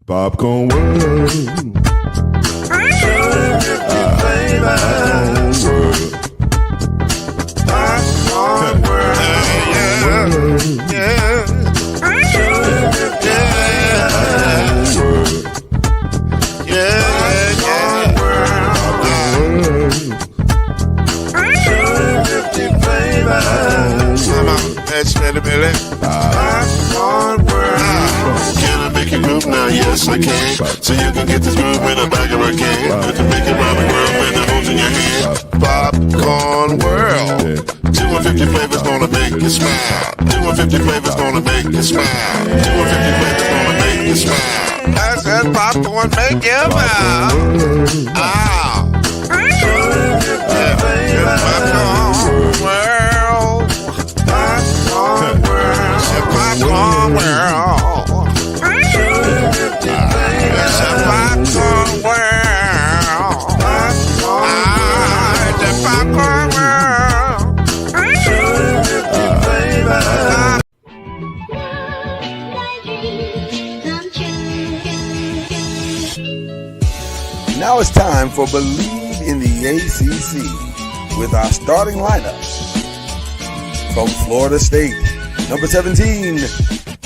Popcorn World. Popcorn World. Can I make you move now? Yes, I can. So you can get this movement up back of a can. You can make it round the world when the holes in your hand. Popcorn World. 250 flavors gonna make you smile. 250 flavors gonna make you smile. 250 flavors gonna make you smile. I said popcorn make you smile. Ah. Popcorn World. Popcorn World. Popcorn World. Popcorn World. The Popcorn World. Now it's time for Believe in the ACC with our starting lineup. From Florida State, number 17,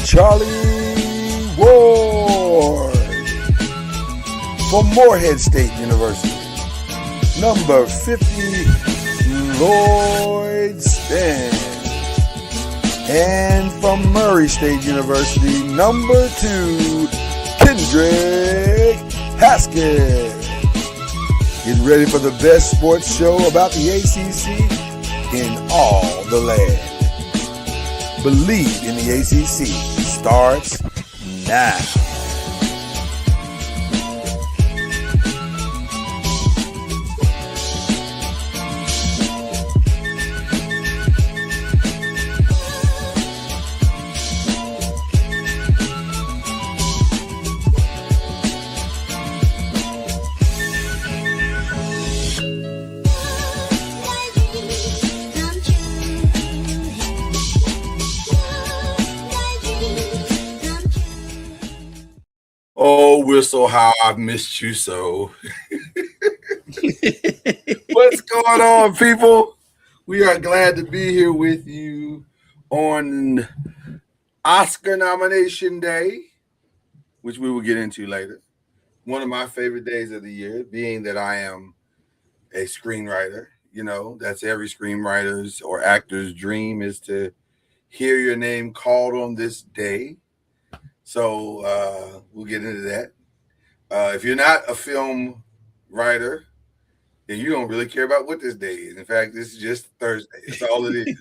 Charlie Ward. From Morehead State University, number 50, Lloyd Stan. And from Murray State University, number 2, Kendrick Haskett. Get ready for the best sports show about the ACC in all the land. Believe in the ACC starts now. Oh, we're so high. I've missed you so. What's going on, people? We are glad to be here with you on Oscar nomination day, which we will get into later. One of my favorite days of the year, being that I am a screenwriter. You know, that's every screenwriter's or actor's dream, is to hear your name called on this day. So we'll get into that. If you're not a film writer, then you don't really care about what this day is. In fact, this is just Thursday. That's all it is.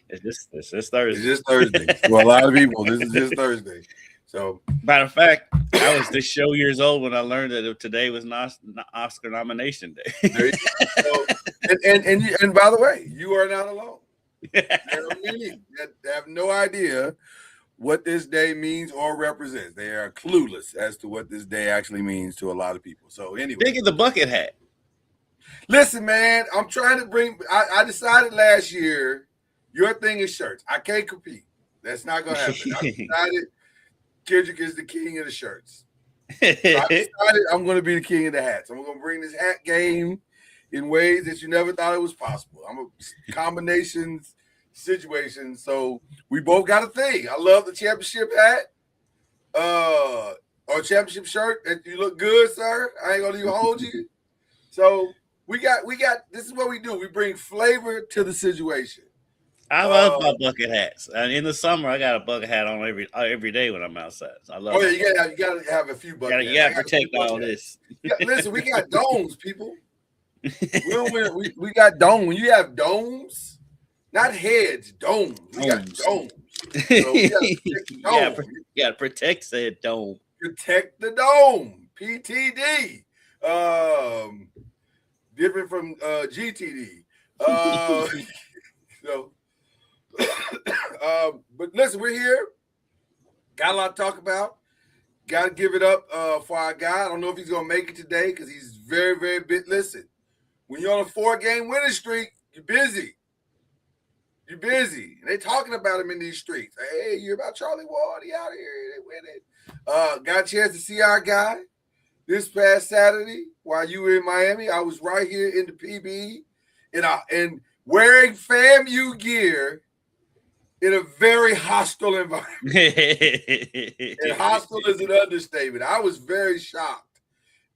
It's just Thursday. It's just Thursday. For a lot of people, this is just Thursday. So, matter of fact, I was this show years old when I learned that today was not Oscar nomination day. There you go. So, and by the way, you are not alone. There are many that have no idea what this day means or represents. They are clueless as to what this day actually means to a lot of people. So anyway, think of the bucket hat. Listen, man, I'm trying to bring. I decided last year, your thing is shirts. I can't compete. That's not gonna happen. I decided Kendrick is the king of the shirts. So I decided I'm going to be the king of the hats. I'm going to bring this hat game in ways that you never thought it was possible. I'm a combinations situation. So we both got a thing. I love the championship hat, or championship shirt. That you look good, sir. I ain't gonna even hold you. So we got. This is what we do. We bring flavor to the situation. I love my bucket hats. And in the summer, I got a bucket hat on every day when I'm outside. So I love. Oh yeah, you gotta have a few bucket. You gotta protect all this. Listen, we got domes, people. We got domes. When you have domes. Not heads, domes. We got domes. So we gotta protect said dome. Protect the dome. PTD. Different from GTD. But listen, we're here. Got a lot to talk about. Got to give it up for our guy. I don't know if he's going to make it today because he's very, very bit. Listen, when you're on a 4-game winning streak, you're busy. You're busy. And they talking about him in these streets. Hey, you're about Charlie Ward. He out here. They winning. Got a chance to see our guy this past Saturday while you were in Miami. I was right here in the PB and wearing FAMU gear in a very hostile environment. And hostile is an understatement. I was very shocked.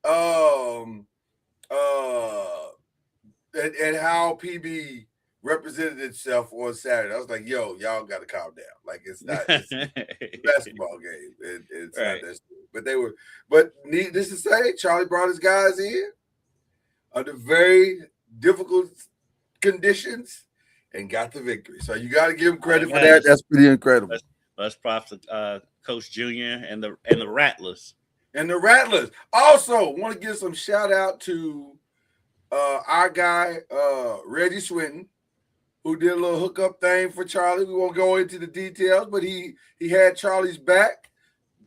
And how PB represented itself on Saturday. I was like, yo, y'all got to calm down. Like, it's a basketball game. It's right. not that serious. But needless to say, Charlie brought his guys in under very difficult conditions and got the victory. So you got to give him credit for that. That's pretty incredible. Let's props to Coach Junior and the Rattlers. And the Rattlers. Also, want to give some shout out to our guy, Reggie Swinton, who did a little hookup thing for Charlie. We won't go into the details, but he had Charlie's back.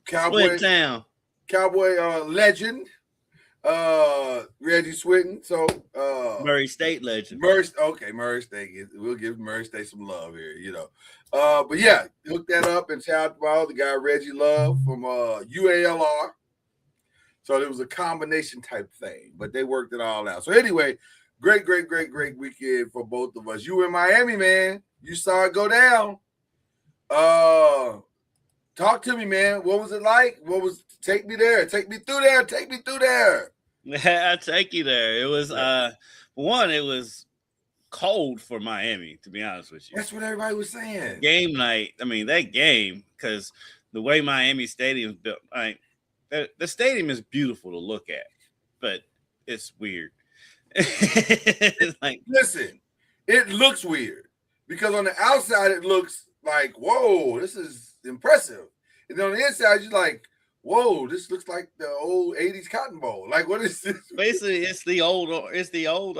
Cowboy legend, Reggie Swinton. So Murray State legend. Murray State. We'll give Murray State some love here, you know. But yeah, hook that up and shout out to the guy Reggie Love from UALR. So it was a combination type thing, but they worked it all out. So anyway, great weekend for both of us. You were in Miami, man. You saw it go down. Talk to me, man. What was it like? Take me there. Take me through there. I'll take you there. It was one, it was cold for Miami, to be honest with you. That's what everybody was saying. Game night. I mean, that game, because the way Miami Stadium's built, the stadium is beautiful to look at, but it's weird. It's like, listen, it looks weird because on the outside it looks like, whoa, this is impressive, and then on the inside you're like, whoa, this looks like the old 80s Cotton Bowl. Like, what is this? Basically, it's the old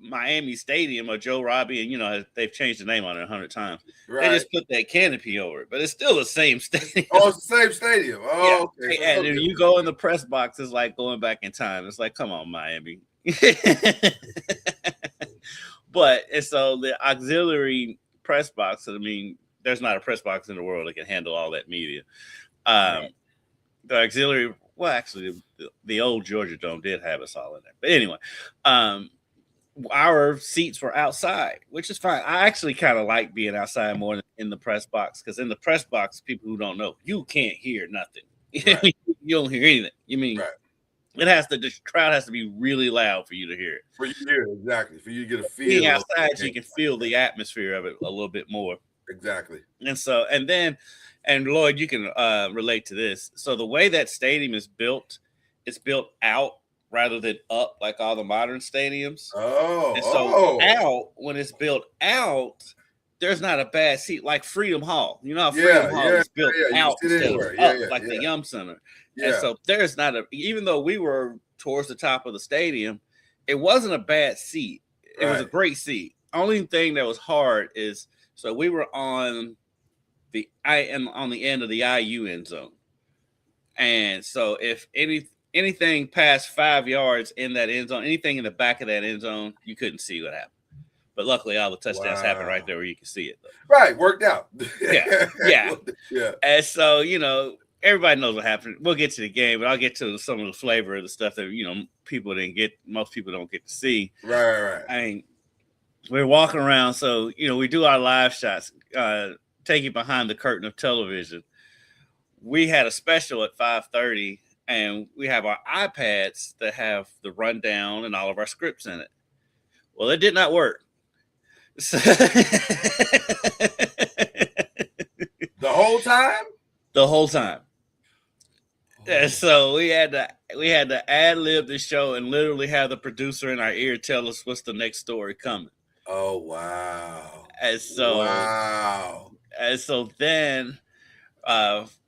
Miami Stadium of Joe Robbie, and you know they've changed the name on it 100 times. Right. They just put that canopy over it, but it's still the same stadium. Oh, it's the same stadium. Oh, yeah. Okay. And if you go in the press box, it's like going back in time. It's like, come on, Miami. But and so the auxiliary press box. I mean, there's not a press box in the world that can handle all that media. Right. The auxiliary, well, actually, the old Georgia Dome did have us all in there. But anyway, our seats were outside, which is fine. I actually kind of like being outside more than in the press box, because in the press box, people who don't know, you can't hear nothing. Right. You don't hear anything. You mean right. The crowd has to be really loud for you to hear it. For you to hear it, exactly. For you to get a feel. Being outside, you can feel the atmosphere of it a little bit more. Exactly. And Lloyd, you can relate to this. So the way that stadium is built, it's built out rather than up like all the modern stadiums. Out, when it's built out, there's not a bad seat like Freedom Hall. You know how Freedom Hall is built out instead of up like the Yum Center. Yeah. And so there's not even though we were towards the top of the stadium, it wasn't a bad seat. It was a great seat. Only thing that was hard is, so we were on the end of the IU end zone. And so if anything past 5 yards in that end zone, anything in the back of that end zone, you couldn't see what happened. But luckily all the touchdowns happened right there where you can see it, though. Right, worked out. Yeah. And so, you know, everybody knows what happened. We'll get to the game, but I'll get to some of the flavor of the stuff that, you know, most people don't get to see. Right. I mean, we're walking around, so, you know, we do our live shots, taking behind the curtain of television. We had a special at 5:30, and we have our iPads that have the rundown and all of our scripts in it. Well, it did not work. So the whole time? The whole time. And so we had to ad-lib the show and literally have the producer in our ear tell us what's the next story coming. Oh, wow. And so then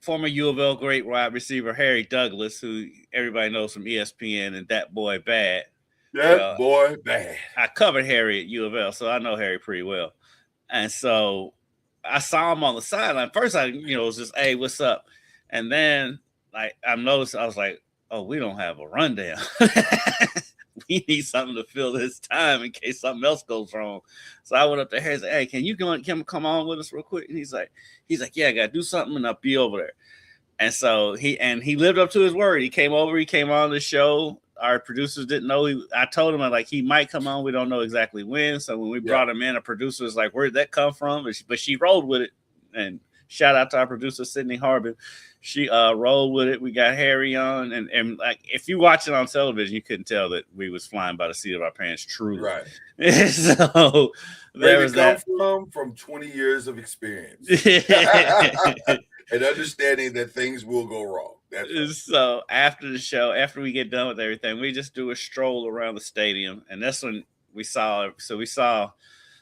former U of L great wide receiver Harry Douglas, who everybody knows from ESPN and That Boy Bad. Boy Bad. I covered Harry at U of L, so I know Harry pretty well. And so I saw him on the sideline. First, was just, hey, what's up? And then I noticed, I was like, oh, we don't have a rundown. we need something to fill this time in case something else goes wrong. So I went up to Harry and said, hey, can you come on with us real quick? And he's like, yeah, I gotta do something and I'll be over there. And so he lived up to his word. He came on the show. Our producers didn't know. I told him he might come on. We don't know exactly when. So when we brought him in, a producer was like, where'd that come from? But she rolled with it. And shout out to our producer, Sydney Harbin. She rolled with it. We got Harry on. And like, if you watch it on television, you couldn't tell that we was flying by the seat of our pants, truly. Right. So there was that. From 20 years of experience. And understanding that things will go wrong. So after the show, after we get done with everything, we just do a stroll around the stadium. And that's when we saw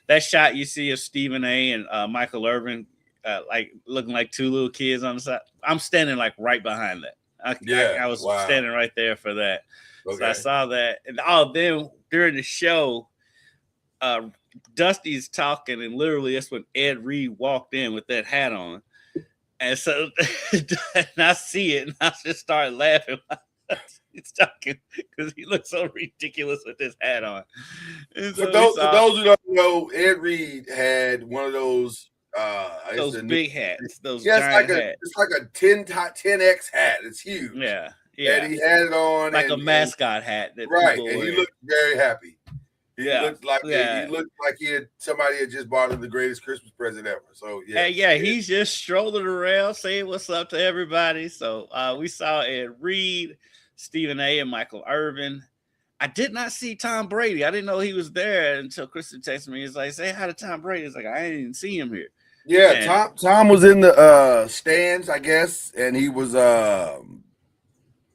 that shot you see of Stephen A. and Michael Irvin, like looking like two little kids on the side. I'm standing like right behind that. I was standing right there for that. Okay. So I saw that. And then during the show, Dusty's talking, and literally that's when Ed Reed walked in with that hat on. And so and I see it, and I just started laughing. He's talking because he looks so ridiculous with this hat on. And so for those who don't know, Ed Reed had one of those big hats. Those giant hats. It's like a 10X hat. It's huge. Yeah. And he had it on like a mascot hat. Right, and he looked very happy. He looked like somebody had just bought him the greatest Christmas present ever. So he's just strolling around saying what's up to everybody. So we saw Ed Reed, Stephen A. and Michael Irvin. I did not see Tom Brady. I didn't know he was there until Kristen texted me. He's like, say hi to Tom Brady. It's like, I didn't even see him here. Yeah, Tom was in the stands, I guess, and he was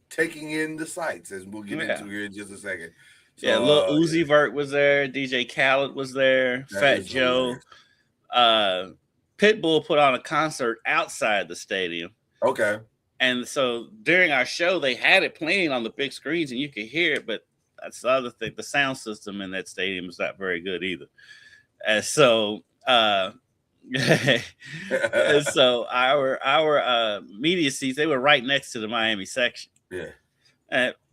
taking in the sights, as we'll get into here in just a second. So, Lil Uzi Vert was there. DJ Khaled was there. Fat Joe. Pitbull put on a concert outside the stadium. Okay. And so during our show, they had it playing on the big screens, and you could hear it. But that's the other thing. The sound system in that stadium is not very good either. And so, and so our media seats, they were right next to the Miami section. Yeah.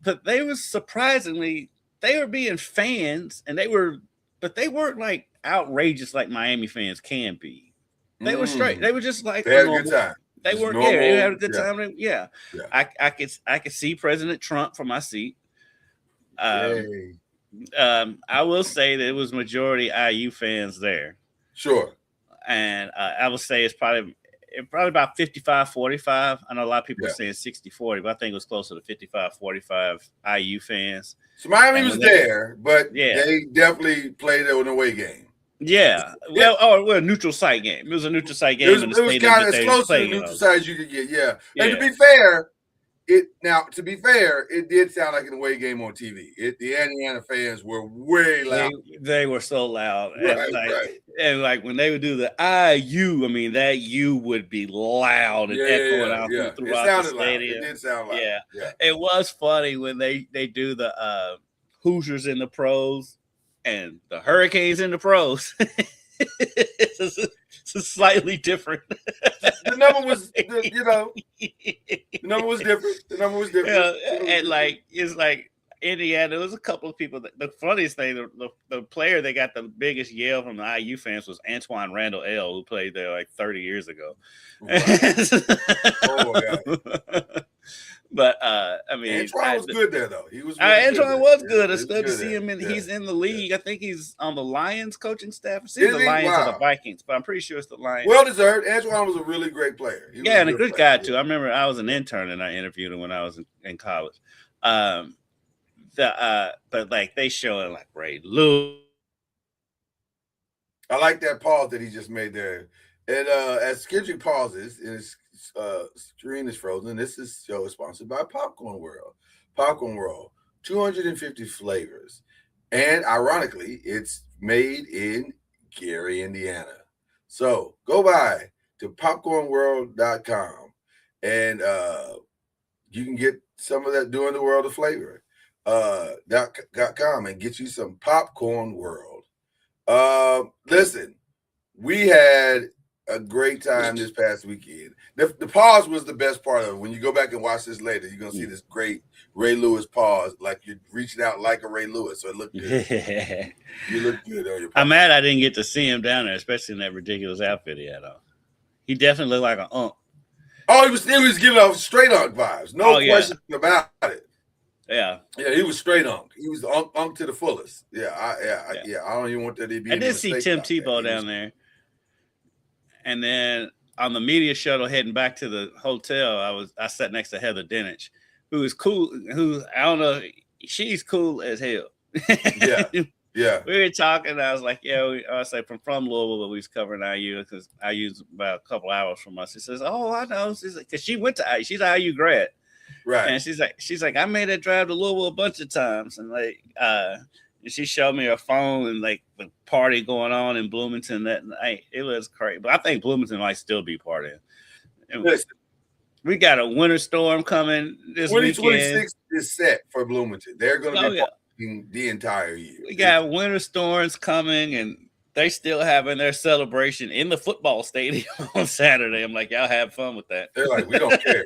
But they were surprisingly. They were being fans, but they weren't like outrageous like Miami fans can be. They were straight. They were just like they had a good time. They weren't normal. They had a good time. Yeah. I could see President Trump from my seat. I will say that it was majority IU fans there. Sure. And I will say it's probably about 55-45. I know a lot of people are saying 60-40, but I think it was closer to 55-45 IU fans. So Miami was there, but they definitely played an away game. Yeah. Well, a neutral site game. It was a neutral site game. It was kind of as close to the neutral site as you could get. Yeah. And to be fair, it did sound like an away game on TV. The Indiana fans were way loud. They were so loud. Right, and like when they would do the IU, I mean, that U would be loud and echoing out throughout the stadium. It did sound loud. Yeah. It was funny when they do the Hoosiers in the pros and the Hurricanes in the pros. It's slightly different. The number was, the number was different. Yeah, and like it's like Indiana. There was a couple of people. The funniest thing, the player that got the biggest yell from the IU fans was Antoine Randall L., who played there like 30 years ago. Wow. But I mean, Antoine was good there though. He was. Antoine was good. It's good to see him. He's in the league. I think he's on the Lions coaching staff. It's either the Lions or the Vikings, but I'm pretty sure it's the Lions. Well deserved. Antoine was a really great player. And a good guy too. I remember I was an intern and I interviewed him when I was in college. But like they showing like Ray Lewis. I like that pause that he just made there. And as Kendrick pauses and his screen is frozen, this show is sponsored by Popcorn World. Popcorn World, 250 flavors. And ironically, it's made in Gary, Indiana. So go by to popcornworld.com and you can get some of that Doing the World of Flavor .com and get you some Popcorn World. Listen, we had a great time this past weekend. The pause was the best part of it. When you go back and watch this later, you're gonna see this great Ray Lewis pause, like you're reaching out like a Ray Lewis. So it looked good. You look good on your pause. I'm mad I didn't get to see him down there, especially in that ridiculous outfit he had on. He definitely looked like an unk. Oh, he was giving off straight unk vibes. No question about it. Yeah, he was straight unk. He was unk to the fullest. Yeah. I don't even want that to be. I did see Tim Tebow down there, and then on the media shuttle heading back to the hotel, I sat next to Heather Dinich, who is cool. Who I don't know, she's cool as hell. Yeah. We were talking. I was like, I say from Louisville, but we was covering IU because IU's about a couple hours from us. She says, "Oh, I know," because she went to IU. She's an IU grad. Right. And she's like, I made that drive to Louisville a bunch of times. And and she showed me her phone and like the party going on in Bloomington that night. It was crazy. But I think Bloomington might still be partying. Listen, we got a winter storm coming this 2026 is set for Bloomington. They're going to be partying the entire year. We got winter storms coming, and they still having their celebration in the football stadium on Saturday. I'm like, y'all have fun with that. They're like, we don't care.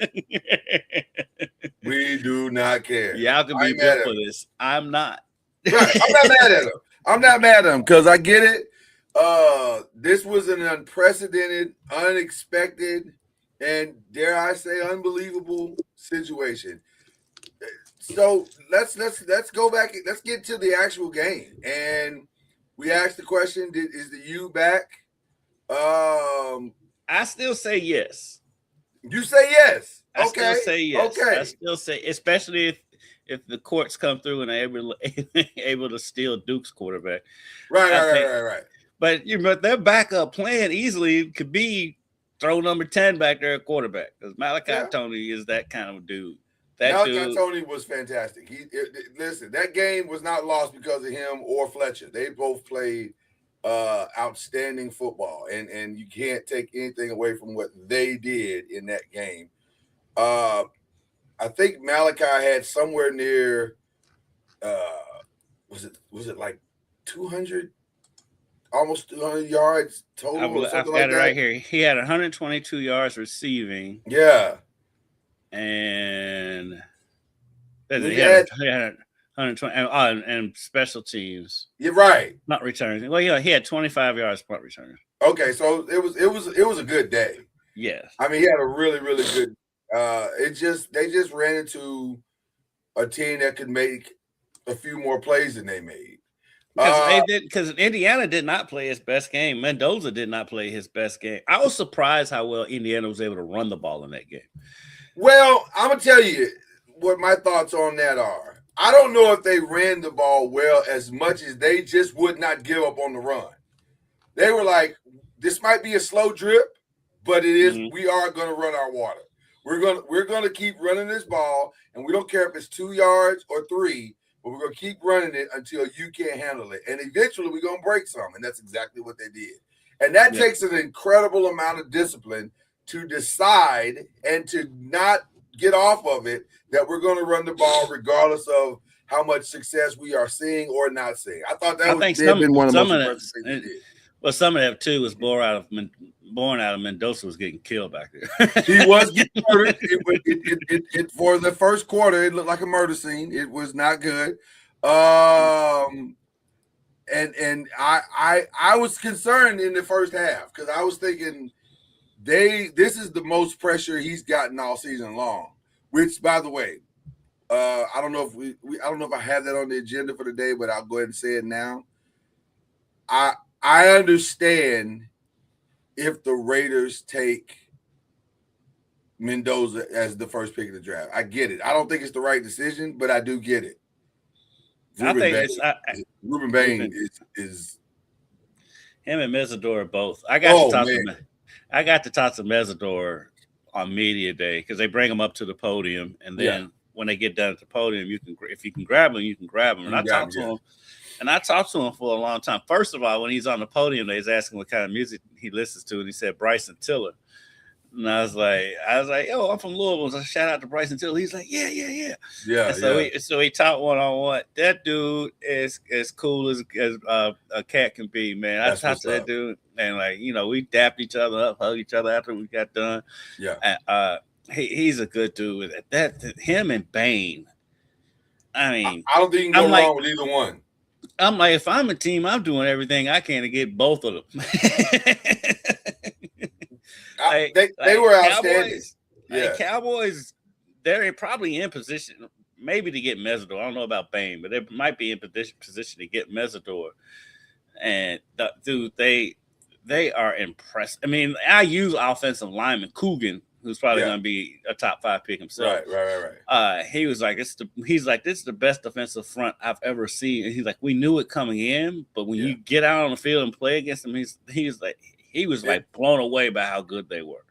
We do not care. Y'all can be built for this. I'm not. Right. I'm not mad at him. I'm not mad at him because I get it. This was an unprecedented, unexpected, and dare I say, unbelievable situation. So let's go back. Let's get to the actual game. And we asked the question: is the U back? I still say yes. You say yes. I still say yes. Okay. I still say, especially if the courts come through and are able to steal Duke's quarterback. Right. But their backup plan easily could be throw number 10 back there at quarterback because Malachi Tony is that kind of dude. Malachi Tony was fantastic. Listen, that game was not lost because of him or Fletcher. They both played outstanding football, and you can't take anything away from what they did in that game. I think Malachi had somewhere near was it like 200, almost 200 yards total? I've got it right here. He had 122 yards receiving. Yeah. And he had 120 and special teams. You're right. Not returning. Well, he had 25 yards punt return. Okay, so it was a good day. Yeah. I mean, he had a really, really good. They just ran into a team that could make a few more plays than they made. Because Indiana did not play his best game. Mendoza did not play his best game. I was surprised how well Indiana was able to run the ball in that game. Well, I'm going to tell you what my thoughts on that are. I don't know if they ran the ball well as much as they just would not give up on the run. They were like, this might be a slow drip, but it is. We are going to run our water. We're going to keep running this ball, and we don't care if it's 2 yards or 3, but we're going to keep running it until you can't handle it. And eventually we're going to break some, and that's exactly what they did. And that takes an incredible amount of discipline to decide and to not get off of it that we're going to run the ball regardless of how much success we are seeing or not seeing. I thought that would have been one of the most impressive things they did. Well, some of that too was born out of Mendoza was getting killed back there. He was getting murdered. It for the first quarter, it looked like a murder scene. It was not good. And I was concerned in the first half because I was thinking this is the most pressure he's gotten all season long. Which, by the way, I don't know if I don't know if I have that on the agenda for today, but I'll go ahead and say it now. I understand if the Raiders take Mendoza as the first pick of the draft. I get it. I don't think it's the right decision, but I do get it. Ruben Bain is him and Mesidor both. I got to talk to Mesidor on media day because they bring him up to the podium, and then when they get down at the podium, if you can grab him, you can grab him. And I talked to him. And I talked to him for a long time. First of all, when he's on the podium, they was asking what kind of music he listens to, and he said Bryson Tiller. And I was like, yo, I'm from Louisville. So shout out to Bryson Tiller. He's like, yeah. Yeah. So he taught one-on-one. That dude is as cool as a cat can be, man. I talked to that dude, and like, we dapped each other up, hugged each other after we got done. Yeah. And, he's a good dude. Him and Bane. I mean, I don't think you can go wrong with either one. I'm like, if I'm a team, I'm doing everything I can to get both of them. They were outstanding. Cowboys, they're probably in position, maybe to get Mesidor. I don't know about Bane, but they might be in position to get Mesidor. And dude, they are impressed. I mean, I use offensive lineman Coogan, who's probably going to be a top 5 pick himself. Right. He was like, this is the best defensive front I've ever seen. And he's like, we knew it coming in, but when you get out on the field and play against them, he was blown away by how good they were.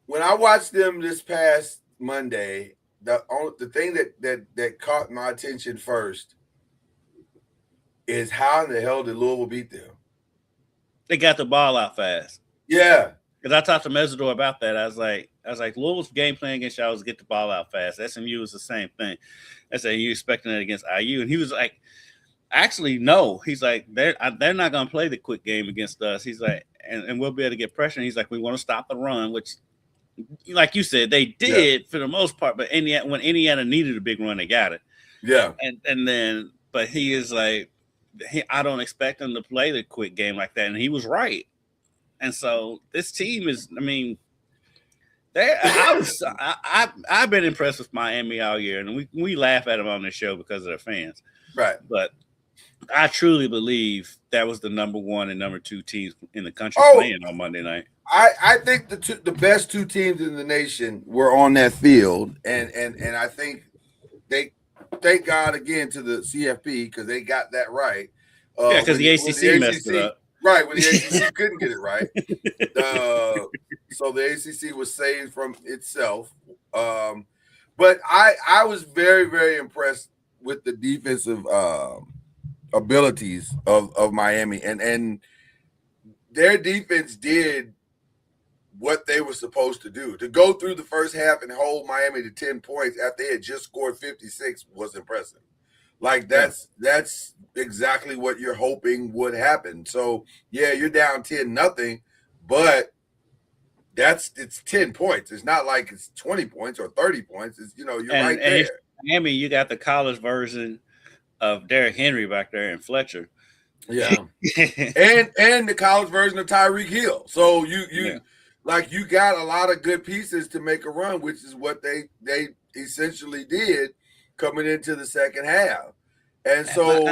When I watched them this past Monday, the thing that caught my attention first is how in the hell did Louisville beat them? They got the ball out fast. Yeah. Because I talked to Mesidor about that. I was like, Louisville's game plan against y'all was get the ball out fast. SMU was the same thing. I said, you expecting it against IU? And he was like, actually, no. He's like, they're not going to play the quick game against us. He's like, and we'll be able to get pressure. And he's like, we want to stop the run, which, like you said, they did for the most part. But when Indiana needed a big run, they got it. Yeah. But he is like, I don't expect them to play the quick game like that. And he was right. And so this team is, I mean, I've been impressed with Miami all year, and we laugh at them on this show because of their fans. Right. But I truly believe that was the number 1 and number 2 teams in the country playing on Monday night. I think the best 2 teams in the nation were on that field, and I think they thank God again to the CFP because they got that right. Because the ACC messed it up. Right, when the ACC couldn't get it right. So the ACC was saved from itself. But I was very, very impressed with the defensive abilities of Miami. And their defense did what they were supposed to do. To go through the first half and hold Miami to 10 points after they had just scored 56 was impressive. Like that's exactly what you're hoping would happen. So yeah, you're down 10-0, but it's 10 points. It's not like it's 20 points or 30 points. It's you're right there. Miami, you got the college version of Derrick Henry back there in Fletcher. Yeah. and the college version of Tyreek Hill. So you got a lot of good pieces to make a run, which is what they essentially did coming into the second half. And so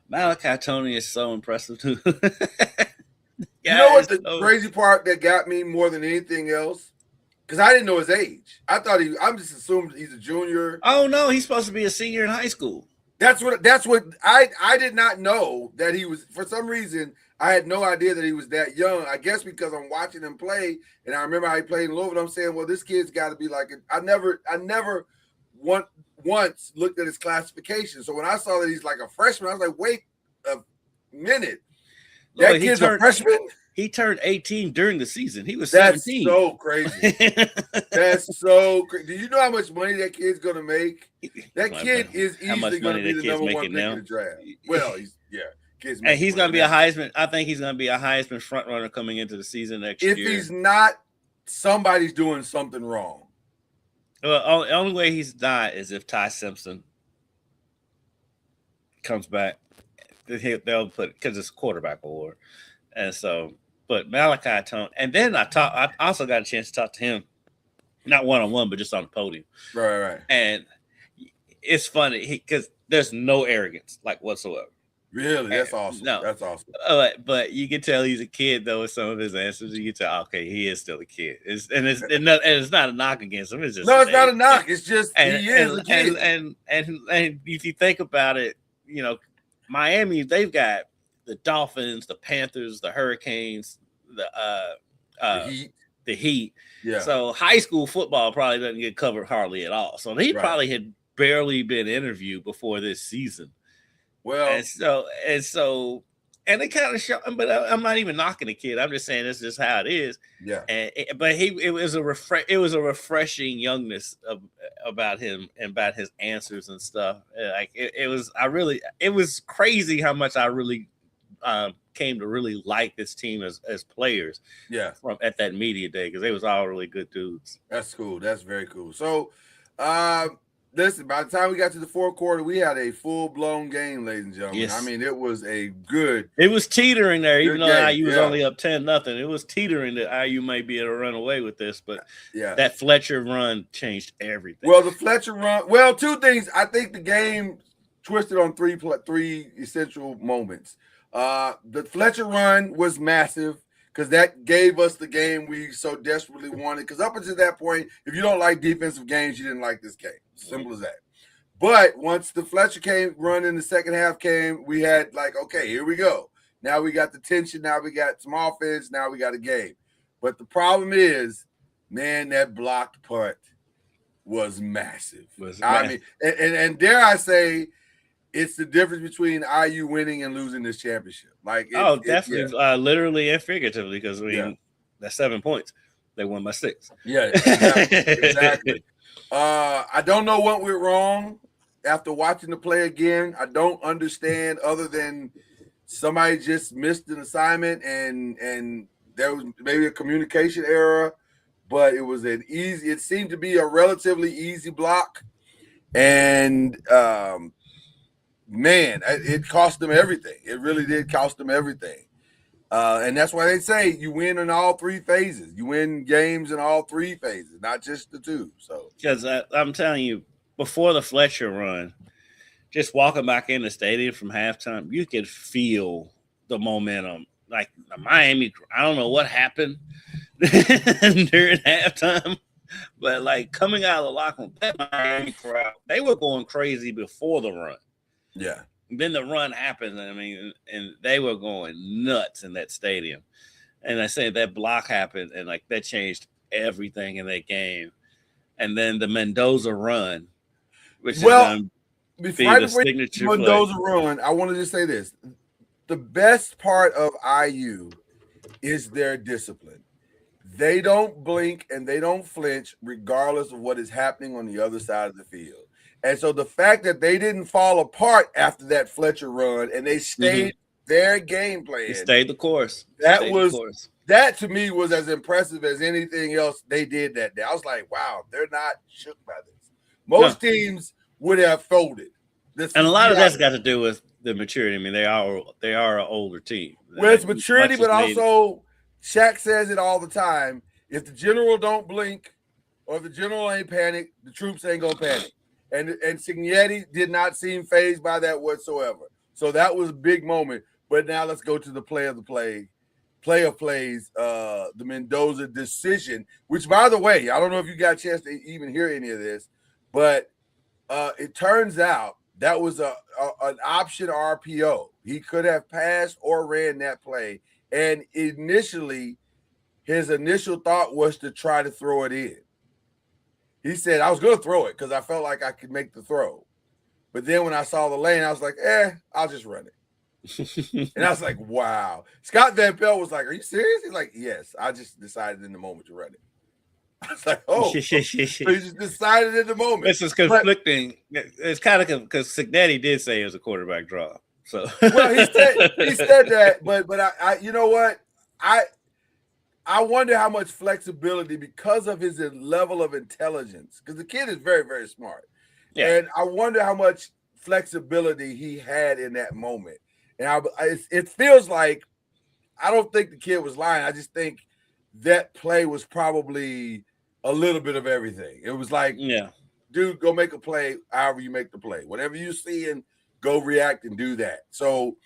Malachi Tony is so impressive too. You know what the crazy part that got me more than anything else? Because I didn't know his age. I'm just assumed he's a junior. Oh no, he's supposed to be a senior in high school. That's what I did not know that he was. For some reason, I had no idea that he was that young. I guess because I'm watching him play, and I remember how he played in Louisville. I'm saying, well, this kid's got to be like I never once looked at his classification. So when I saw that he's like a freshman, I was like, wait a minute. That kid's a freshman? He turned 18 during the season. He was 17. That's so crazy. That's so crazy. Do you know how much money that kid's going to make? That kid is easily going to be the number 1 pick in the draft. Well, and he's going to be a Heisman. I think he's going to be a Heisman front runner coming into the season next year. If he's not, somebody's doing something wrong. Well, the only way he's not is if Ty Simpson comes back. They'll put because it's quarterback award, and so. But Malachi Tone, and then I also got a chance to talk to him, not one-on-one, but just on the podium. Right. And it's funny because there's no arrogance like whatsoever. Really, that's awesome. No, that's awesome. But you can tell he's a kid though with some of his answers. You can tell, okay, he is still a kid. It's not a knock against him. It's just it's not a knock. It's just he is a kid. And if you think about it, Miami, they've got the Dolphins, the Panthers, the Hurricanes, the Heat. Yeah. So high school football probably doesn't get covered hardly at all. So he probably had barely been interviewed before this season. Well, and so And it kind of showed, but I'm not even knocking the kid. I'm just saying this is how it is. Yeah. But it was a refreshing youngness about him and about his answers and stuff. Like it was crazy how much I really came to really like this team as players. Yeah. From at that media day, because they was all really good dudes. That's cool. That's very cool. So, listen, by the time we got to the fourth quarter, we had a full-blown game, ladies and gentlemen. Yes. I mean, it was It was teetering there, even though IU was only up 10-0. It was teetering that IU might be able to run away with this, but that Fletcher run changed everything. Well, the Fletcher run, well, two things. I think the game twisted on three essential moments. The Fletcher run was massive, because that gave us the game we so desperately wanted. Because up until that point, if you don't like defensive games, you didn't like this game. Simple as that. But once the Fletcher run in the second half came, we had like, okay, here we go. Now we got the tension. Now we got some offense. Now we got a game. But the problem is, man, that blocked punt was massive. I mean, and dare I say, it's the difference between IU winning and losing this championship. Like, definitely, literally and figuratively, because that's 7 points. They won by 6. Yeah, exactly. I don't know what went wrong after watching the play again. I don't understand, other than somebody just missed an assignment and there was maybe a communication error, but it seemed to be a relatively easy block. And man, it cost them everything. It really did cost them everything. And that's why they say you win in all 3 phases. You win games in all 3 phases, not just the 2. So, because I'm telling you, before the Fletcher run, just walking back in the stadium from halftime, you could feel the momentum. Like Miami, I don't know what happened during halftime, but like coming out of the locker room, that Miami crowd, they were going crazy before the run. Yeah. Then the run happened. I mean, and they were going nuts in that stadium. And I say that block happened, and like that changed everything in that game. And then the Mendoza run, which is before the signature Mendoza play. Run, I want to just say this: the best part of IU is their discipline. They don't blink and they don't flinch, regardless of what is happening on the other side of the field. And so the fact that they didn't fall apart after that Fletcher run and they stayed their game plan. They stayed the course. That to me was as impressive as anything else they did that day. I was like, wow, they're not shook by this. Most teams would have folded. And a lot of that's got to do with the maturity. I mean, they are an older team. Well, it's maturity, but also Shaq says it all the time. If the general don't blink or the general ain't panic, the troops ain't gonna panic. And Signetti did not seem fazed by that whatsoever. So that was a big moment. But now let's go to the play of plays, the Mendoza decision, which, by the way, I don't know if you got a chance to even hear any of this, but it turns out that was an option RPO. He could have passed or ran that play. And initially, his initial thought was to try to throw it in. He said, I was going to throw it because I felt like I could make the throw. But then when I saw the lane, I was like, I'll just run it. And I was like, wow. Scott Van Pelt was like, are you serious? He's like, yes, I just decided in the moment to run it. I was like, oh. So he just decided in the moment. This is conflicting. It's kind of because Signetti did say it was a quarterback draw. So well, he said that, but I you know what? I wonder how much flexibility, because of his level of intelligence, because the kid is very, very smart. Yeah. And I wonder how much flexibility he had in that moment. And it feels like, I don't think the kid was lying. I just think that play was probably a little bit of everything. It was like, dude, go make a play however you make the play. Whatever you see, and go react and do that. So,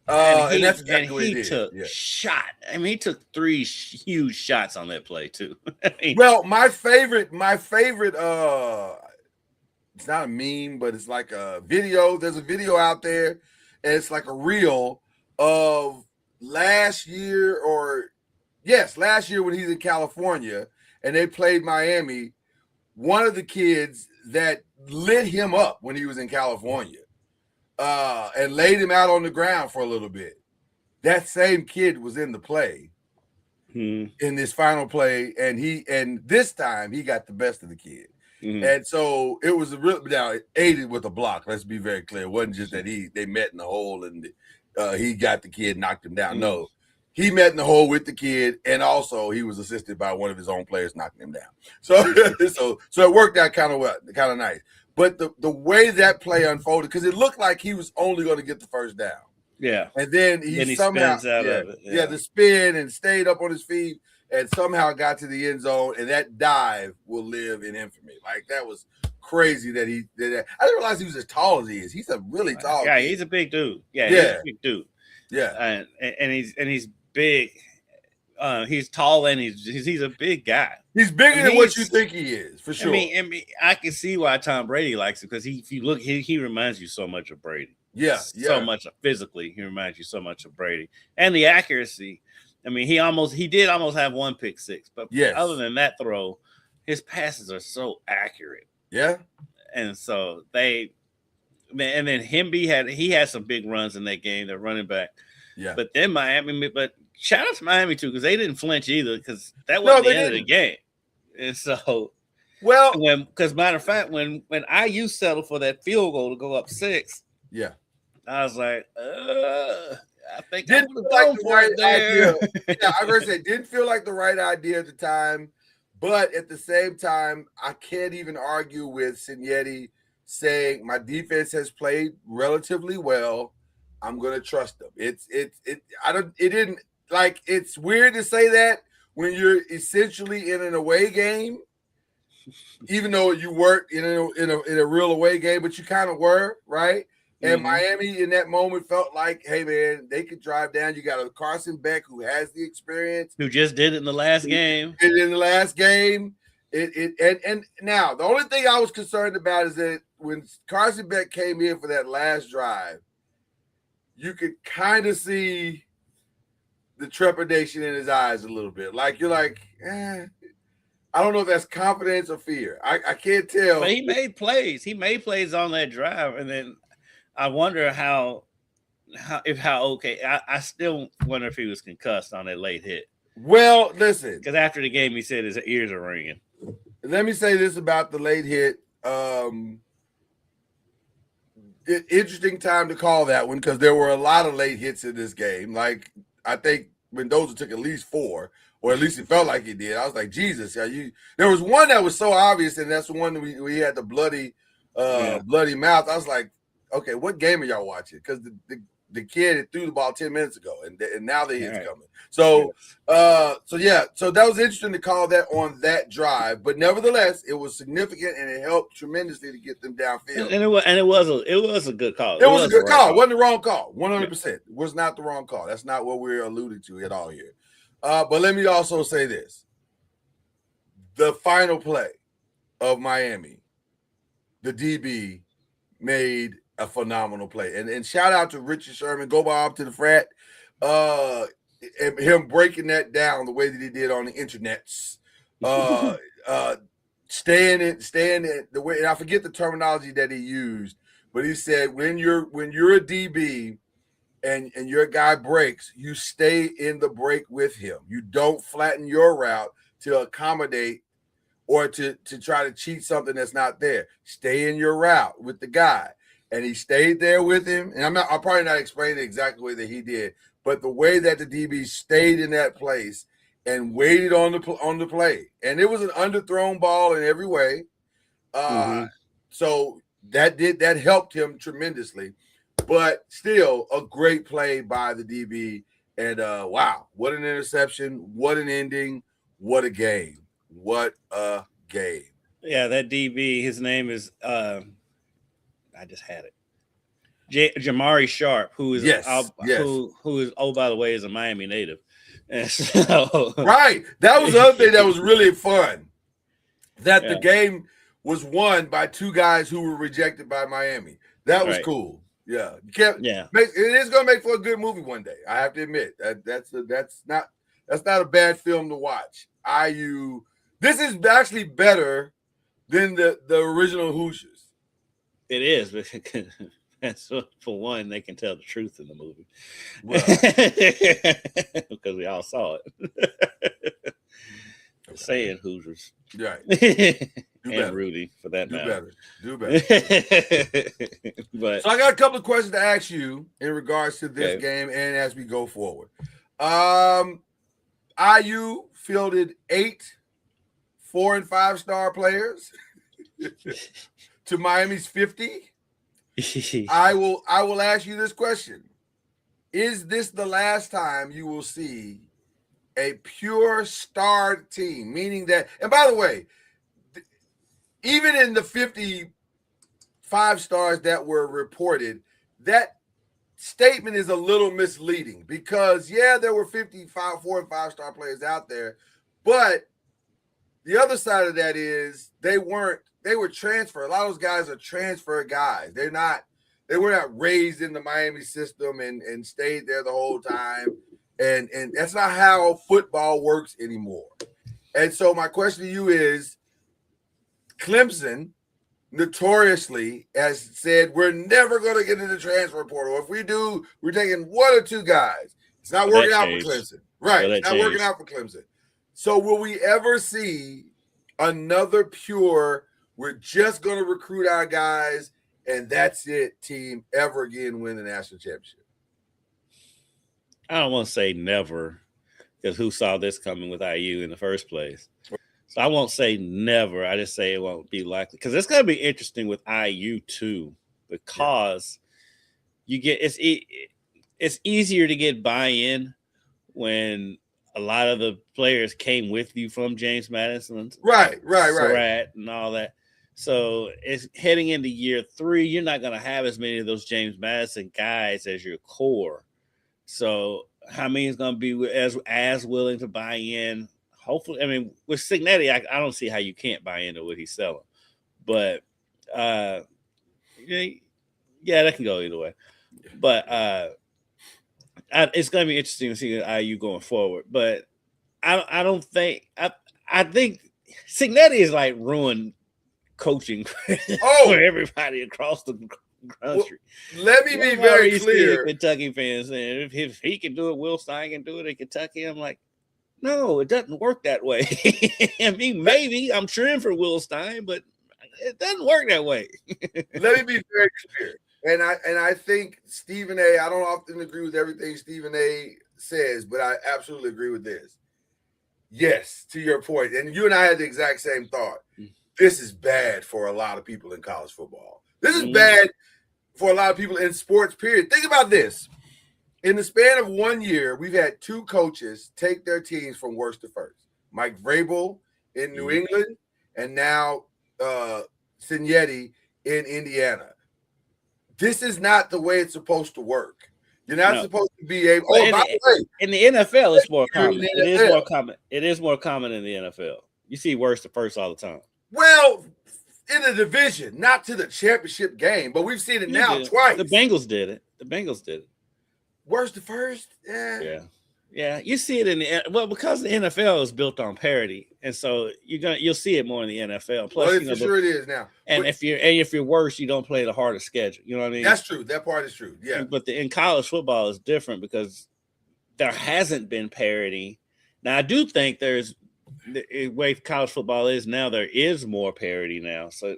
and that's exactly what he did. I mean, he took 3 huge shots on that play too. Well, my favorite, it's not a meme, but it's like a video. There's a video out there, and it's like a reel of last year when he's in California and they played Miami. One of the kids that lit him up when he was in California and laid him out on the ground for a little bit. that same kid was in the play in this final play, and this time he got the best of the kid. And so it was a real now aided with a block. Let's be very clear. It wasn't just that they met in the hole and he got the kid, knocked him down. No, he met in the hole with the kid, and also he was assisted by one of his own players knocking him down. So so it worked out kind of well, kind of nice. But the way that play unfolded, because it looked like he was only going to get the first down. Yeah. And then he somehow spins out of it. Yeah, the spin and stayed up on his feet and somehow got to the end zone, and that dive will live in infamy. Like, that was crazy that he did that. I didn't realize he was as tall as he is. He's a really tall Yeah, kid. he's a big dude. Yeah, he's a big dude. Yeah. And he's big. He's tall and he's a big guy. He's bigger than what you think he is, for sure. I mean, I can see why Tom Brady likes him, because if you look, he reminds you so much of Brady. Yeah. So much physically, he reminds you so much of Brady, and the accuracy. I mean, he did almost have one pick six, but other than that throw, his passes are so accurate. Yeah. And so and then he had some big runs in that game, the running back. Yeah. But then but shout out to Miami too, because they didn't flinch either, because that wasn't the end of the game. And so, because matter of fact, when IU settled for that field goal to go up 6, I was like, I think didn't feel like the right idea. Yeah, I was gonna say didn't feel like the right idea at the time, but at the same time, I can't even argue with Signetti saying my defense has played relatively well. I'm gonna trust them. It's weird to say that when you're essentially in an away game, even though you weren't in a real away game, but you kind of were, right? And Miami in that moment felt like, hey man, they could drive down. You got a Carson Beck who has the experience, who just did it in the last game. And now the only thing I was concerned about is that when Carson Beck came in for that last drive, you could kind of see the trepidation in his eyes a little bit. Like, you're like, I don't know if that's confidence or fear. I can't tell. But he made plays. He made plays on that drive, and then I wonder I still wonder if he was concussed on that late hit. Well, listen, because after the game he said his ears are ringing. Let me say this about the late hit. Interesting time to call that one, because there were a lot of late hits in this game. Like, I think Mendoza took at least 4, or at least it felt like he did. I was like, Jesus, there was one that was so obvious, and that's the one we had the bloody mouth. I was like, okay, what game are y'all watching? Because the kid threw the ball 10 minutes ago, and now the hit's coming. So so that was interesting to call that on that drive. But nevertheless, it was significant, and it helped tremendously to get them downfield. And it was a good call. It was a good call. It wasn't the wrong call. 100%. It was not the wrong call. That's not what we're alluding to at all here. But let me also say this. The final play of Miami, the DB made a phenomenal play. And shout out to Richard Sherman, go Bob to the frat. And him breaking that down the way that he did on the internets. Staying in the way, and I forget the terminology that he used, but he said when you're a DB and your guy breaks, you stay in the break with him. You don't flatten your route to accommodate or to try to cheat something that's not there. Stay in your route with the guy. And he stayed there with him. And I'm probably not explaining it exactly the way that he did, but the way that the DB stayed in that place and waited on the play. And it was an underthrown ball in every way. So that helped him tremendously. But still a great play by the DB. And wow, what an interception, what an ending, what a game. What a game. Yeah, that DB, his name is I just had it. Jamari Sharp, who is who is by the way is a Miami native. And so, right. That was the other thing that was really fun. That the game was won by 2 guys who were rejected by Miami. That was cool. Yeah. It is going to make for a good movie one day. I have to admit. That's not a bad film to watch. IU. This is actually better than the original Hoosiers. It is. And so, for one, they can tell the truth in the movie. Well, because we all saw it. okay. Saying Hoosiers. Right. And better. Rudy, for that matter. Do better. But so I got a couple of questions to ask you in regards to this game and as we go forward. IU fielded 8 4- and 5-star players to Miami's 50. I will ask you this question. Is this the last time you will see a pure starred team? Meaning that, and by the way, even in the 55 stars that were reported, that statement is a little misleading because, there were 55 4- and 5-star players out there, but the other side of that is they were transferred. A lot of those guys are transfer guys. They were not raised in the Miami system and stayed there the whole time. And that's not how football works anymore. And so my question to you is, Clemson notoriously has said, we're never going to get into the transfer portal. If we do, we're taking 1 or 2 guys. It's not working out for Clemson. Right. It's not working out for Clemson. So will we ever see another pure, we're just going to recruit our guys and that's it team ever again win the national championship? I don't want to say never, because who saw this coming with IU in the first place? So I won't say never. I just say it won't be likely, because it's going to be interesting with IU too, because you get it's easier to get buy-in when a lot of the players came with you from James Madison, right, Surratt and all that. So it's heading into year 3. You're not going to have as many of those James Madison guys as your core. So how many is going to be as willing to buy in? Hopefully, I mean, with Cignetti, I don't see how you can't buy into what he's selling. But that can go either way. But it's going to be interesting to see IU going forward. But I don't think I think Cignetti is like ruined coaching for everybody across the country. Well, let me be very clear. Kentucky fans saying if he can do it, Will Stein can do it in Kentucky. I'm like, no, it doesn't work that way. I mean, maybe I'm cheering for Will Stein, but it doesn't work that way. Let me be very clear. And I think Stephen A., I don't often agree with everything Stephen A. says, but I absolutely agree with this. Yes, to your point, and you and I had the exact same thought. This is bad for a lot of people in college football. This is bad for a lot of people in sports, period. Think about this. In the span of 1 year, we've had 2 coaches take their teams from worst to first. Mike Vrabel in New England, and now Cignetti in Indiana. This is not the way it's supposed to work. You're not supposed to be able. By the way, in the NFL, it's more common. It is more common. It is more common in the NFL. You see worst to first all the time. Well, in the division, not to the championship game, but we've seen it now twice. The Bengals did it. Worst to first, yeah. You see it because the NFL is built on parity, and so you'll see it more in the NFL. Plus, it is now. And if you're worse, you don't play the hardest schedule. You know what I mean? That's true. That part is true. Yeah. But in college football is different because there hasn't been parity. Now I do think there's the way college football is now. There is more parity now, so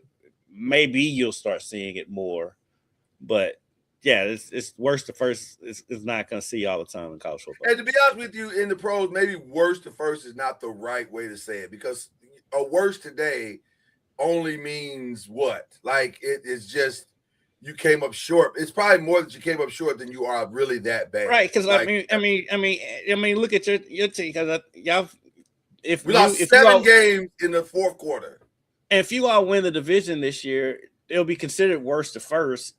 maybe you'll start seeing it more, but. Yeah, it's worst to first. It's not going to see all the time in college football. And to be honest with you, in the pros, maybe worst to first is not the right way to say it, because a worst today only means what? Like it's just you came up short. It's probably more that you came up short than you are really that bad, right? Because I mean, look at your team. Because y'all, we lost 7 games in the fourth quarter, and if you all win the division this year, it'll be considered worst to first.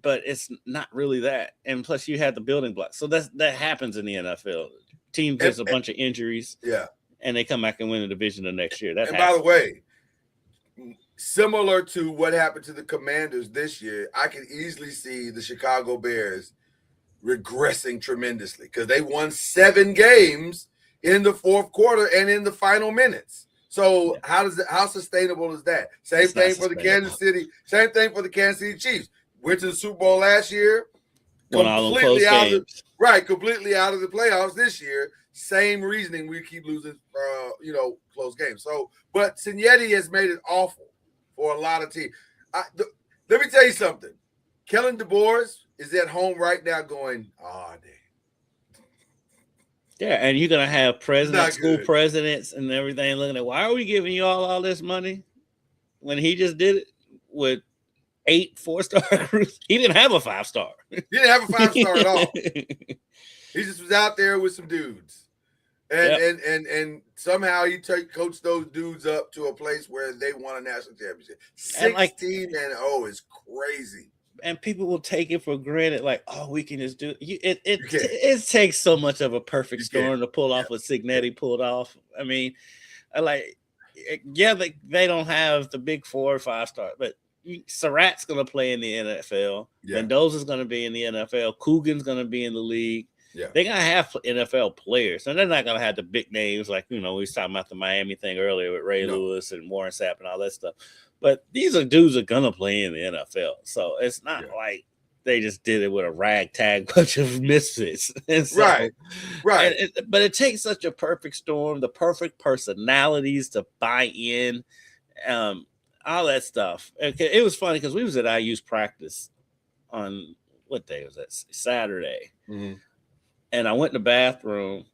But it's not really that. And plus you had the building blocks. So that happens in the NFL. Team gets a bunch of injuries. Yeah. And they come back and win the division the next year. By the way, similar to what happened to the Commanders this year, I can easily see the Chicago Bears regressing tremendously because they won 7 games in the fourth quarter and in the final minutes. So how sustainable is that? Same thing for the Kansas City Chiefs. went to the Super Bowl last year, completely out of the playoffs this year. Same reasoning, we keep losing, close games. So, but Signetti has made it awful for a lot of teams. Let me tell you something. Kellen DeBoer is at home right now going, oh, damn. Yeah, and you're going to have school presidents and everything looking at, why are we giving you all this money when he just did it with 8 4-star recruits? He didn't have a 5-star. He didn't have a 5-star at all. He just was out there with some dudes. And somehow he coached those dudes up to a place where they won a national championship. 16-0 is crazy. And people will take it for granted, like, oh, we can just do it. It takes so much of a perfect storm to pull off what Signetti pulled off. I mean, they don't have the big 4 or 5-star, but Surratt's going to play in the NFL. Mendoza's going to be in the NFL. Coogan's going to be in the league. Yeah. They're going to have NFL players, and they're not going to have the big names like, we was talking about the Miami thing earlier with Ray Lewis and Warren Sapp and all that stuff. But these are dudes that are going to play in the NFL. So it's not like they just did it with a ragtag bunch of misfits. And so, right. But it takes such a perfect storm, the perfect personalities to buy in, all that stuff. It was funny because we was at IU's practice on, what day was that? Saturday. Mm-hmm. And I went in the bathroom,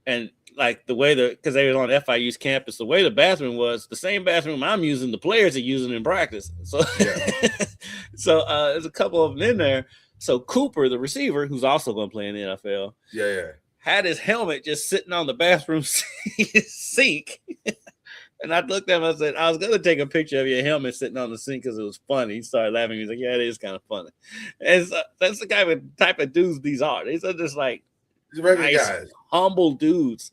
and like the way because they were on FIU's campus, the way the bathroom was the same bathroom I'm using, the players are using in practice. So, there's a couple of them in there. So Cooper, the receiver, who's also going to play in the NFL, had his helmet just sitting on the bathroom sink. And I looked at him, I said, I was going to take a picture of your helmet sitting on the sink because it was funny. He started laughing. He's like, yeah, it is kind of funny. And so that's the type of dudes these are. These are just like nice, guys, humble dudes.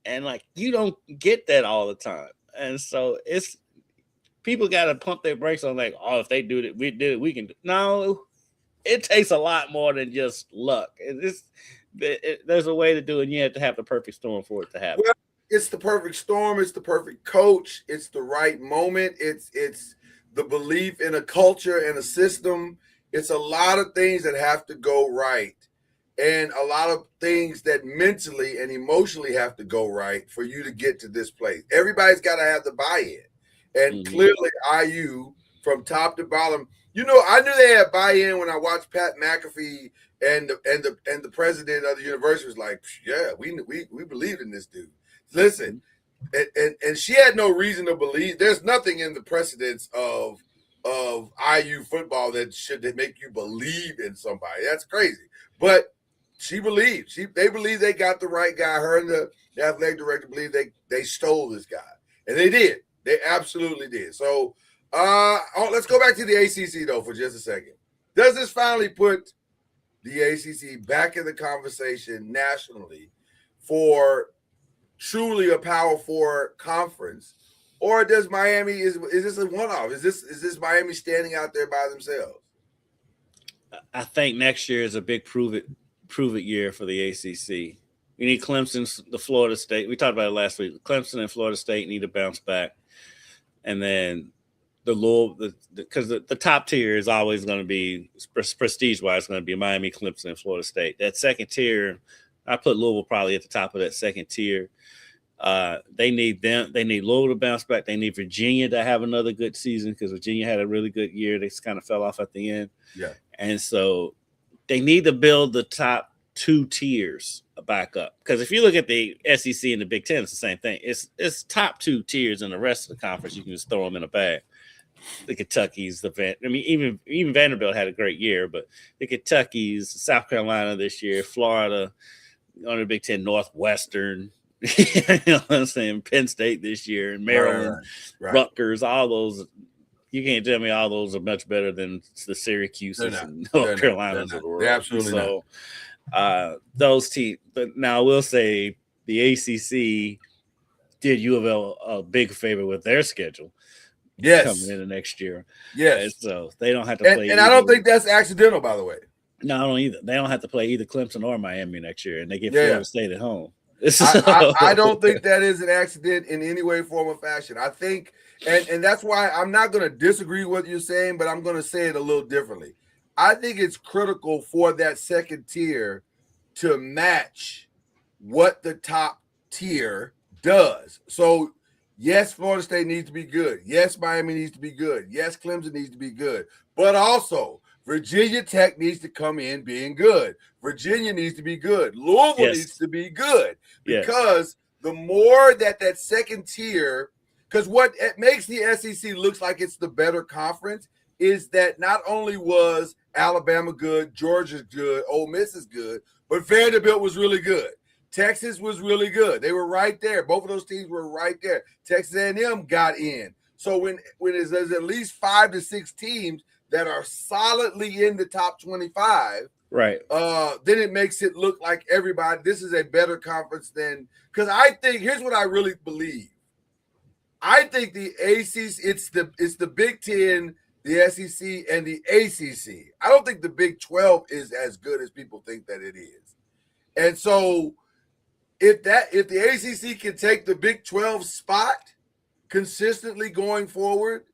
And like, you don't get that all the time. And so it's people got to pump their brakes on like, oh, if they do it, we did it, we can do it. No, it takes a lot more than just luck. There's a way to do it, and you have to have the perfect storm for it to happen. Well, it's the perfect storm. It's the perfect coach. It's the right moment. It's the belief in a culture and a system. It's a lot of things that have to go right, and a lot of things that mentally and emotionally have to go right for you to get to this place. Everybody's got to have the buy-in, and clearly IU from top to bottom. I knew they had buy-in when I watched Pat McAfee and the president of the university was like, yeah, we believed in this dude. Listen, and she had no reason to believe. There's nothing in the precedents of IU football that should make you believe in somebody. That's crazy. But she believed. They believed they got the right guy. Her and the athletic director believed they stole this guy. And they did. They absolutely did. So let's go back to the ACC, though, for just a second. Does this finally put the ACC back in the conversation nationally for truly a Power 4 conference, or does Miami is this a one-off? Is this Miami standing out there by themselves? I think next year is a big prove it year for the ACC. We need Clemson, the Florida State. We talked about it last week. Clemson and Florida State need to bounce back, and then the Louisville, because the top tier is always going to be prestige-wise going to be Miami, Clemson, and Florida State. That second tier, I put Louisville probably at the top of that second tier. They need them. They need Louisville to bounce back. They need Virginia to have another good season because Virginia had a really good year. They just kind of fell off at the end. Yeah. And so they need to build the top 2 tiers back up. Because if you look at the SEC and the Big Ten, it's the same thing. It's top 2 tiers, and the rest of the conference, you can just throw them in a bag. The Kentuckies, even Vanderbilt had a great year, but the Kentuckies, South Carolina this year, Florida, on the Big Ten, Northwestern, you know what I'm saying, Penn State this year, and Maryland, right. Rutgers, all those. You can't tell me all those are much better than the Syracuses and North Carolinas of the world. They're absolutely not. Those teams. But now I will say the ACC did U of L a big favor with their schedule. Yes. Coming into next year. Yes. And so they don't have to play. And I don't think that's accidental, by the way. No, I don't either. They don't have to play either Clemson or Miami next year, and they get Florida State at home. I don't think that is an accident in any way, form, or fashion. I think, and that's why I'm not going to disagree with what you're saying, but I'm going to say it a little differently. I think it's critical for that second tier to match what the top tier does. So, yes, Florida State needs to be good. Yes, Miami needs to be good. Yes, Clemson needs to be good. But also, Virginia Tech needs to come in being good. Virginia needs to be good. Louisville needs to be good. Because the more that second tier, because what it makes the SEC looks like it's the better conference is that not only was Alabama good, Georgia's good, Ole Miss is good, but Vanderbilt was really good. Texas was really good. They were right there. Both of those teams were right there. Texas A&M got in. So when there's at least 5 to 6 teams that are solidly in the top 25, right? Then it makes it look like everybody. This is a better conference than because I think here's what I really believe. I think the ACC, it's the Big Ten, the SEC, and the ACC. I don't think the Big 12 is as good as people think that it is. And so if the ACC can take the Big 12 spot consistently going forward,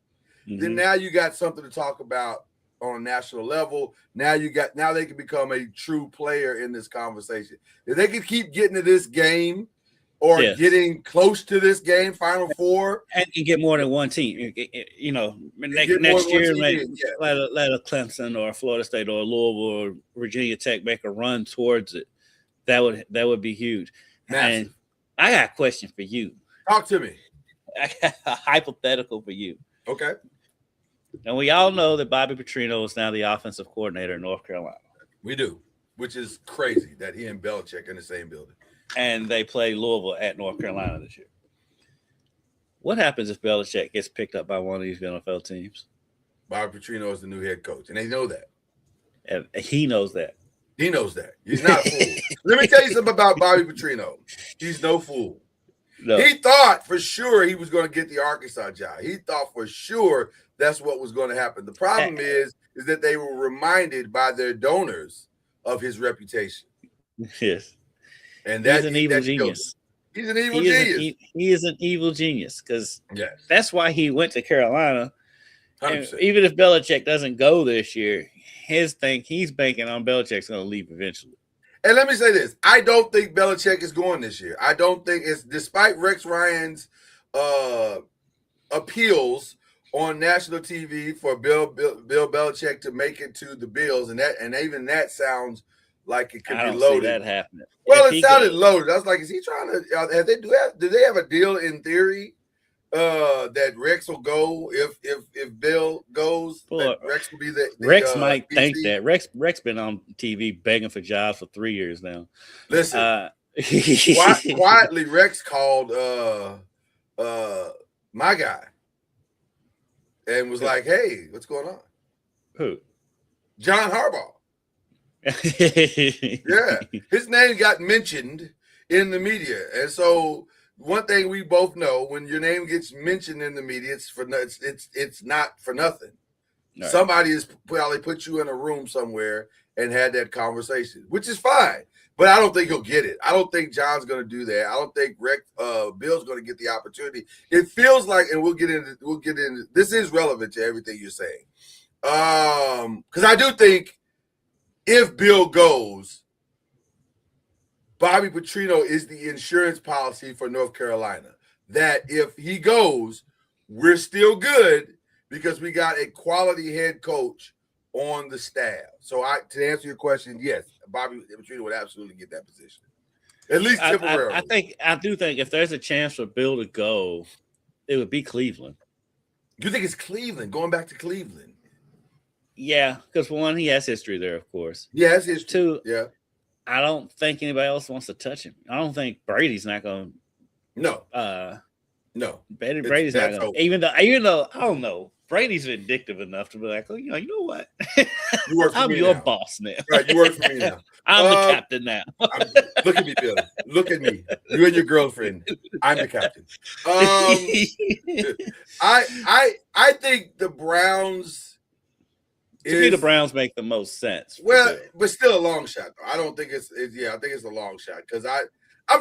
then now you got something to talk about on a national level. Now they can become a true player in this conversation. If they can keep getting to this game or getting close to this game, Final Four, and get more than one team, next year, let a Clemson or a Florida State or a Louisville or Virginia Tech make a run towards it. That would be huge. Massive. And I got a question for you. Talk to me. I got a hypothetical for you. Okay. And we all know that Bobby Petrino is now the offensive coordinator in North Carolina. We do, which is crazy that he and Belichick in the same building. And they play Louisville at North Carolina this year. What happens if Belichick gets picked up by one of these NFL teams? Bobby Petrino is the new head coach, and they know that. And he knows that. He knows that. He's not a fool. Let me tell you something about Bobby Petrino. He's no fool. No. He thought for sure he was going to get the Arkansas job. He thought for sure that's what was going to happen. The problem is that they were reminded by their donors of his reputation. Yes. And he's an evil genius. He's an evil genius. He is an evil genius because that's why he went to Carolina. Even if Belichick doesn't go this year, he's banking on Belichick's going to leave eventually. And let me say this. I don't think Belichick is going this year. I don't think it's despite Rex Ryan's appeals on national TV for Bill Belichick to make it to the Bills, and even that sounds like it could be loaded. See that happening. Well, it sounded loaded. I was like, is he trying to? Do they have a deal in theory that Rex will go if Bill goes? That Rex will be the Rex might BC. Think that Rex been on TV begging for jobs for 3 years now. Listen, quietly Rex called my guy and was like, "Hey, what's going on?" Who? John Harbaugh. Yeah, his name got mentioned in the media, and so one thing we both know: when your name gets mentioned in the media, it's not for nothing. Right. Somebody has probably put you in a room somewhere and had that conversation, which is fine. But I don't think he'll get it. I don't think John's going to do that. I don't think Bill's going to get the opportunity. It feels like, and we'll get into. This is relevant to everything you're saying, because I do think. If Bill goes, Bobby Petrino is the insurance policy for North Carolina. That if he goes, we're still good because we got a quality head coach on the staff. So to answer your question, yes, Bobby Petrino would absolutely get that position. At least temporarily. I do think if there's a chance for Bill to go, it would be Cleveland. You think it's Cleveland, going back to Cleveland? Yeah, because one, he has history there, of course. Yeah, it's history. Two, yeah. I don't think anybody else wants to touch him. I don't think Brady's not going to. No. No. Brady's not going to. Even though, I don't know, Brady's vindictive enough to be like, oh, you know what? I'm your boss now. Right, you work for me now. I'm the captain now. Look at me, Bill. Look at me. You and your girlfriend. I'm the captain. I think the Browns. To me, the Browns make the most sense. Well, but still a long shot. Though. I don't think it's I think it's a long shot because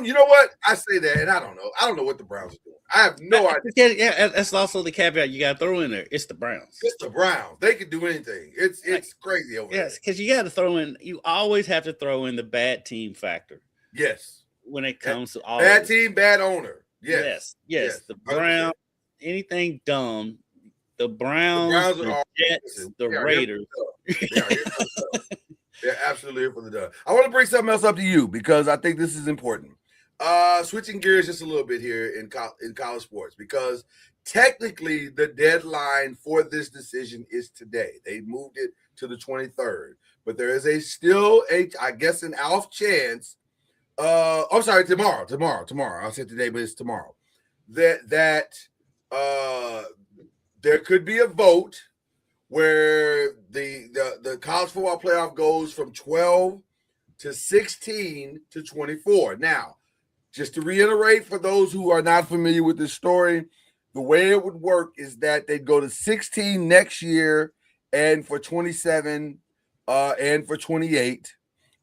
You know what? I say that, and I don't know. I don't know what the Browns are doing. I have no idea. Yeah, that's also the caveat you got to throw in there. It's the Browns. It's the Browns. They can do anything. It's crazy over there. Yes, because you got to throw in. You always have to throw in the bad team factor. Yes. When it comes to all bad team, bad owner. Yes. The Browns. Anything dumb. The Browns, the Jets, the Raiders. They're absolutely here for the dub. I want to bring something else up to you because I think this is important. Switching gears just a little bit here in college sports, because technically the deadline for this decision is today. They moved it to the 23rd, but there is still I guess an off chance. I'm sorry, tomorrow. I said today, but it's tomorrow. That there could be a vote where the college football playoff goes from 12 to 16 to 24. Now, just to reiterate for those who are not familiar with this story, the way it would work is that they'd go to 16 next year and for 27 and for 28.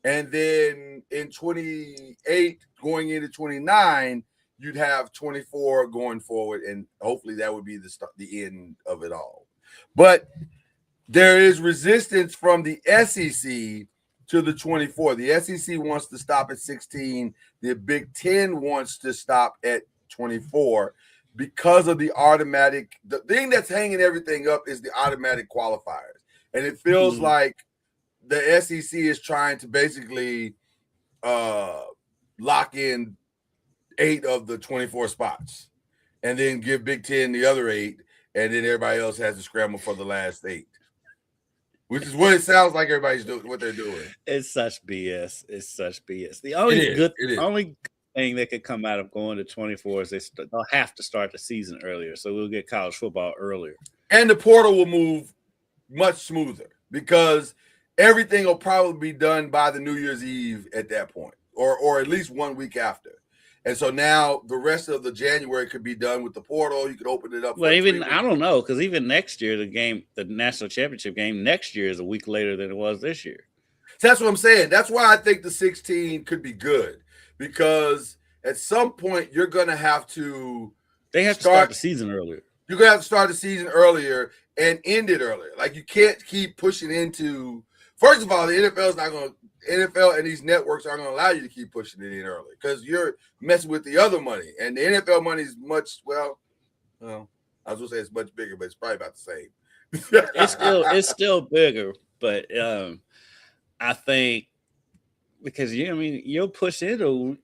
And then in 28 going into 29, you'd have 24 going forward, and hopefully that would be the end of it all. But there is resistance from the SEC to the 24. The SEC wants to stop at 16. The Big Ten wants to stop at 24 because of the thing that's hanging everything up is the automatic qualifiers. And it feels like the SEC is trying to basically lock in 8 of the 24 spots and then give Big Ten the other 8, and then everybody else has to scramble for the last 8. Which is what it sounds like everybody's doing, what they're doing. It's such BS. The only thing that could come out of going to 24 is they'll have to start the season earlier, so we'll get college football earlier. And the portal will move much smoother because everything will probably be done by the New Year's Eve at that point, or at least 1 week after. And so now the rest of the January could be done with the portal. You could open it up. Well, I don't know, because even next year, the national championship game next year is a week later than it was this year. So that's what I'm saying. That's why I think the 16 could be good, because at some point you're going to have to. They have to start the season earlier. You're going to have to start the season earlier and end it earlier. Like, you can't keep pushing into. First of all, the NFL and these networks aren't going to allow you to keep pushing it in early because you're messing with the other money. And the NFL money is much, I was going to say it's much bigger, but it's probably about the same. It's still bigger, but I think because you'll push into,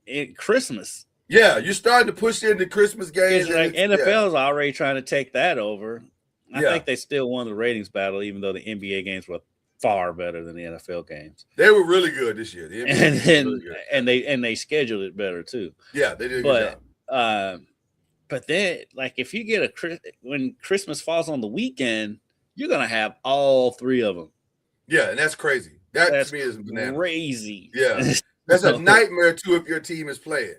in Christmas. Yeah, you're starting to push into Christmas games. Like NFL is already trying to take that over. I think they still won the ratings battle, even though the NBA games were far better than the NFL games. They were really good this year. The NBA was really good. And they scheduled it better too. Yeah, they did a good job. But then, like, if you get when Christmas falls on the weekend, you're gonna have all 3 of them. Yeah, and that's crazy. That's to me is bananas. Crazy. Yeah, that's a nightmare too if your team is playing.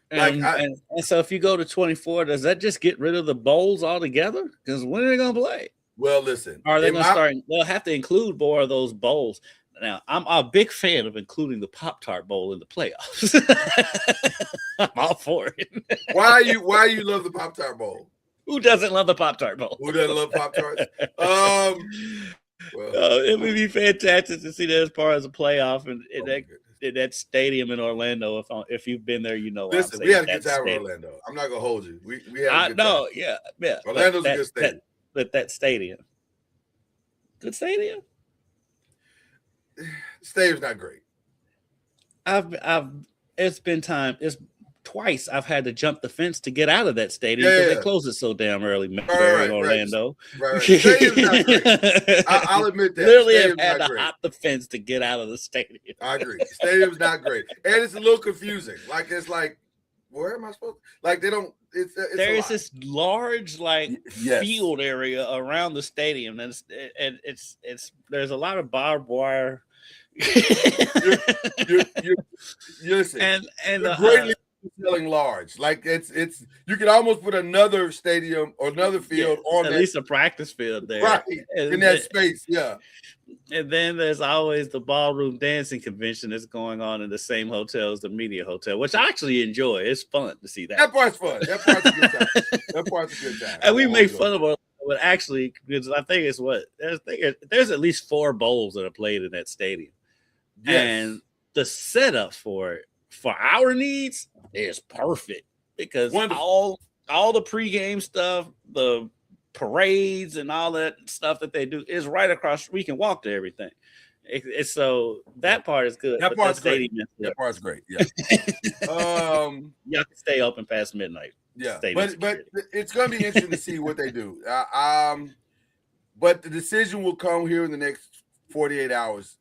And so if you go to 24, does that just get rid of the bowls altogether? Because when are they going to play? Well, listen. Are they going to start? They'll have to include more of those bowls. Now, I'm a big fan of including the Pop-Tart Bowl in the playoffs. I'm all for it. Why you love the Pop-Tart Bowl? Who doesn't love the Pop-Tart Bowl? Who doesn't love Pop-Tarts? It would be fantastic to see that as part of the playoff and that stadium in Orlando. If you've been there, Listen, we had a good time in Orlando. I'm not gonna hold you. We had a good time. Yeah. Orlando's a good stadium. That stadium, good stadium. Stadium's not great. It's been time. It's twice I've had to jump the fence to get out of that stadium because they close it so damn early in Orlando. Right. Stadium's not great. I'll admit that. Literally have had to hop the fence to get out of the stadium. I agree. Stadium's not great. And it's a little confusing. Like, it's like, where am I supposed to? Like, they don't, there's this large field area around the stadium, and it's there's a lot of barbed wire. You're listen, and you're greatly selling large. Like it's you could almost put another stadium or another field on at that, least a practice field there, right in that space. Yeah. And then there's always the ballroom dancing convention that's going on in the same hotel as the media hotel, which I actually enjoy. It's fun to see that. That part's fun. That part's a good time. That part's a good time. And we make fun of it, but actually, because I think it's there's at least 4 bowls that are played in that stadium. Yes. And the setup for our needs is perfect because all the pregame stuff, the parades and all that stuff that they do is right across. We can walk to everything. It's so that part is good. That part's great. That part's great. Yeah. Y'all can stay open past midnight. Yeah, but it's going to be interesting to see what they do. But the decision will come here in the next 48 hours.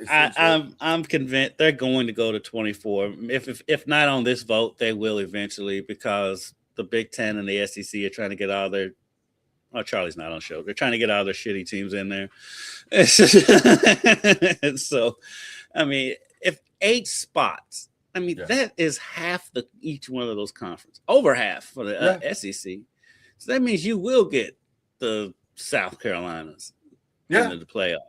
I'm convinced they're going to go to 24. If not on this vote, they will eventually because the Big Ten and the SEC are trying to get all their. Oh, Charlie's not on the show. They're trying to get all their shitty teams in there. And so, I mean, if 8 spots, I mean, that is half each one of those conferences, over half for the SEC. So that means you will get the South Carolinas into the playoff.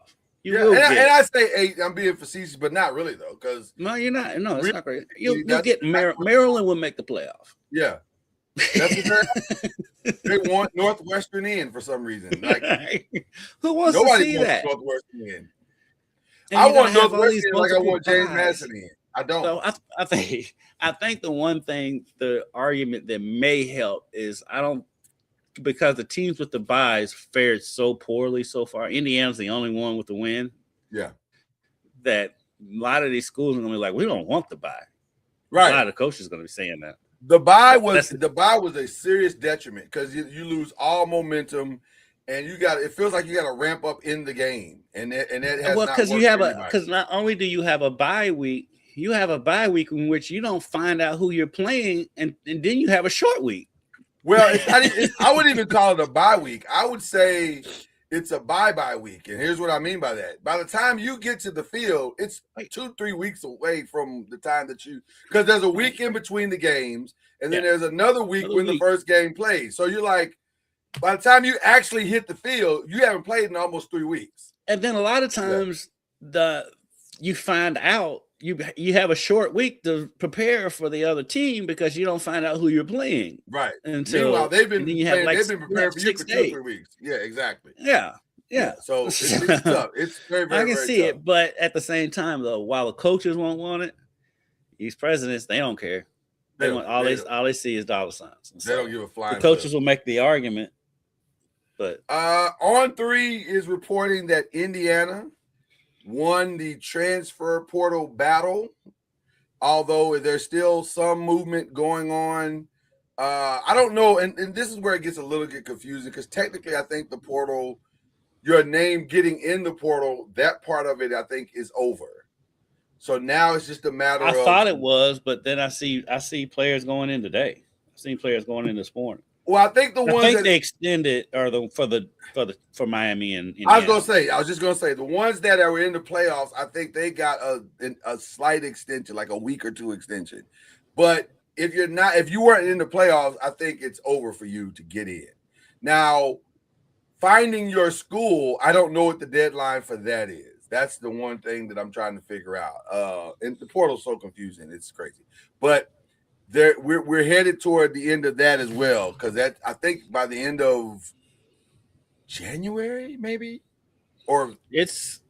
And I say 8. I'm being facetious, but not really though, because no, you're not. No, it's not great. You'll get Maryland will make the playoff. Yeah, that's what they want Northwestern in for some reason. Like who wants to see that? Northwestern in. I want Northwestern in like I want James Madison in. I don't. So I think the one thing, the argument that may help is because the teams with the byes fared so poorly so far. Indiana's the only one with the win. Yeah. That a lot of these schools are going to be like, we don't want the bye. Right. A lot of coaches are going to be saying that. The bye was a serious detriment because you lose all momentum, and it feels like you got to ramp up in the game, and that has because not only do you have a bye week, you have a bye week in which you don't find out who you're playing, and then you have a short week. Well, I wouldn't even call it a bye week. I would say it's a bye week, and here's what I mean by that. By the time you get to the field, it's 2-3 weeks away from the time that because there's a week in between the games, and then there's another week when the first game plays. So you're like, by the time you actually hit the field, you haven't played in almost 3 weeks. And then a lot of times you find out you have a short week to prepare for the other team because you don't find out who you're playing. Right. Meanwhile, they've been preparing for you for 2 or 3 weeks. Yeah, exactly. Yeah. So it's tough. It's very, very, I can very see tough. it, but at the same time, though, while the coaches won't want it, these presidents, they don't care. All they see is dollar signs. They don't give a flying. The coaches will make the argument, but On 3 is reporting that Indiana won the transfer portal battle, although there's still some movement going on. I don't know, and this is where it gets a little bit confusing because technically I think the portal, your name getting in the portal, that part of it I think is over. So now it's just a matter of. I thought it was, but then I see players going in today. I've seen players going in this morning. Well, I think they extended for Miami and Indiana. I was just gonna say the ones that are in the playoffs, I think they got a slight extension, like a week or 2 extension. But if you weren't in the playoffs, I think it's over for you to get in. Now, finding your school, I don't know what the deadline for that is. That's the one thing that I'm trying to figure out. And the portal's so confusing, it's crazy. But we're headed toward the end of that as well, because I think by the end of January, maybe, or it's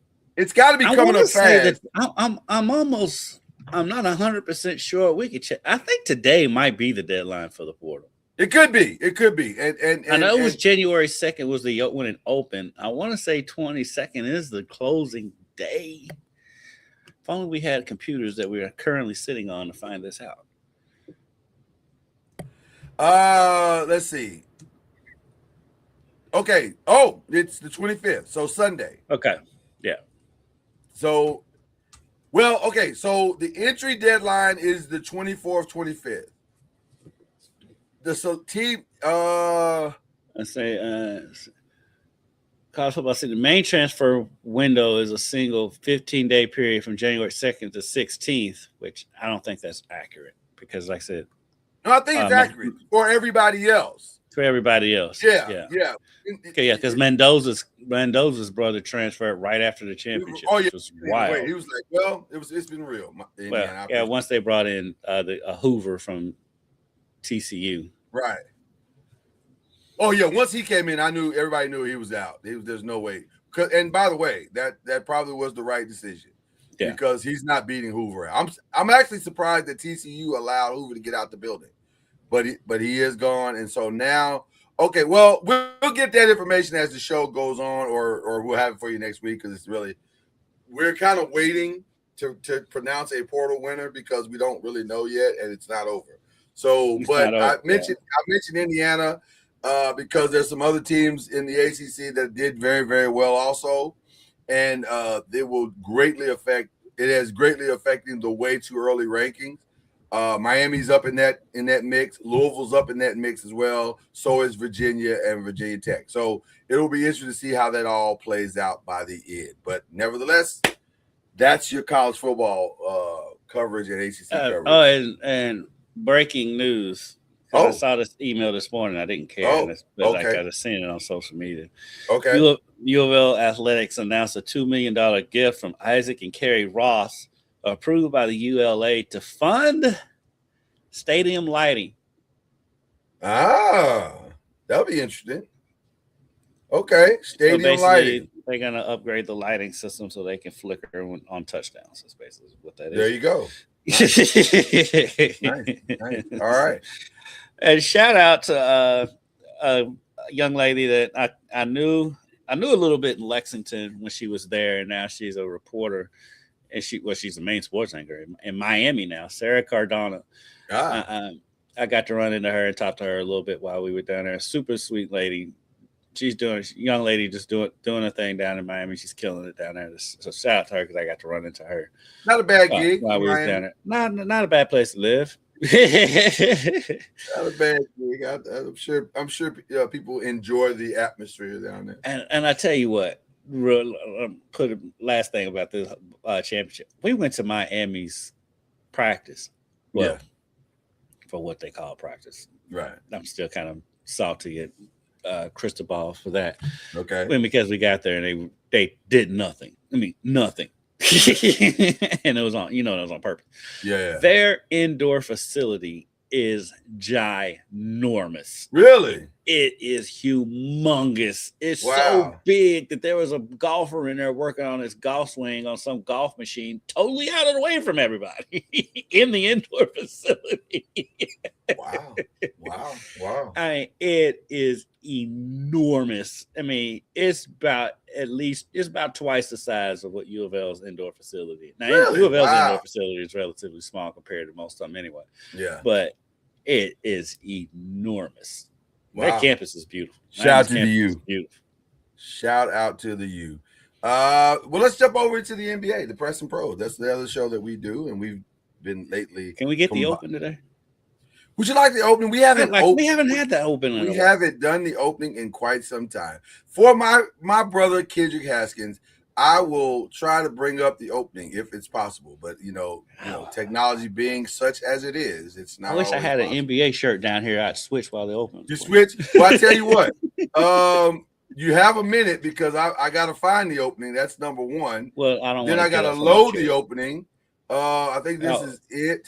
got to be coming up fast. I'm not 100% sure. We could check. I think today might be the deadline for the portal. It could be, and I know it was January 2nd was when it opened. I want to say 22nd is the closing day. If only we had computers that we are currently sitting on to find this out. Let's see. Okay. Oh, it's the 25th, so Sunday. Okay. Yeah. So, well, okay. So the entry deadline is the 24th, 25th. Let's say college football. See, the main transfer window is a single 15-day period from January 2nd to 16th, which I don't think that's accurate because, like I said, No, I think it's accurate for everybody else. For everybody else. Yeah. Okay, yeah, because Mendoza's brother transferred right after the championship. Oh, yeah. Which was wild. He was like, well, it's been real. Well, yeah, once they brought in a Hoover from TCU. Right. Oh, yeah, once he came in, everybody knew he was out. There's no way. And by the way, that probably was the right decision. Yeah. Because he's not beating Hoover. I'm actually surprised that TCU allowed Hoover to get out the building. But he is gone. And so now, okay, well, we'll get that information as the show goes on, or we'll have it for you next week, because it's really, we're kind of waiting to pronounce a portal winner because we don't really know yet, and it's not over. So, but I mentioned Indiana because there's some other teams in the ACC that did very, very well also, and it will greatly affect. It has greatly affecting the way too early rankings. Miami's up in that mix. Louisville's up in that mix as well. So is Virginia and Virginia Tech. So it'll be interesting to see how that all plays out by the end. But nevertheless, that's your college football coverage and ACC coverage. Oh, and breaking news. I saw this email this morning. I didn't care, but I got to seen it on social media. Okay. U of L Athletics announced a $2 million gift from Isaac and Kerry Ross, approved by the ULA to fund stadium lighting. That'll be interesting. Okay, stadium lighting. They're gonna upgrade the lighting system so they can flicker on touchdowns. That's basically what that is. There you go. Nice. All right. And shout out to a young lady that I knew a little bit in Lexington when she was there, and now she's a reporter. And she's the main sports anchor in Miami now, Sarah Cardona. I got to run into her and talk to her a little bit while we were down there. Super sweet lady. Young lady just doing a thing down in Miami. She's killing it down there. So shout out to her because I got to run into her. Not a bad gig while we were down there. Not a bad place to live. Not a bad gig. I'm sure people enjoy the atmosphere down there. And I tell you what. Put a last thing about this championship. We went to Miami's practice. Well, for what they call practice. Right. I'm still kind of salty at Cristobal for that. Okay. Because we got there and they did nothing. I mean, nothing. And it was on, it was on purpose. Yeah. Their indoor facility is ginormous. Really? It is humongous. It's so big that there was a golfer in there working on his golf swing on some golf machine, totally out of the way from everybody in the indoor facility. Wow. I mean, it is enormous. I mean, it's about twice the size of what U of L's indoor facility. Now, really? U of L's indoor facility is relatively small compared to most of them anyway. Yeah. But it is enormous. Wow. That campus is beautiful. Shout out to the U. Beautiful. Shout out to the U. Well, let's jump over to the NBA, the Press and Pros. That's the other show that we do, and we've been lately. Can we get the open today? Would you like the opening? We haven't had that open. We haven't done the opening in quite some time. For my brother Kendrick Haskins, I will try to bring up the opening if it's possible. But technology being such as it is, it's not. I wish I had an NBA shirt down here. I'd switch while they open. You switch. Well, I tell you what. You have a minute because I got to find the opening. That's number one. Well, I don't. Then I got to load the opening. I think this is it.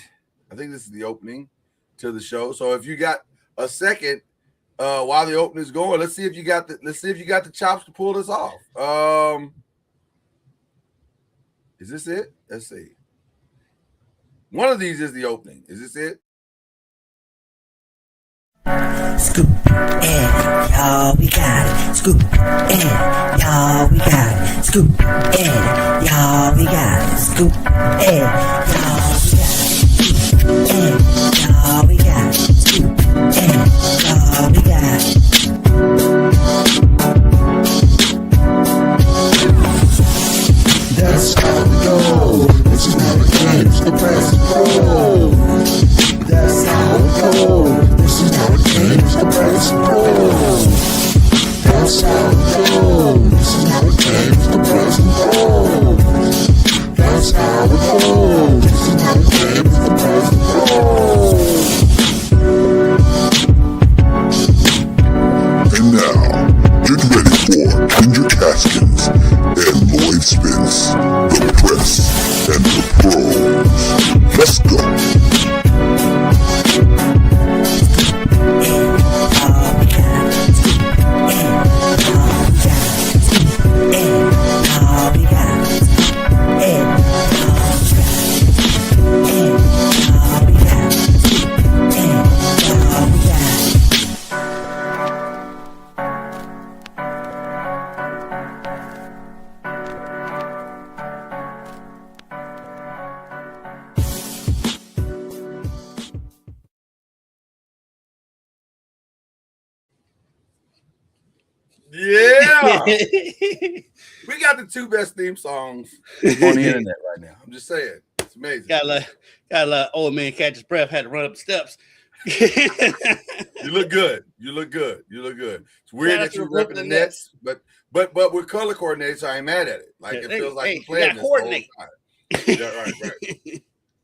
I think this is the opening to the show. So if you got a second while the opening is going, let's see if you got the chops to pull this off. Is this it? Let's see. One of these is the opening. Is this it? Scoop, and y'all, we got it. Scoop, and y'all, we got it. Scoop, and y'all, we got it. Scoop, and y'all, we got it. Scoop, and y'all, we got it. That's how we go. This is how it games, the Press and Pros. That's how we go. This is how it games, the Press and Pros. That's how we go. This is how it games, the Press and Pros. That's how we go. This is how it games, the Press and Pros. Haskins, and Lloyd Spence, the press and the pros. Let's go. Yeah. We got the two best theme songs on the internet right now. I'm just saying. It's amazing. Got a old man catch his breath, had to run up the steps. You look good. You look good. You look good. It's weird that you're repping the Nets, but we're color coordinated, so I ain't mad at it. Like it feels like we're playing this whole time. Yeah, right.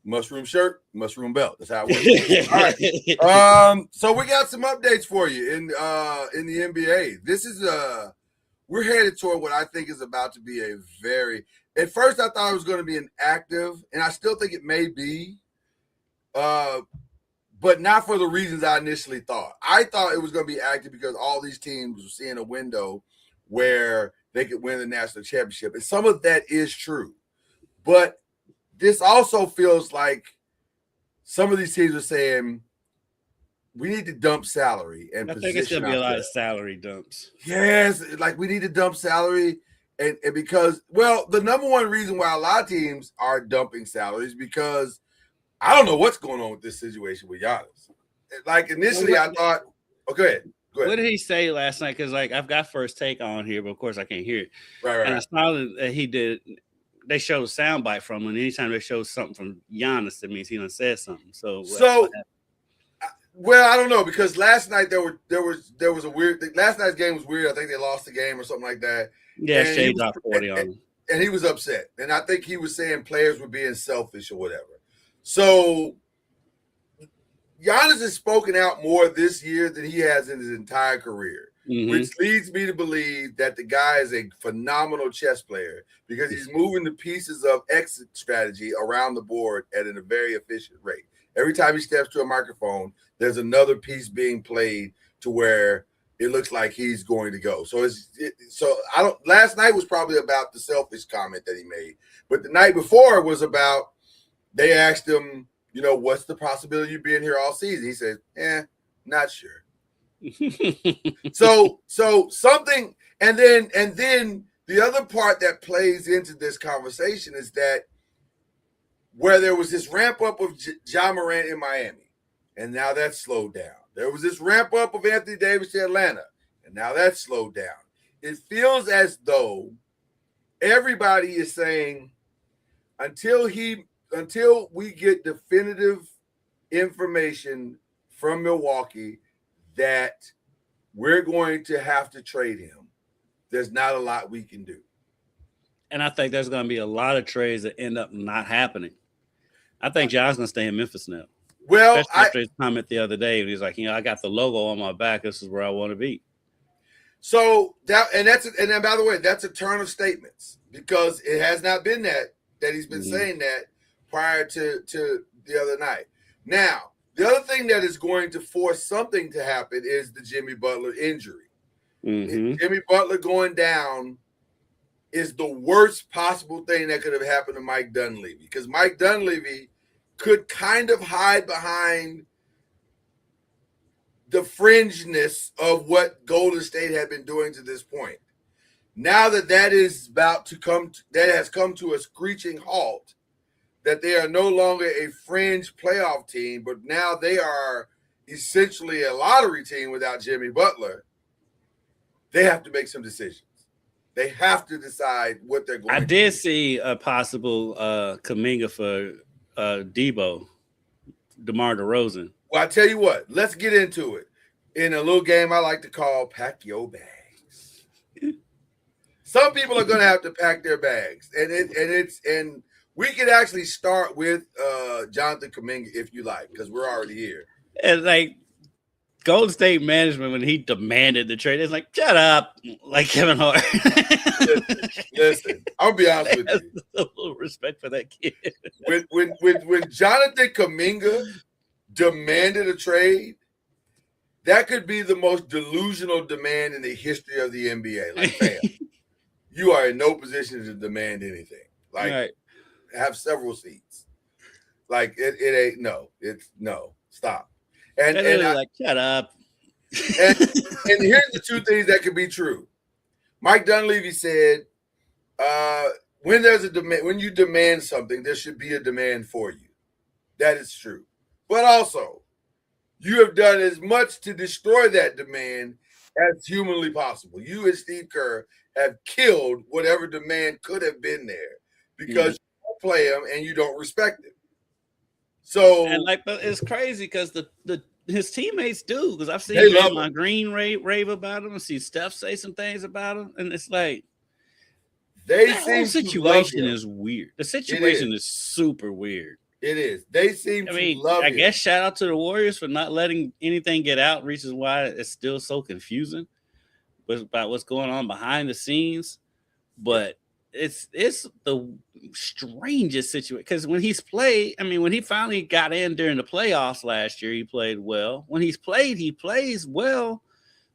Mushroom shirt, mushroom belt. That's how it works. All right. So we got some updates for you in the NBA. This is we're headed toward what I think is about to be a very. At first, I thought it was going to be an active, and I still think it may be, but not for the reasons I initially thought. I thought it was going to be active because all these teams were seeing a window where they could win the national championship, and some of that is true, but this also feels like some of these teams are saying we need to dump salary and I think it's going to be a lot of salary dumps. Yes, like we need to dump salary, and because, well, the number one reason why a lot of teams are dumping salaries because I don't know what's going on with this situation with Giannis. Like initially, I thought, go ahead. What did he say last night? Because like I've got First Take on here, but of course I can't hear it. Right. And I saw that he did. They showed a soundbite from him, and anytime they show something from Giannis, that means he done said something. So well, I don't know because last night there was a weird thing. Last night's game was weird. I think they lost the game or something like that. Yeah, Shea dropped 40 on him, and he was upset. And I think he was saying players were being selfish or whatever. So Giannis has spoken out more this year than he has in his entire career. Which leads me to believe that the guy is a phenomenal chess player because he's moving the pieces of exit strategy around the board at a very efficient rate. Every time he steps to a microphone, there's another piece being played to where it looks like he's going to go. So last night was probably about the selfish comment that he made, but the night before was about they asked him, what's the possibility of you being here all season? He said, not sure. so something, and then the other part that plays into this conversation is that where there was this ramp up of Ja Morant in Miami, and now that's slowed down. There was this ramp up of Anthony Davis to Atlanta, and now that's slowed down. It feels as though everybody is saying until we get definitive information from Milwaukee that we're going to have to trade him, there's not a lot we can do. And I think there's going to be a lot of trades that end up not happening. I think John's going to stay in Memphis now. Well, after his comment the other day, he's like, I got the logo on my back. This is where I want to be. So and then by the way, that's a turn of statements because it has not been that he's been saying that prior to the other night. Now, the other thing that is going to force something to happen is the Jimmy Butler injury. Jimmy Butler going down is the worst possible thing that could have happened to Mike Dunleavy because Mike Dunleavy could kind of hide behind the fringeness of what Golden State had been doing to this point. Now that is about to come, that has come to a screeching halt, that they are no longer a fringe playoff team, but now they are essentially a lottery team without Jimmy Butler. They have to make some decisions. They have to decide what they're going to do. I did see a possible Kuminga for DeMar DeRozan. Well, I tell you what, let's get into it in a little game I like to call Pack Your Bags. Some people are going to have to pack their bags, and we could actually start with Jonathan Kuminga if you like, because we're already here. And like Golden State management, when he demanded the trade, it's like, shut up, like Kevin Hart. Listen, I'll be honest with you. A little respect for that kid. When Jonathan Kuminga demanded a trade, that could be the most delusional demand in the history of the NBA. Like, fam, you are in no position to demand anything. Like, Right. have several seats. Like, it ain't no. Stop. And like, shut up. and here's the two things that could be true. Mike Dunleavy said, when there's a demand, when you demand something, there should be a demand for you. That is true. But also, you have done as much to destroy that demand as humanly possible. You and Steve Kerr have killed whatever demand could have been there because you don't play him and you don't respect him. So, and like, but it's crazy because his teammates do, because I've seen Draymond Green rave about him and see Steph say some things about him, and it's like the whole situation is weird. The situation is super weird. It is. They seem to love him. I guess shout out to the Warriors for not letting anything get out, reasons why it's still so confusing about what's going on behind the scenes. But it's the strangest situation, because when he's played, when he finally got in during the playoffs last year, he played well. When he's played, he plays well.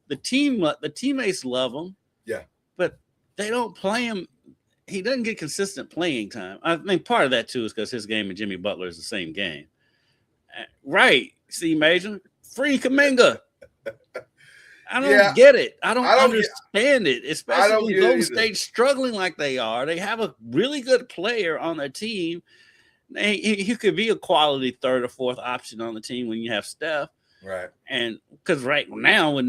The teammates love him. Yeah. But they don't play him. He doesn't get consistent playing time. I think part of that too is because his game and Jimmy Butler is the same game. Right. See, Major? Free Kuminga. I don't get it. I don't understand it, especially when Golden State's struggling like they are. They have a really good player on their team. He could be a quality third or fourth option on the team when you have Steph. Right. And because right now,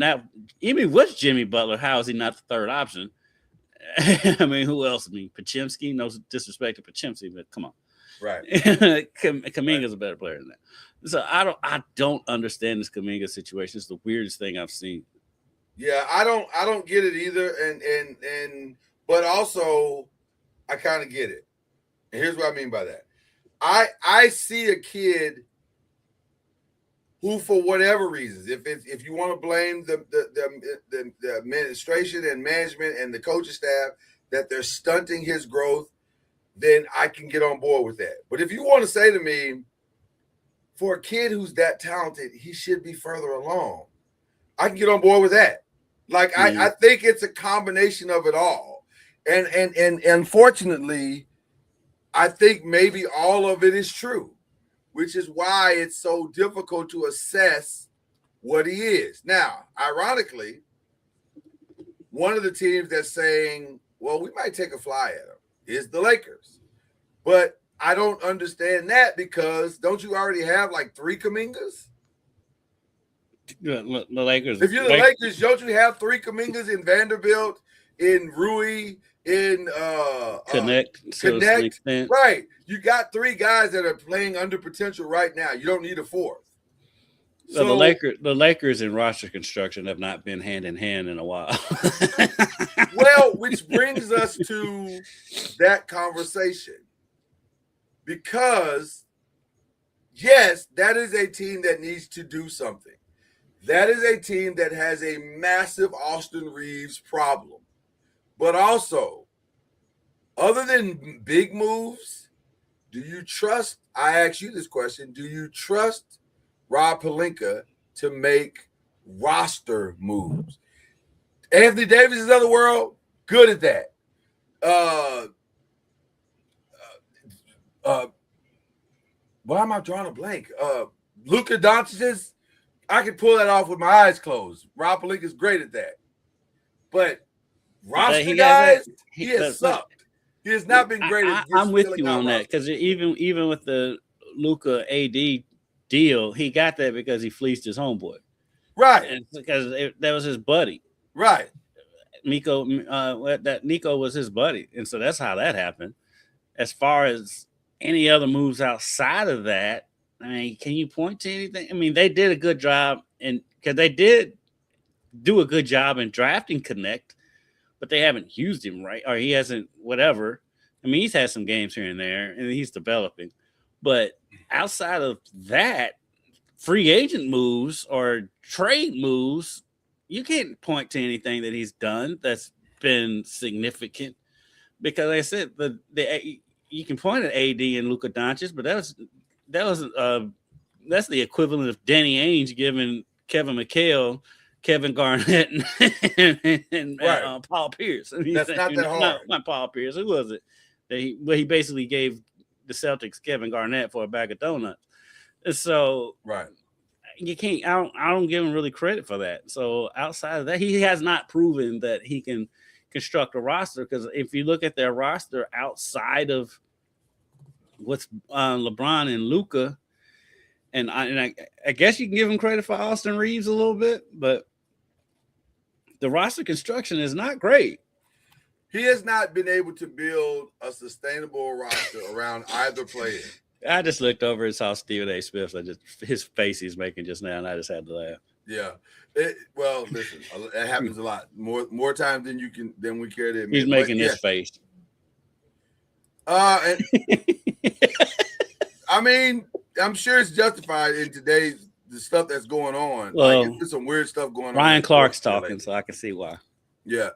even with Jimmy Butler, how is he not the third option? Who else? Podziemski, no disrespect to Podziemski, but come on. Right. Kuminga's a better player than that. So I don't understand this Kuminga situation. It's the weirdest thing I've seen. Yeah, I don't get it either. But also I kind of get it. And here's what I mean by that. I see a kid who, for whatever reasons, if you want to blame the administration and management and the coaching staff that they're stunting his growth, then I can get on board with that. But if you want to say to me, for a kid who's that talented, he should be further along, I can get on board with that. Like, I think it's a combination of it all. And unfortunately, I think maybe all of it is true, which is why it's so difficult to assess what he is. Now, ironically, one of the teams that's saying, well, we might take a fly at him is the Lakers. But I don't understand that, because don't you already have like 3 Kumingas? The Lakers. If you're the Lakers, don't you have 3 Kumingas in Vanderbilt, in Rui, in Connect? Right. You got 3 guys that are playing under potential right now. You don't need a 4th. So the Lakers in roster construction have not been hand in hand in a while. Well, which brings us to that conversation. Because, yes, that is a team that needs to do something. That is a team that has a massive Austin Reeves problem. But also, other than big moves, do you trust, I ask you this question, do you trust Rob Pelinka to make roster moves? Anthony Davis is of the world, good at that. Why am I drawing a blank? Luka Doncic's, I can pull that off with my eyes closed. Rob Pelinka is great at that. But roster guys, he has sucked. He has not been great. I'm with you on that, because even with the Luka AD deal, he got that because he fleeced his homeboy, right? And because that was his buddy, right? Nico was his buddy, and so that's how that happened. As far as any other moves outside of that, can you point to anything? They did a good job, and because they did do a good job in drafting Connect, but they haven't used him right, or he hasn't, whatever. He's had some games here and there, and he's developing. But outside of that, free agent moves or trade moves, you can't point to anything that he's done that's been significant. Because like I said, you can point at AD and Luka Doncic, but that's the equivalent of Danny Ainge giving Kevin McHale, Kevin Garnett, and Paul Pierce. I mean, that's not that hard. Not Paul Pierce. Who was it? He basically gave the Celtics Kevin Garnett for a bag of donuts. And so you can't. I don't give him really credit for that. So outside of that, he has not proven that he can construct a roster, because if you look at their roster outside of what's LeBron and Luka, and I guess you can give him credit for Austin Reeves a little bit, but the roster construction is not great. He has not been able to build a sustainable roster around either player. I just looked over and saw Stephen A. Smith. His face he's making just now, and I just had to laugh. Yeah. Well, listen, it happens a lot. More times than we care to admit. He's making his face. I mean, I'm sure it's justified in today's the stuff that's going on. Well, there's some weird stuff going on. Ryan Clark's talking, so I can see why. Yeah.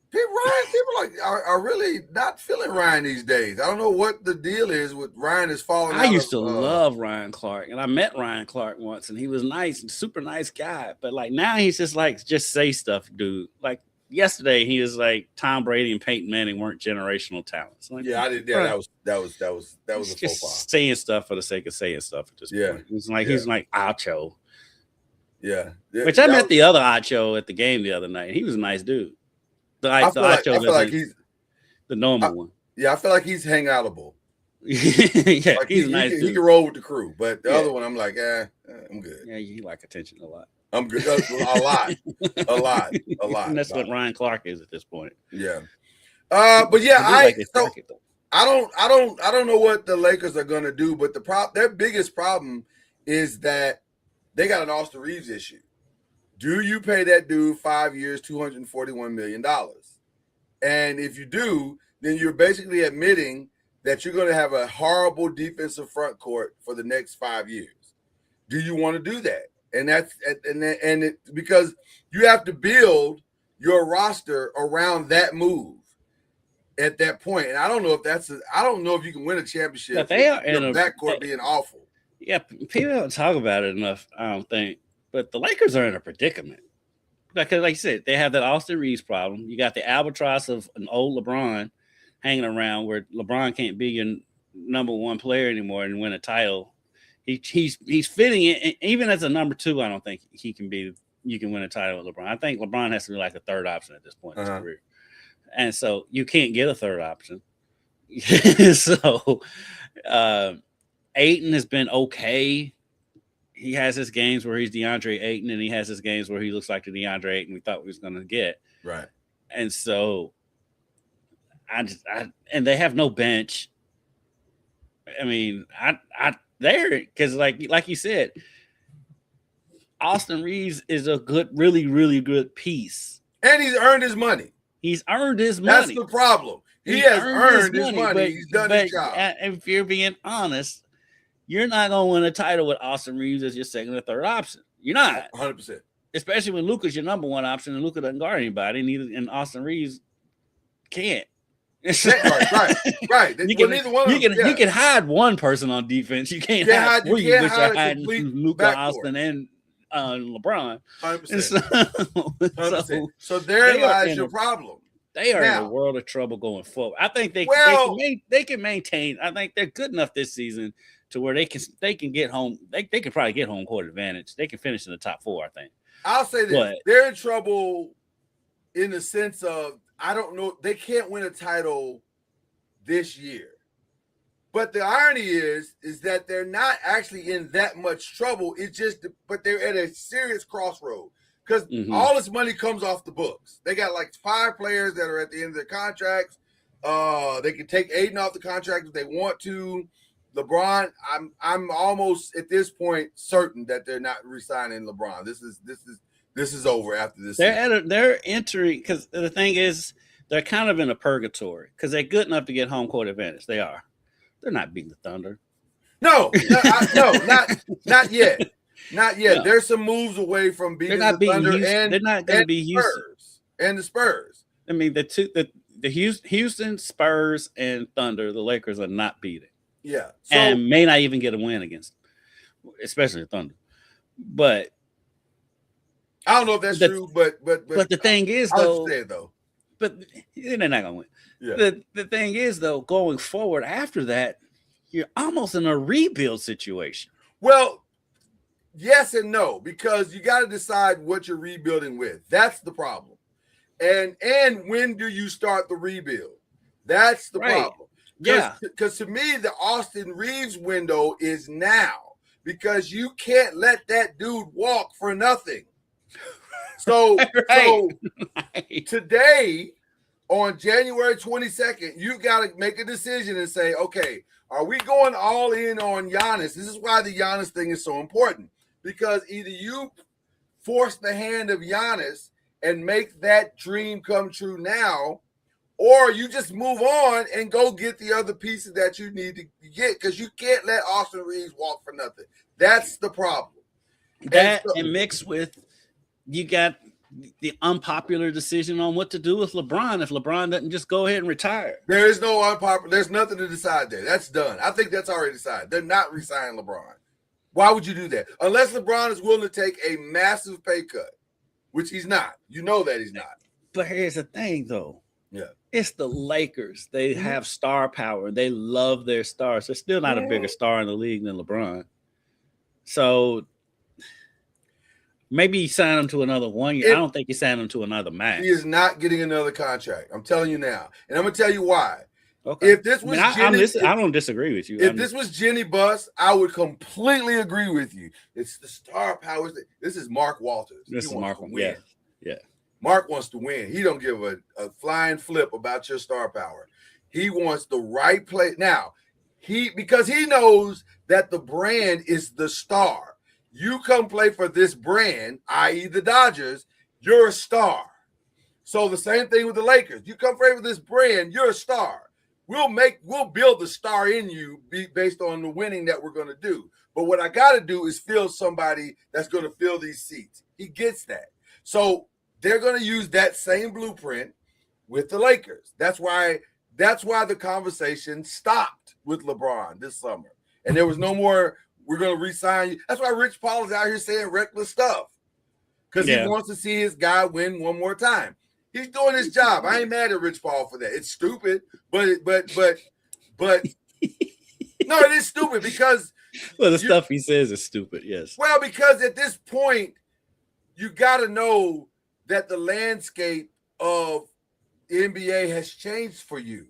People are really not feeling Ryan these days. I don't know what the deal is with Ryan is falling out. I used to love Ryan Clark, and I met Ryan Clark once, and he was nice, super nice guy. But like now he's just say stuff, dude. Like yesterday he was like Tom Brady and Peyton Manning weren't generational talents. Like, yeah, I did. Yeah, that was a just saying stuff for the sake of saying stuff at this point. He's like Acho. Yeah. Which I met the other Acho at the game the other night. He was a nice dude. I feel like he's the normal one. Yeah, I feel like he's hangoutable. Yeah, like he's nice. He can roll with the crew, but the other one, I'm like, I'm good. Yeah, you like attention a lot. I'm good. A lot. And that's what Ryan Clark is at this point. Yeah. But yeah, I don't know what the Lakers are gonna do, but their biggest problem is that they got an Austin Reeves issue. Do you pay that dude 5 years, $241 million? And if you do, then you're basically admitting that you're going to have a horrible defensive front court for the next 5 years. Do you want to do that? And because you have to build your roster around that move at that point. And I don't know if you can win a championship. They are in a backcourt being awful. Yeah, people don't talk about it enough, I don't think. But the Lakers are in a predicament. Because, like you said, they have that Austin Reeves problem. You got the albatross of an old LeBron hanging around where LeBron can't be your number one player anymore and win a title. He's fitting it. And even as a number two, I don't think you can win a title with LeBron. I think LeBron has to be like a third option at this point in his career. And so you can't get a third option. So Ayton has been okay. He has his games where he's DeAndre Ayton, and he has his games where he looks like the DeAndre Ayton we thought we was going to get. Right. And so and they have no bench. I mean, because like you said, Austin Reeves is a really, really good piece. And he's earned his money. That's the problem. He has earned his money. He's done his job. If you're being honest, you're not going to win a title with Austin Reeves as your second or third option. You're not. 100%. Especially when Luka's your number one option and Luka doesn't guard anybody, and Austin Reeves can't. Right. You can hide one person on defense. You can't hide three, which are hiding Luka, Austin, and LeBron. 100%. So there lies your problem. They are in a world of trouble going forward. I think they can maintain. I think they're good enough this season to where they can get home. They can probably get home court advantage. They can finish in the top four, I think. I'll say this. They're in trouble in the sense of, I don't know, they can't win a title this year. But the irony is that they're not actually in that much trouble. But they're at a serious crossroad because all this money comes off the books. They got like 5 players that are at the end of their contracts. They can take Aiden off the contract if they want to. LeBron, I'm almost at this point certain that they're not re-signing LeBron. This is over after this. They're entering, because the thing is they're kind of in a purgatory because they're good enough to get home court advantage. They are. They're not beating the Thunder. No, not yet. Not yet. No. They're some moves away from beating the Thunder and they're not going to be Houston and the Spurs. I mean, the Houston, Spurs, and Thunder, the Lakers are not beating. Yeah, and may not even get a win against them, especially the Thunder. But I don't know if that's true. But the thing is, though, but they're not gonna win. Yeah. The thing is, though, going forward after that, you're almost in a rebuild situation. Well, yes and no, because you got to decide what you're rebuilding with. That's the problem. And when do you start the rebuild? That's the problem. Yeah. Because to me, the Austin Reeves window is now, because you can't let that dude walk for nothing. So, today, on January 22nd, you got to make a decision and say, okay, are we going all in on Giannis? This is why the Giannis thing is so important, because either you force the hand of Giannis and make that dream come true now, or you just move on and go get the other pieces that you need to get, because you can't let Austin Reeves walk for nothing. That's the problem. And mixed with, you got the unpopular decision on what to do with LeBron if LeBron doesn't just go ahead and retire. There is no unpopular. There's nothing to decide there. That's done. I think that's already decided. They're not re-signing LeBron. Why would you do that? Unless LeBron is willing to take a massive pay cut, which he's not. You know that he's not. But here's the thing, though. Yeah. It's the Lakers. They have star power. They love their stars. They're still not a bigger star in the league than LeBron. So maybe you sign him to another 1 year. I don't think you sign him to another max. He is not getting another contract. I'm telling you now. And I'm going to tell you why. Okay. If this was I don't disagree with you. If this was Jenny Buss, I would completely agree with you. It's the star powers. This is Mark Walters. This is Mark. Yeah. Mark wants to win. He don't give a flying flip about your star power. He wants the right play. Now, because he knows that the brand is the star. You come play for this brand, i.e. the Dodgers, you're a star. So the same thing with the Lakers. You come play for this brand, you're a star. We'll build the star in you based on the winning that we're going to do. But what I got to do is fill somebody that's going to fill these seats. He gets that. So they're going to use that same blueprint with the Lakers. That's why the conversation stopped with LeBron this summer. And there was no more, we're going to re-sign you. That's why Rich Paul is out here saying reckless stuff, because he wants to see his guy win one more time. He's doing his job. I ain't mad at Rich Paul for that. It's stupid, but no, it is stupid because stuff he says is stupid. Yes. Well, because at this point, you got to know that the landscape of the NBA has changed for you.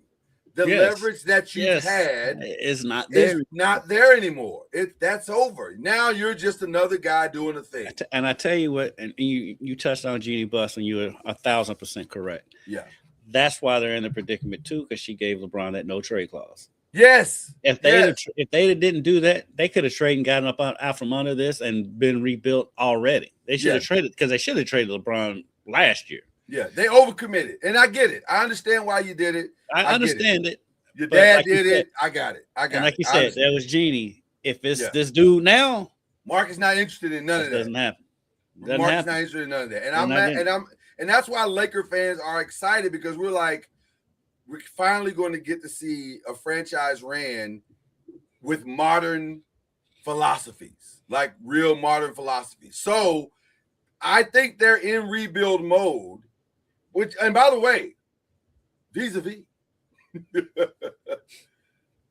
The leverage that you've had is not there. It's not there anymore. That's over. Now you're just another guy doing a thing. And I tell you what, and you touched on Jeannie Buss, and you were 1,000% correct. Yeah. That's why they're in the predicament too, because she gave LeBron that no trade clause. Yes. If they didn't do that, they could have traded and gotten out from under this and been rebuilt already. They should have traded, because they should have traded LeBron last year. Yeah, they overcommitted, and I get it. I understand why you did it. I understand it. Your dad did it. I got it. Like you said, that was Jeannie. If it's this dude now, Mark is not interested in none of that. Doesn't happen. Mark's not interested in none of that. And that's why Laker fans are excited, because we're finally going to get to see a franchise ran with modern philosophies, like real modern philosophies. So I think they're in rebuild mode. And by the way, vis-a-vis,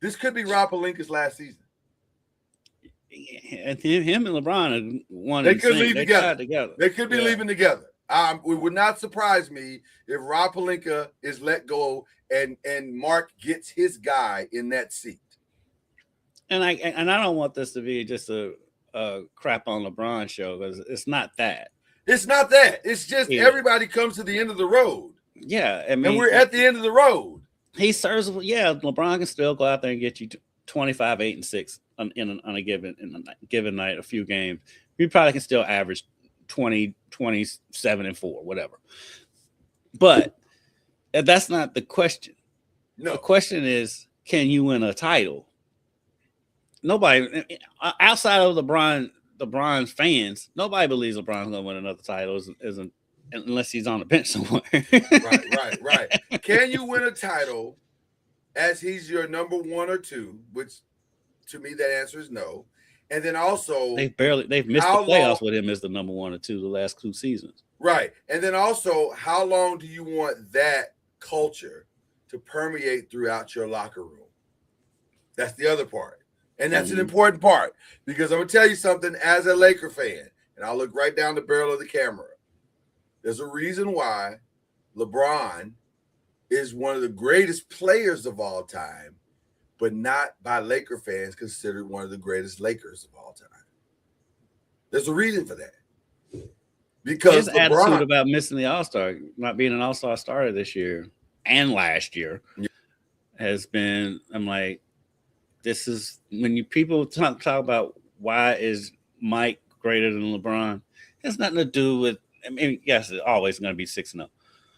this could be Rob Pelinka's last season. And him and LeBron are one. They could leave together. They could be Yeah. leaving together. It would not surprise me if Rob Pelinka is let go and Mark gets his guy in that seat. And I don't want this to be just a crap on LeBron show, because it's not that. It's not that. It's just everybody comes to the end of the road. Yeah, I mean, and we're at the end of the road. He serves. Yeah, LeBron can still go out there and get you 25, 8, and 6 on a given night, a few games. He probably can still average 20, 27, and 4, whatever. But that's not the question. No. The question is, can you win a title? nobody outside of LeBron's fans, nobody believes LeBron's gonna win another title unless he's on the bench somewhere. Right. Can you win a title as he's your number 1 or 2? Which to me, that answer is no. And then also they've missed the playoffs with him as the number 1 or 2 the last 2 seasons. Right. And then also, how long do you want that culture to permeate throughout your locker room? That's the other part. And that's an important part, because I'm going to tell you something as a Laker fan, and I'll look right down the barrel of the camera. There's a reason why LeBron is one of the greatest players of all time, but not by Laker fans considered one of the greatest Lakers of all time. There's a reason for that. Because his attitude about missing the All-Star, not being an All-Star starter this year and last year, has been, I'm like, this is when people talk about why is Mike greater than LeBron, it has nothing to do with, I mean, yes, it's always going to be 6-0.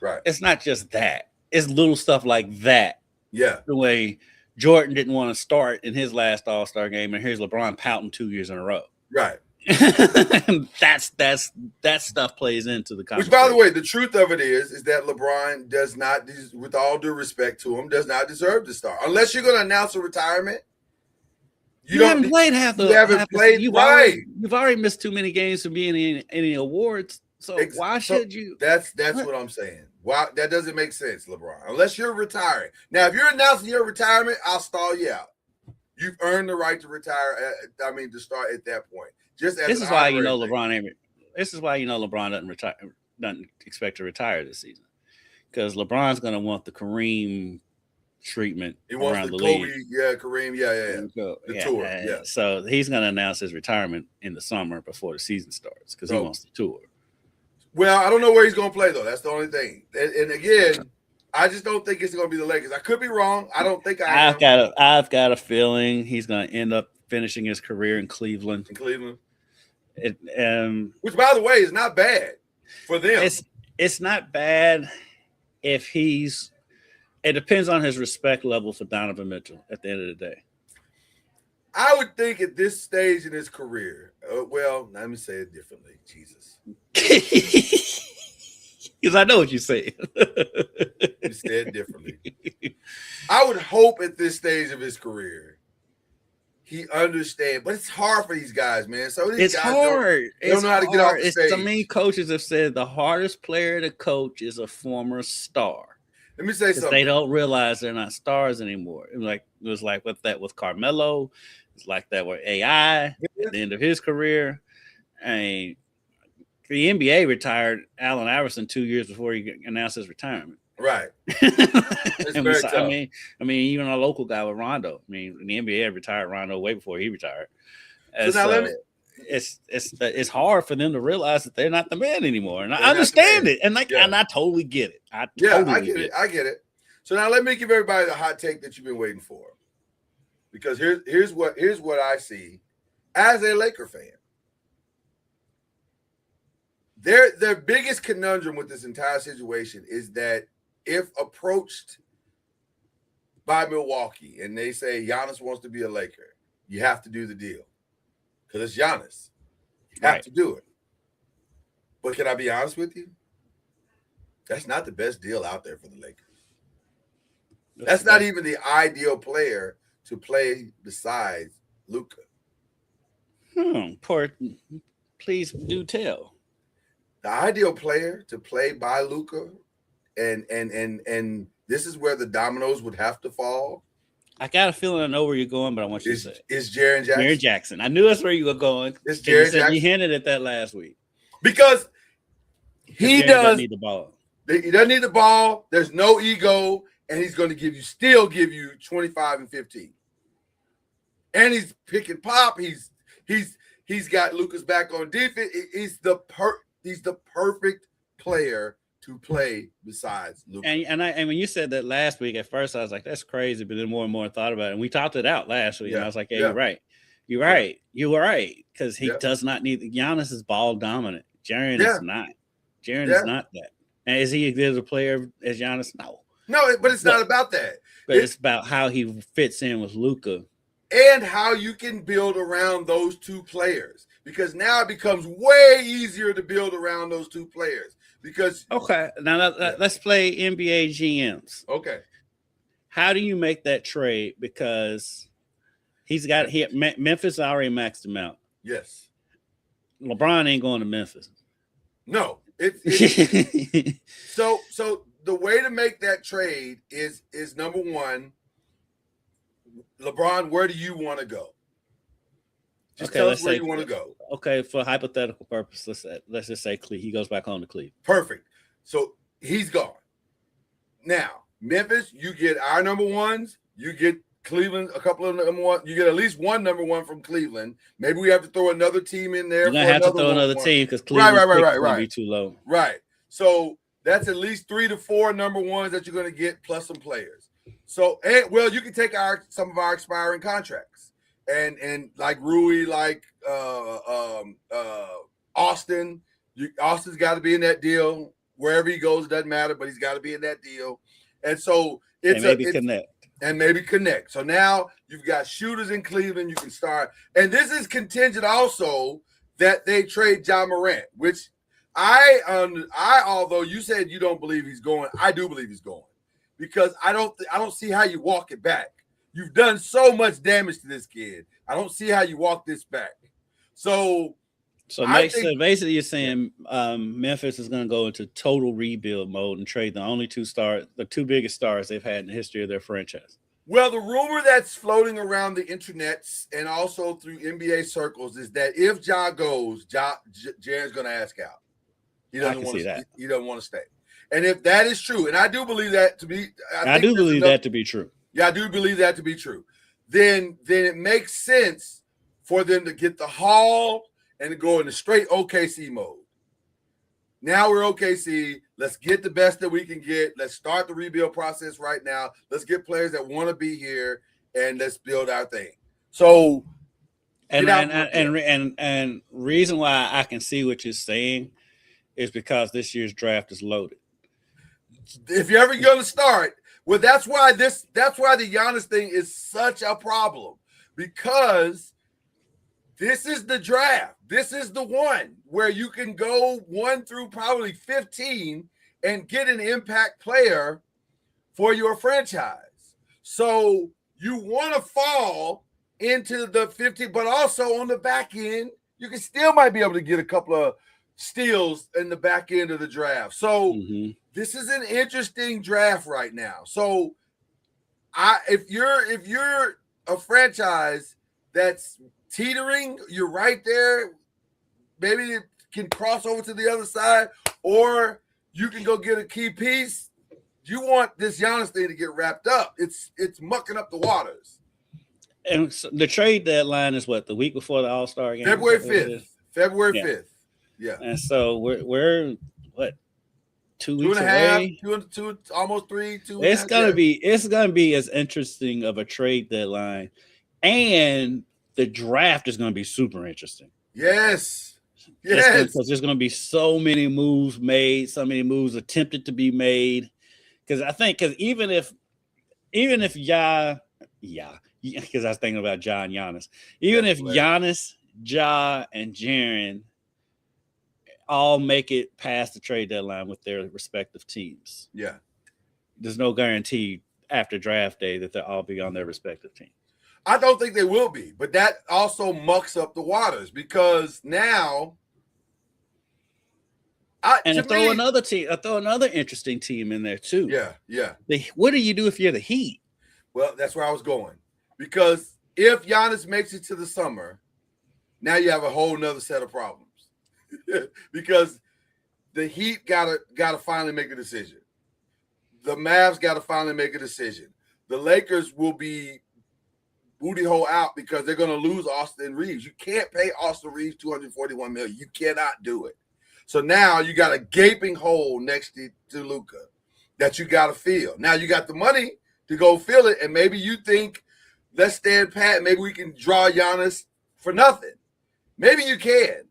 Right. It's not just that. It's little stuff like that. Yeah. The way Jordan didn't want to start in his last All-Star game, and here's LeBron pouting 2 years in a row. Right. that stuff plays into the conversation. Which, by the way, the truth of it is that LeBron does not, with all due respect to him, does not deserve to start unless you're going to announce a retirement. You haven't played half the. You haven't played. You've already missed too many games to be in any awards. So why should you? That's what I'm saying. Why that doesn't make sense, LeBron. Unless you're retiring. Now, if you're announcing your retirement, I'll stall you out. You've earned the right to retire. To start at that point. Just as this is why LeBron ain't. This is why LeBron doesn't retire. Doesn't expect to retire this season, because LeBron's going to want the Kareem treatment. He wants around the Kobe, league. Kareem, the tour. Yeah. So he's going to announce his retirement in the summer before the season starts because he wants the tour. Well, I don't know where he's going to play though. That's the only thing. And again, I just don't think it's going to be the Lakers. I could be wrong. I don't think I've got a feeling he's going to end up finishing his career in Cleveland. Which, by the way, is not bad for them. It's not bad if he's. It depends on his respect level for Donovan Mitchell at the end of the day. I would think at this stage in his career, well, let me say it differently. Jesus. Because I know what you say. You said differently. I would hope at this stage of his career, he understands, but it's hard for these guys, man. So these guys hard. They don't know how to get off the stage. Many coaches have said the hardest player to coach is a former star. Let me say something. They don't realize they're not stars anymore. It was like with Carmelo. It's like that with AI at the end of his career. The NBA retired Allen Iverson 2 years before he announced his retirement. Right. It's I mean, even a local guy with Rondo. I mean, the NBA retired Rondo way before he retired. It's hard for them to realize that they're not the man anymore, and I understand it, and I totally get it. I get it. So now let me give everybody the hot take that you've been waiting for, because here's what I see as a Laker fan. Their biggest conundrum with this entire situation is that if approached by Milwaukee and they say Giannis wants to be a Laker, you have to do the deal. Because it's Giannis. You have to do it. But can I be honest with you? That's not the best deal out there for the Lakers. That's not even the ideal player to play besides Luka. Please do tell. The ideal player to play by Luka, and this is where the dominoes would have to fall. I got a feeling I know where you're going, but I want you to say it. It's Jaren Jackson. Jaren Jackson. I knew that's where you were going. It's Jaren Jackson. You hinted at that last week. Because he doesn't need the ball. He doesn't need the ball. There's no ego, and he's going to still give you 25 and 15. And he's picking pop. He's got Luka's back on defense. He's the perfect player to play besides Luka. And when you said that last week, at first I was like, that's crazy, but then more and more I thought about it. And we talked it out last week. And I was like, you're right. You're right. You were right. Because he does not need Giannis is ball dominant. Jaren is not. Jaren is not that. And is he as a player as Giannis? No. No, but it's not about that. But it's about how he fits in with Luka and how you can build around those two players, because now it becomes way easier to build around those two players. Because okay, now let's play NBA GMs. Okay, how do you make that trade? Because Memphis already maxed him out. Yes. LeBron ain't going to Memphis. No. So the way to make that trade is number one, LeBron, where do you want to go? Just tell us where you want to go. Okay, for hypothetical purpose, let's just say he goes back home to Cleveland. Perfect. So he's gone. Now, Memphis, you get our number ones. You get Cleveland, a couple of number one. You get at least one number one from Cleveland. Maybe we have to throw another team in there. You're gonna have to throw another team because Cleveland's going to be too low. Right. So that's at least 3 to 4 number ones that you're going to get, plus some players. So, well, you can take some of our expiring contracts, and like Rui, like Austin. Austin's got to be in that deal. Wherever he goes, it doesn't matter, but he's got to be in that deal. And so maybe connect. So now you've got shooters in Cleveland. You can start, and this is contingent also that they trade Ja Morant, which I although you said you don't believe he's going, I do believe he's going, because I don't see how you walk it back. You've done so much damage to this kid. I don't see how you walk this back. So basically you're saying Memphis is going to go into total rebuild mode and trade the two biggest stars they've had in the history of their franchise. Well, the rumor that's floating around the internets and also through NBA circles is that if Ja goes, Jaren's going to ask out. He doesn't want to. He doesn't want to stay. And if that is true, and I do believe that to be, I do believe that to be true. Yeah, I do believe that to be true. Then it makes sense for them to get the haul and to go into straight OKC mode. Now we're OKC. Let's get the best that we can get. Let's start the rebuild process right now. Let's get players that want to be here, and let's build our thing. So, and reason why I can see what you're saying is because this year's draft is loaded. If you're ever going to start, well, that's why the Giannis thing is such a problem, because this is the draft. This is the one where you can go 1 through probably 15 and get an impact player for your franchise. So you want to fall into the 15, but also on the back end, you can still might be able to get a couple of steals in the back end of the draft. So this is an interesting draft right now. So if you're a franchise that's teetering, you're right there. Maybe it can cross over to the other side, or you can go get a key piece. You want this Giannis thing to get wrapped up. It's mucking up the waters. And so the trade deadline is what, the week before the All-Star game? February 5th. February 5th. Yeah. And so we're what, 2 weeks and a half, away? two, almost 3. It's gonna be as interesting of a trade deadline, and the draft is gonna be super interesting. Yes. Because there's gonna be so many moves made, so many moves attempted to be made. Because even if because I was thinking about Ja and Giannis, even if Giannis, Ja, and Jaren all make it past the trade deadline with their respective teams. Yeah. There's no guarantee after draft day that they'll all be on their respective teams. I don't think they will be, but that also mucks up the waters, because now throw another interesting team in there too. Yeah. What do you do if you're the Heat? Well, that's where I was going. Because if Giannis makes it to the summer, now you have a whole nother set of problems. Because the Heat gotta finally make a decision. The Mavs gotta finally make a decision. The Lakers will be booty hole out because they're gonna lose Austin Reeves. You can't pay Austin Reeves $241 million. You cannot do it. So now you got a gaping hole next to Luka that you gotta fill. Now you got the money to go fill it, and maybe you think, let's stand pat. Maybe we can draw Giannis for nothing. Maybe you can,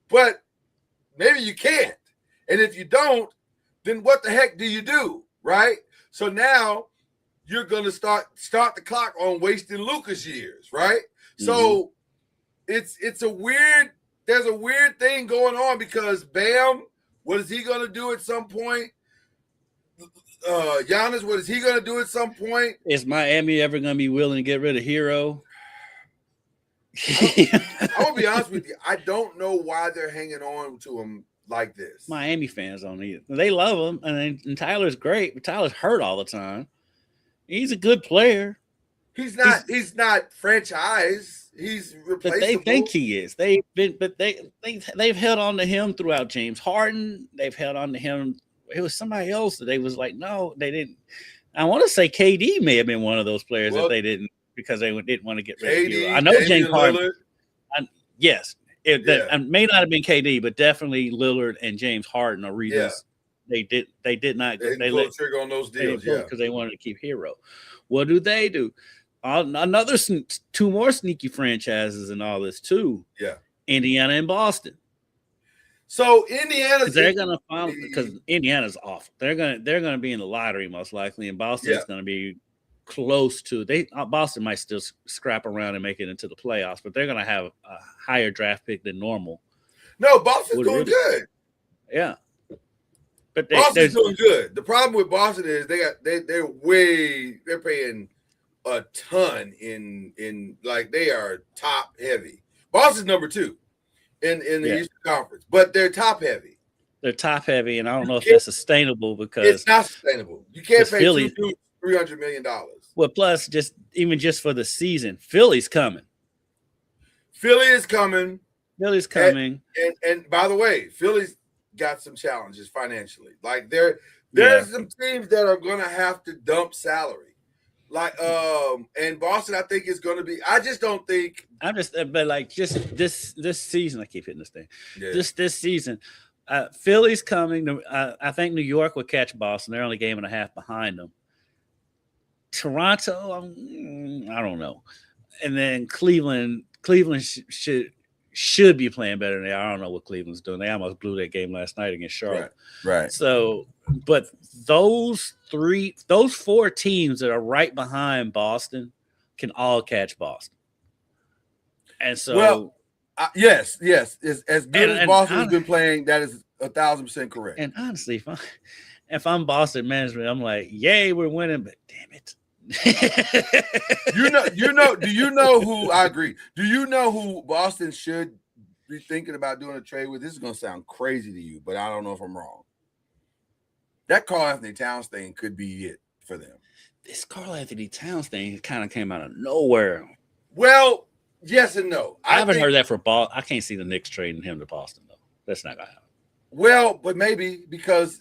but maybe you can't. And if you don't, then what the heck do you do, right? So now you're going to start the clock on wasting Luka's years, right? Mm-hmm. So there's a weird thing going on because Bam, what is he going to do at some point? Giannis, what is he going to do at some point? Is Miami ever going to be willing to get rid of Hero? I'm going to be honest with you. I don't know why they're hanging on to him like this. Miami fans don't either. They love him, and Tyler's great, but Tyler's hurt all the time. He's a good player. He's not franchise. He's replaceable. But they think he is. They've held on to him throughout James Harden. They've held on to him. It was somebody else that they was like, no, they didn't. I want to say KD may have been one of those players that they didn't because they didn't want to get rid of Hero. I know James Harden. Yes. It may not have been KD, but definitely Lillard and James Harden are reasons they did not. They let trigger on those deals, because they wanted to keep Hero. What do? Another two more sneaky franchises in all this too. Yeah, Indiana and Boston. So Indiana, they're gonna follow because Indiana's awful. They're gonna be in the lottery most likely, and Boston's gonna be close to. Boston might still scrap around and make it into the playoffs, but they're gonna have a higher draft pick than normal. No, Boston's doing good. Yeah, but Boston's doing good. The problem with Boston is they're paying a ton in like they are top heavy. Boston's number 2 in the Eastern Conference, but they're top heavy. They're top heavy, and I don't know if that's sustainable because it's not sustainable. You can't pay $200 million. Well, plus just for the season, Philly's coming. Philly is coming. And by the way, Philly's got some challenges financially. Like there's some teams that are going to have to dump salary. Like and Boston, I think is going to be. I just don't think. But like just this season, I keep hitting this thing. Yeah. This season, Philly's coming. I think New York will catch Boston. They're only a game and a half behind them. Toronto, I don't know, and then Cleveland should be playing better than they are. I don't know what Cleveland's doing. They almost blew that game last night against Charlotte. Right. So, but those 4 teams that are right behind Boston can all catch Boston. And so, yes, as good as Boston's been playing, that is 1,000% correct. And honestly, if I'm Boston management, I'm like, yay, we're winning, but damn it. Do you know who I agree? Do you know who Boston should be thinking about doing a trade with? This is going to sound crazy to you, but I don't know if I'm wrong. That Karl-Anthony Towns thing could be it for them. This Karl-Anthony Towns thing kind of came out of nowhere. Well, yes and no. I haven't heard that for Boston. I can't see the Knicks trading him to Boston though. That's not going to happen. Well, but maybe because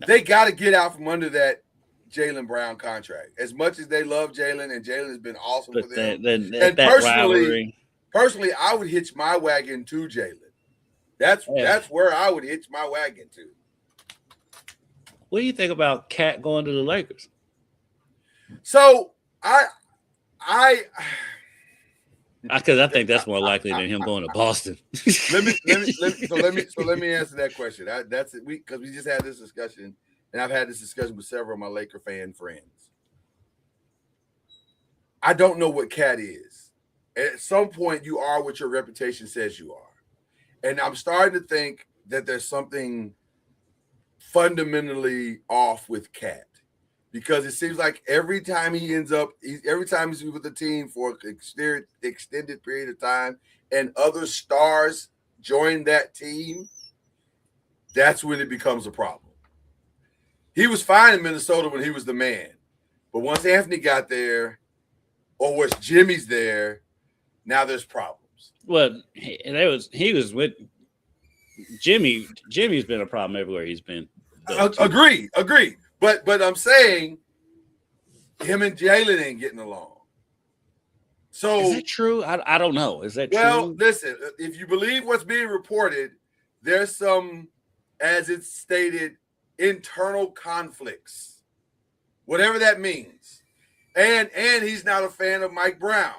they got to get out from under that Jaylen Brown contract. As much as they love Jaylen, and Jaylen has been awesome for them. And personally, I would hitch my wagon to Jaylen. That's where I would hitch my wagon to. What do you think about Cat going to the Lakers? So because I think that's more likely than him going to Boston. let me answer that question. That's it. Because we just had this discussion. And I've had this discussion with several of my Laker fan friends. I don't know what Cat is. At some point, you are what your reputation says you are. And I'm starting to think that there's something fundamentally off with Cat. Because it seems like every time he's with the team for an extended period of time and other stars join that team, that's when it becomes a problem. He was fine in Minnesota when he was the man. But once Anthony got there, or once Jimmy's there, now there's problems. Well, he was with Jimmy. Jimmy's been a problem everywhere he's been. Agreed. But I'm saying him and Jaylen ain't getting along. So is that true? I don't know. Is that true? Well, listen, if you believe what's being reported, there's some, as it's stated, internal conflicts, whatever that means, and he's not a fan of Mike Brown.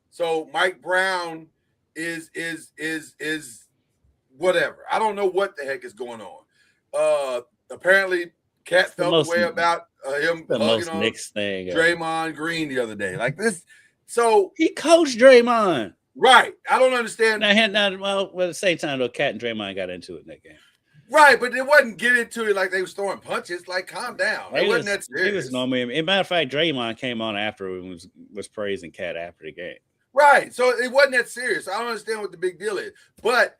So Mike Brown is whatever. I don't know what the heck is going on. Apparently, Cat felt the way about him the hugging most on Knicks thing. Draymond Green the other day. Like this. So he coached Draymond. Right. I don't understand. Well, at the same time, though, Cat and Draymond got into it in that game. Right, but they wasn't getting into it like they was throwing punches. Like, calm down. It wasn't that serious. It was normal. As a matter of fact, Draymond came on after and was praising Cat after the game. Right. So it wasn't that serious. I don't understand what the big deal is. But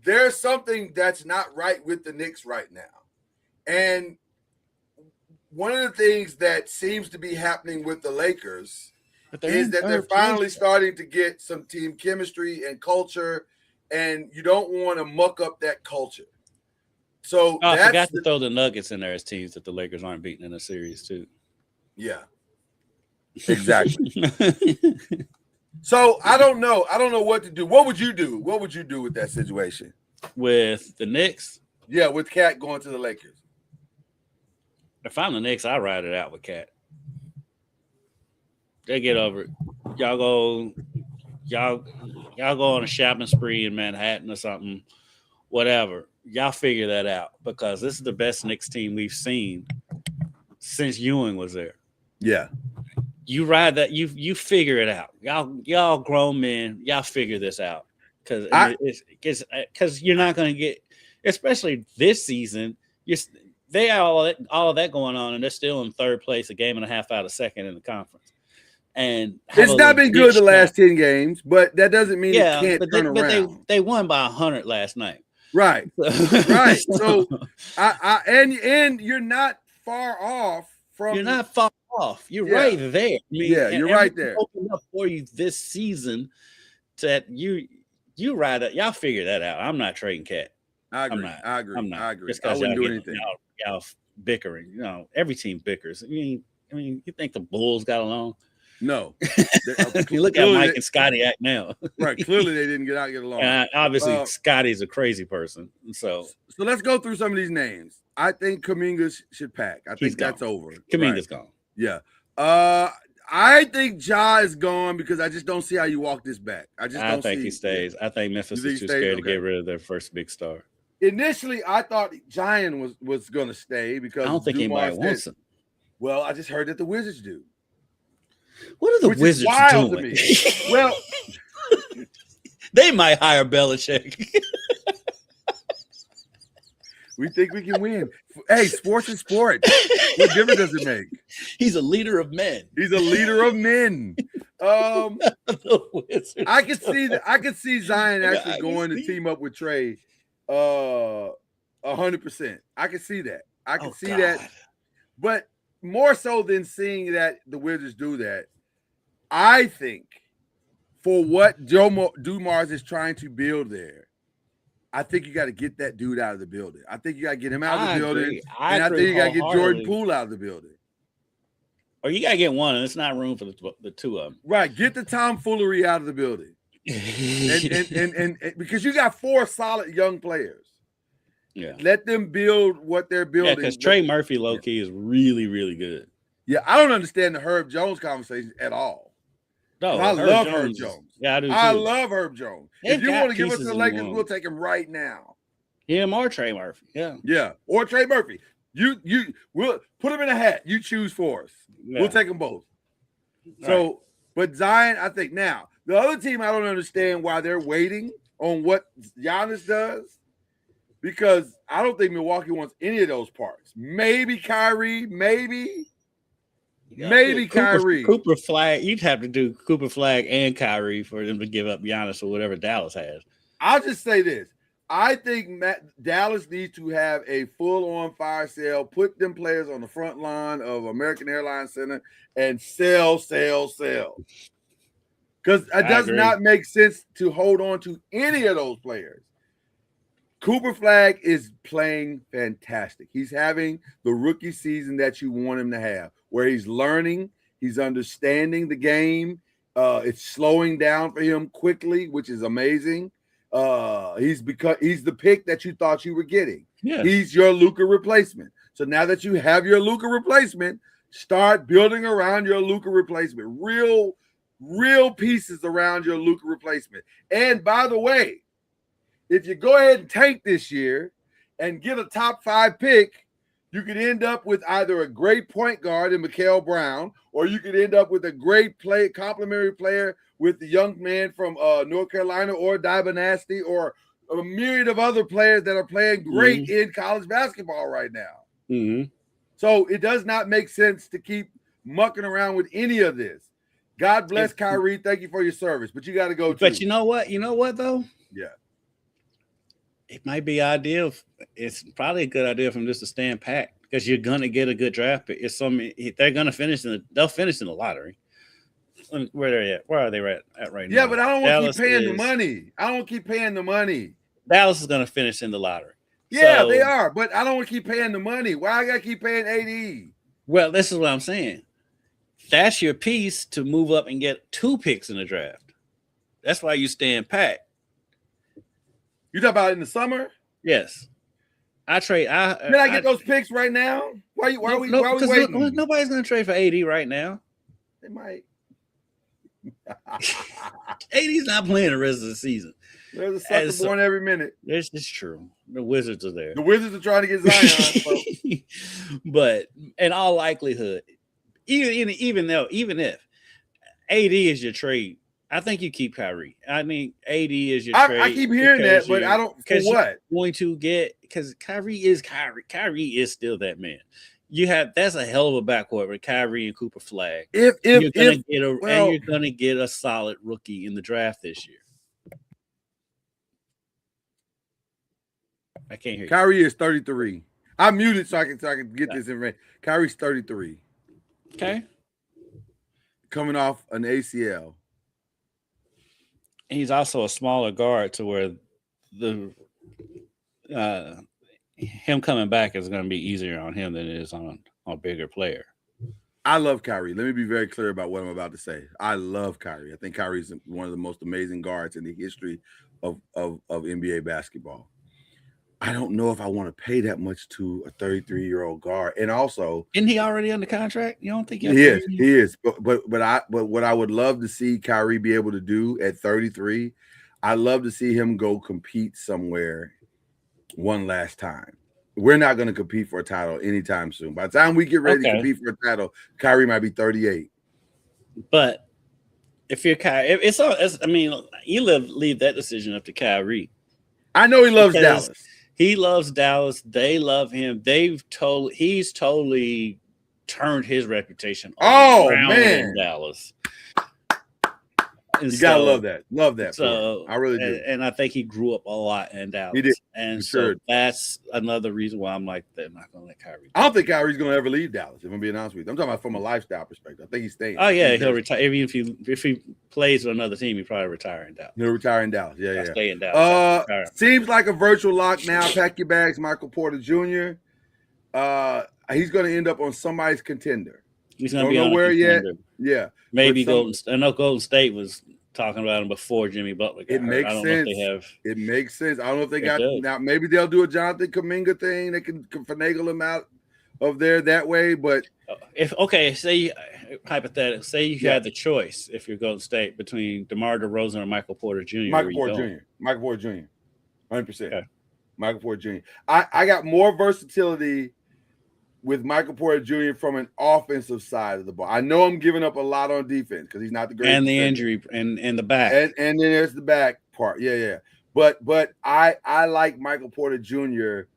there's something that's not right with the Knicks right now. And one of the things that seems to be happening with the Lakers is that they're finally starting to get some team chemistry and culture, and you don't want to muck up that culture. So I forgot to throw the Nuggets in there as teams that the Lakers aren't beating in a series too. Yeah, exactly. So I don't know. I don't know what to do. What would you do? What would you do with that situation? With the Knicks? Yeah, with Cat going to the Lakers. If I'm the Knicks, I ride it out with Cat. They get over it. Y'all go on a shopping spree in Manhattan or something, whatever. Y'all figure that out because this is the best Knicks team we've seen since Ewing was there. Yeah. You ride that, you figure it out. Y'all grown men, y'all figure this out. Because you're not going to get, especially this season, they have all of that going on, and they're still in third place, a game and a half out of second in the conference. And it's not been good the last 10 games, but that doesn't mean it can't turn around. But they won by 100 last night. Right. Right. So and you're not far off from. You're not far off. You're right there. You're right there. Opened up for you this season that you ride it. Y'all figure that out. I'm not trading Cat. I agree. I agree. Just I wouldn't do anything. Y'all bickering. Every team bickers. I mean, you think the Bulls got along? No. You look at Mike and Scotty act now. Right. Clearly, they didn't get along. Obviously, Scotty's a crazy person. So let's go through some of these names. I think Kuminga should pack. I think that's over. Kuminga's gone. Yeah. I think Ja is gone because I just don't see how you walk this back. I think he stays. I think Memphis is too scared to get rid of their first big star. Initially, I thought Zion was going to stay because I don't think anybody wants him. Well, I just heard that the Wizards do. What are the Wizards doing? Well, they might hire Belichick. We think we can win. Hey, sports is sport. What difference does it make? He's a leader of men. He's a leader of men. I could see that. I could see Zion actually going to team up with Trey. 100%. I can see that. I can see that. But more so than seeing that the Wizards do that, I think for what Joe Dumars is trying to build there, I think you got to get that dude out of the building. I think you got to get him out of the building. And I think you got to get Jordan Poole out of the building. Or you got to get one, and it's not room for the two of them. Right. Get the tomfoolery out of the building. and because you got 4 solid young players. Yeah. Let them build what they're building. Yeah, because Trey Murphy, low-key, is really, really good. Yeah, I don't understand the Herb Jones conversation at all. No, I love Herb Jones. Yeah, I do too. I love Herb Jones. If you want to give us to the Lakers, we'll take him right now. Him or Trey Murphy. Yeah. Yeah, or Trey Murphy. We'll put him in a hat. You choose for us. Yeah. We'll take them both. So, but Zion, I think now, the other team, I don't understand why they're waiting on what Giannis does. Because I don't think Milwaukee wants any of those parts. Maybe Kyrie, maybe Kyrie. Cooper Flag. You'd have to do Cooper Flag and Kyrie for them to give up Giannis or whatever Dallas has. I'll just say this. I think Dallas needs to have a full-on fire sale, put them players on the front line of American Airlines Center, and sell. Because it does not make sense to hold on to any of those players. Cooper Flag is playing fantastic. He's having the rookie season that you want him to have, where he's learning, he's understanding the game. It's slowing down for him quickly, which is amazing. He's the pick that you thought you were getting. Yeah. He's your Luka replacement. So now that you have your Luka replacement, start building around your Luka replacement. Real pieces around your Luka replacement. And by the way, if you go ahead and tank this year and get a top 5 pick, You could end up with either a great point guard in Mikael Brown, or you could end up with a great complementary player with the young man from North Carolina, or Nasty, or a myriad of other players that are playing great in college basketball right now. So it does not make sense to keep mucking around with any of this. God bless Kyrie. Thank you for your service, but you got to go. But you know what? You know what though? Yeah. It might be ideal. It's probably a good idea for them just to stand pat because you're gonna get a good draft pick. They're gonna finish they'll finish in the lottery. Where they're at? Where are they at right now? Yeah, but I don't want to keep paying the money. I don't want to keep paying the money. Dallas is gonna finish in the lottery. Yeah, so, they are, but I don't want to keep paying the money. Why I gotta keep paying AD? Well, this is what I'm saying. That's your piece to move up and get 2 picks in the draft. That's why you stand pat. You talk about in the summer? Yes. I get those picks right now? Why are we waiting? Nobody's gonna trade for AD right now. They might. AD's not playing the rest of the season. There's a sucker born every minute. It's true. The Wizards are there. The Wizards are trying to get Zion. But in all likelihood, even if AD is your trade, I think you keep Kyrie. I mean, AD is your trade. I keep hearing that, but I don't. For what? Going to get because Kyrie is Kyrie. Kyrie is still that man. That's a hell of a backcourt with Kyrie and Cooper Flag. You're gonna get a solid rookie in the draft this year. I can't hear you. Kyrie is 33. I muted so I can get this in. Kyrie's 33. Okay. Coming off an ACL. And he's also a smaller guard to where him coming back is going to be easier on him than it is on a bigger player. I love Kyrie. Let me be very clear about what I'm about to say. I love Kyrie. I think Kyrie is one of the most amazing guards in the history of NBA basketball. I don't know if I want to pay that much to a 33-year-old guard. And also, isn't he already under contract? You don't think he is. But what I would love to see Kyrie be able to do at 33, I love to see him go compete somewhere one last time. We're not going to compete for a title anytime soon. By the time we get ready to compete for a title, Kyrie might be 38. But if you're Kyrie, you leave that decision up to Kyrie. I know he loves Dallas. He loves Dallas. They love him. He's totally turned his reputation around in Dallas. You gotta love that. Love that. So I really do. And I think he grew up a lot in Dallas. He did. And so that's another reason why I'm like, they're not gonna let Kyrie. I don't think Kyrie's gonna ever leave Dallas, if I'm being honest with you. I'm talking about from a lifestyle perspective. I think he's staying. Oh yeah, he'll retire. Even if he plays with another team, he'll probably retire in Dallas. He'll retire in Dallas. Yeah. Stay in Dallas. Seems like a virtual lock now. Pack your bags, Michael Porter Jr. He's gonna end up on somebody's contender. He's gonna be on nowhere yet. Yeah. Maybe Golden. I know Golden State was talking about him before Jimmy Butler got hurt. Makes sense. Know if they have. It makes sense. I don't know if they got now. Maybe they'll do a Jonathan Kuminga thing. They can finagle him out of there that way. But say hypothetically, say you had the choice if you're Golden State between DeMar DeRozan or Michael Porter Jr. Michael Porter Jr. 100%. Michael Porter Jr. I got more versatility with Michael Porter Jr. from an offensive side of the ball. I know I'm giving up a lot on defense because he's not the greatest. And the injury and the back. And then there's the back part. Yeah. But I like Michael Porter Jr.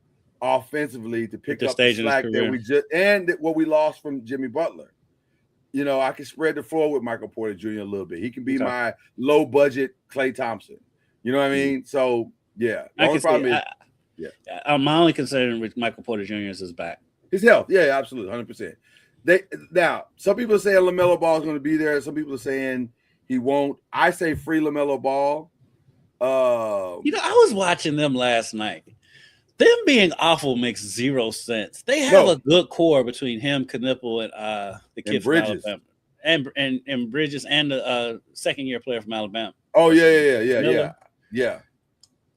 offensively to pick up the slack that what we lost from Jimmy Butler. You know, I can spread the floor with Michael Porter Jr. a little bit. He can be my low budget Klay Thompson. You know what I mean? So yeah. My only concern with Michael Porter Jr. is his back. His health, yeah, absolutely, 100%. Now, some people are saying LaMelo Ball is going to be there. Some people are saying he won't. I say free LaMelo Ball. I was watching them last night. Them being awful makes zero sense. They have a good core between him, Knipple, and the kid from Alabama, and Bridges, and the second-year player from Alabama. Oh yeah.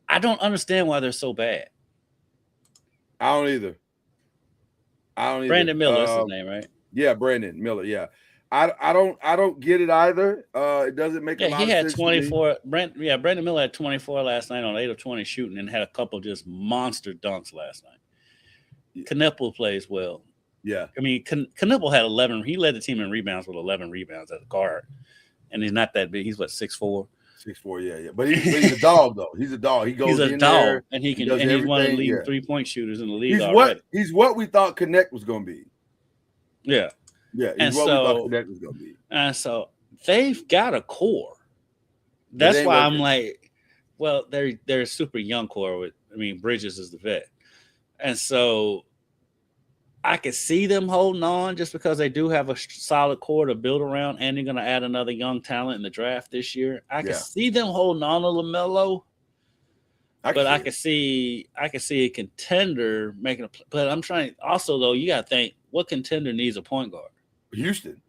I don't understand why they're so bad. I don't either. Brandon Miller is his name, right? Yeah, Brandon Miller. Yeah, I don't get it either. It doesn't make a lot of sense. He had 24. Brandon Miller had 24 last night on 8 of 20 shooting, and had a couple just monster dunks last night. Knuppel plays well. Yeah. I mean, Knuppel had 11. He led the team in rebounds with 11 rebounds as a guard. And he's not that big. He's what, 6'4"? 6'4", yeah. But he's a dog, though. He's a dog. He goes in there. And he can, does and he's one of the everything, leading 3-point shooters in the league he's already. He's what we thought Connect was going to be. Yeah. Yeah, And we thought Connect was going to be. And so they've got a core. That's why I'm like, well, they're a super young core. Bridges is the vet. And so I could see them holding on just because they do have a solid core to build around, and they're going to add another young talent in the draft this year. I can see them holding on to LaMelo, but I can see a contender making a. But I'm trying. Also, though, you got to think, what contender needs a point guard? Houston.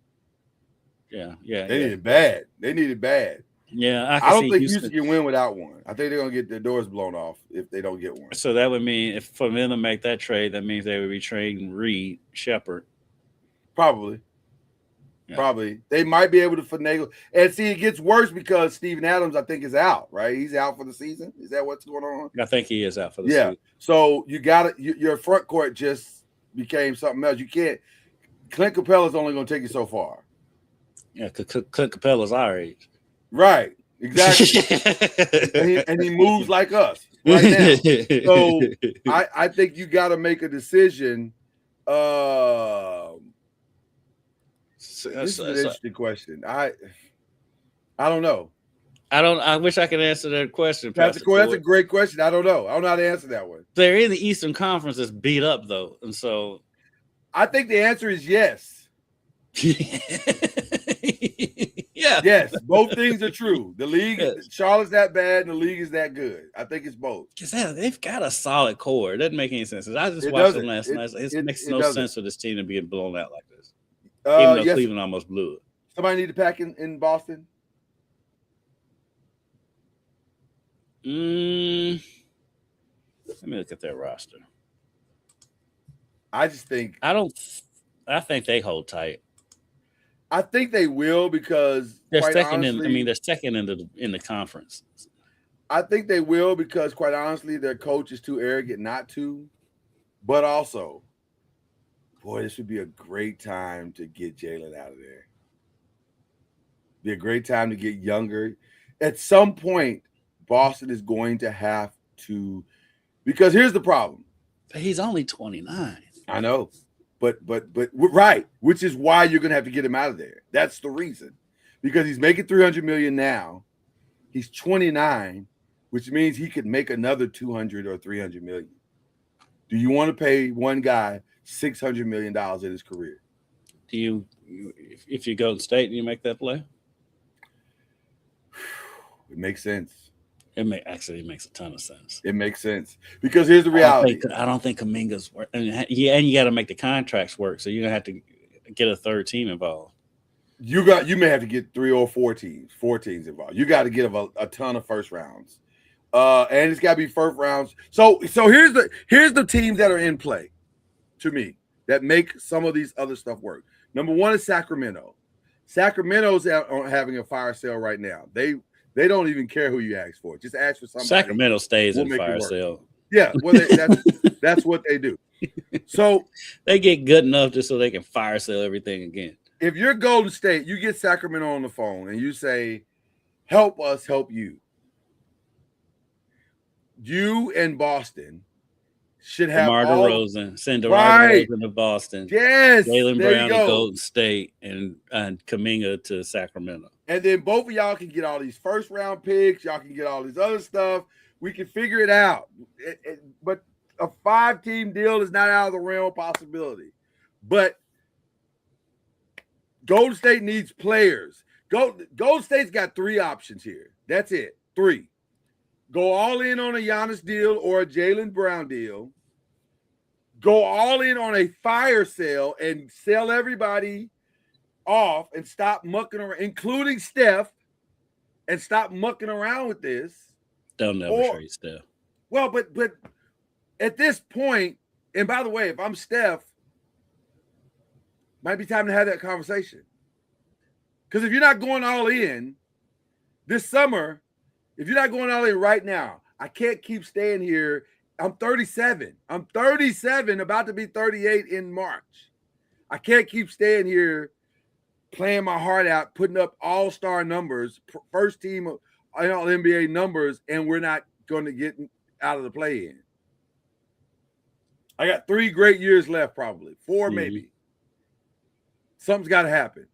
Yeah. They need it bad. They need it bad. Yeah, I don't think Houston can win without one. I think they're going to get their doors blown off if they don't get one. So that would mean, if for them to make that trade, that means they would be trading Reed, Shepherd. Probably. They might be able to finagle. And see, it gets worse because Steven Adams, I think, is out, right? He's out for the season. Is that what's going on? I think he is out for the season. So you got it. Your front court just became something else. You can't. Clint Capella's only going to take you so far. Yeah, Clint Capella's our age. Right, exactly. and he moves like us right now. So I think you got to make a decision. This is an interesting question. I don't know. I wish I could answer that question. That's a great question. I don't know. I don't know how to answer that one. They're in the Eastern Conference that's beat up, though. And so I think the answer is yes. Yeah. Yes, both things are true. The league, Charlotte's that bad, and the league is that good. I think it's both. Because they've got a solid core. It doesn't make any sense. I just watched them last night. It makes no sense for this team to be blown out like this. Even though Cleveland almost blew it. Somebody need to pack in Boston? Let me look at their roster. I think they hold tight. I think they will because they're second they're second in the conference. I think they will because, quite honestly, their coach is too arrogant not to. But also, boy, this would be a great time to get Jalen out of there. Be a great time to get younger. At some point, Boston is going to have to, because here's the problem. But he's only 29. I know. But right, which is why you're going to have to get him out of there. That's the reason. Because he's making $300 million now. He's 29, which means he could make another $200 or $300 million. Do you want to pay one guy $600 million in his career? Do you, if you go to state, do you make that play? It makes sense. It makes a ton of sense. It makes sense because here's the reality. I don't think Kuminga's work, and you got to make the contracts work. So you're gonna have to get a third team involved. You may have to get 3 or 4 teams involved. You got to get a ton of first rounds, and it's got to be first rounds. So here's the teams that are in play, to me, that make some of these other stuff work. Number one is Sacramento. Sacramento's having a fire sale right now. They don't even care who you ask for. Just ask for somebody. Sacramento stays in fire sale. Yeah, well, that's what they do. So they get good enough just so they can fire sale everything again. If you're Golden State, you get Sacramento on the phone and you say, "Help us, help you." You and Boston should have DeMar DeRozan, send DeMar DeRozan to Boston. Yes, Jaylen Brown to Golden State and Kuminga to Sacramento. And then both of y'all can get all these first round picks. Y'all can get all this other stuff. We can figure it out. But a 5-team deal is not out of the realm of possibility. But Golden State needs players. Golden State's got 3 options here. That's it. 3. Go all in on a Giannis deal or a Jaylen Brown deal. Go all in on a fire sale and sell everybody off and stop mucking around, including Steph, and stop mucking around with this. They'll never trade Steph. Well, but at this point, and by the way, if I'm Steph, might be time to have that conversation. Because if you're not going all in this summer, if you're not going all in right now, I can't keep staying here. I'm 37. I'm 37, about to be 38 in March. I can't keep staying here playing my heart out, putting up all-star numbers, first team all NBA numbers, and we're not going to get out of the play-in. I got 3 great years left, probably 4 maybe. Something's got to happen,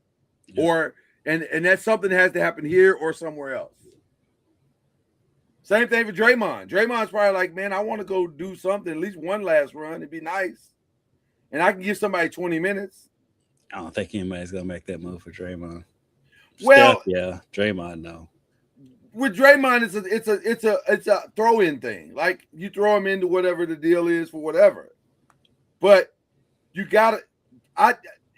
and that something has to happen here or somewhere else. Same thing for Draymond. Draymond's probably like, man, I want to go do something, at least one last run. It'd be nice, and I can give somebody 20 minutes. I don't think anybody's gonna make that move for Draymond. Well, Steph, yeah, Draymond, no. With Draymond, it's a throw-in thing. Like you throw him into whatever the deal is for whatever. But you gotta,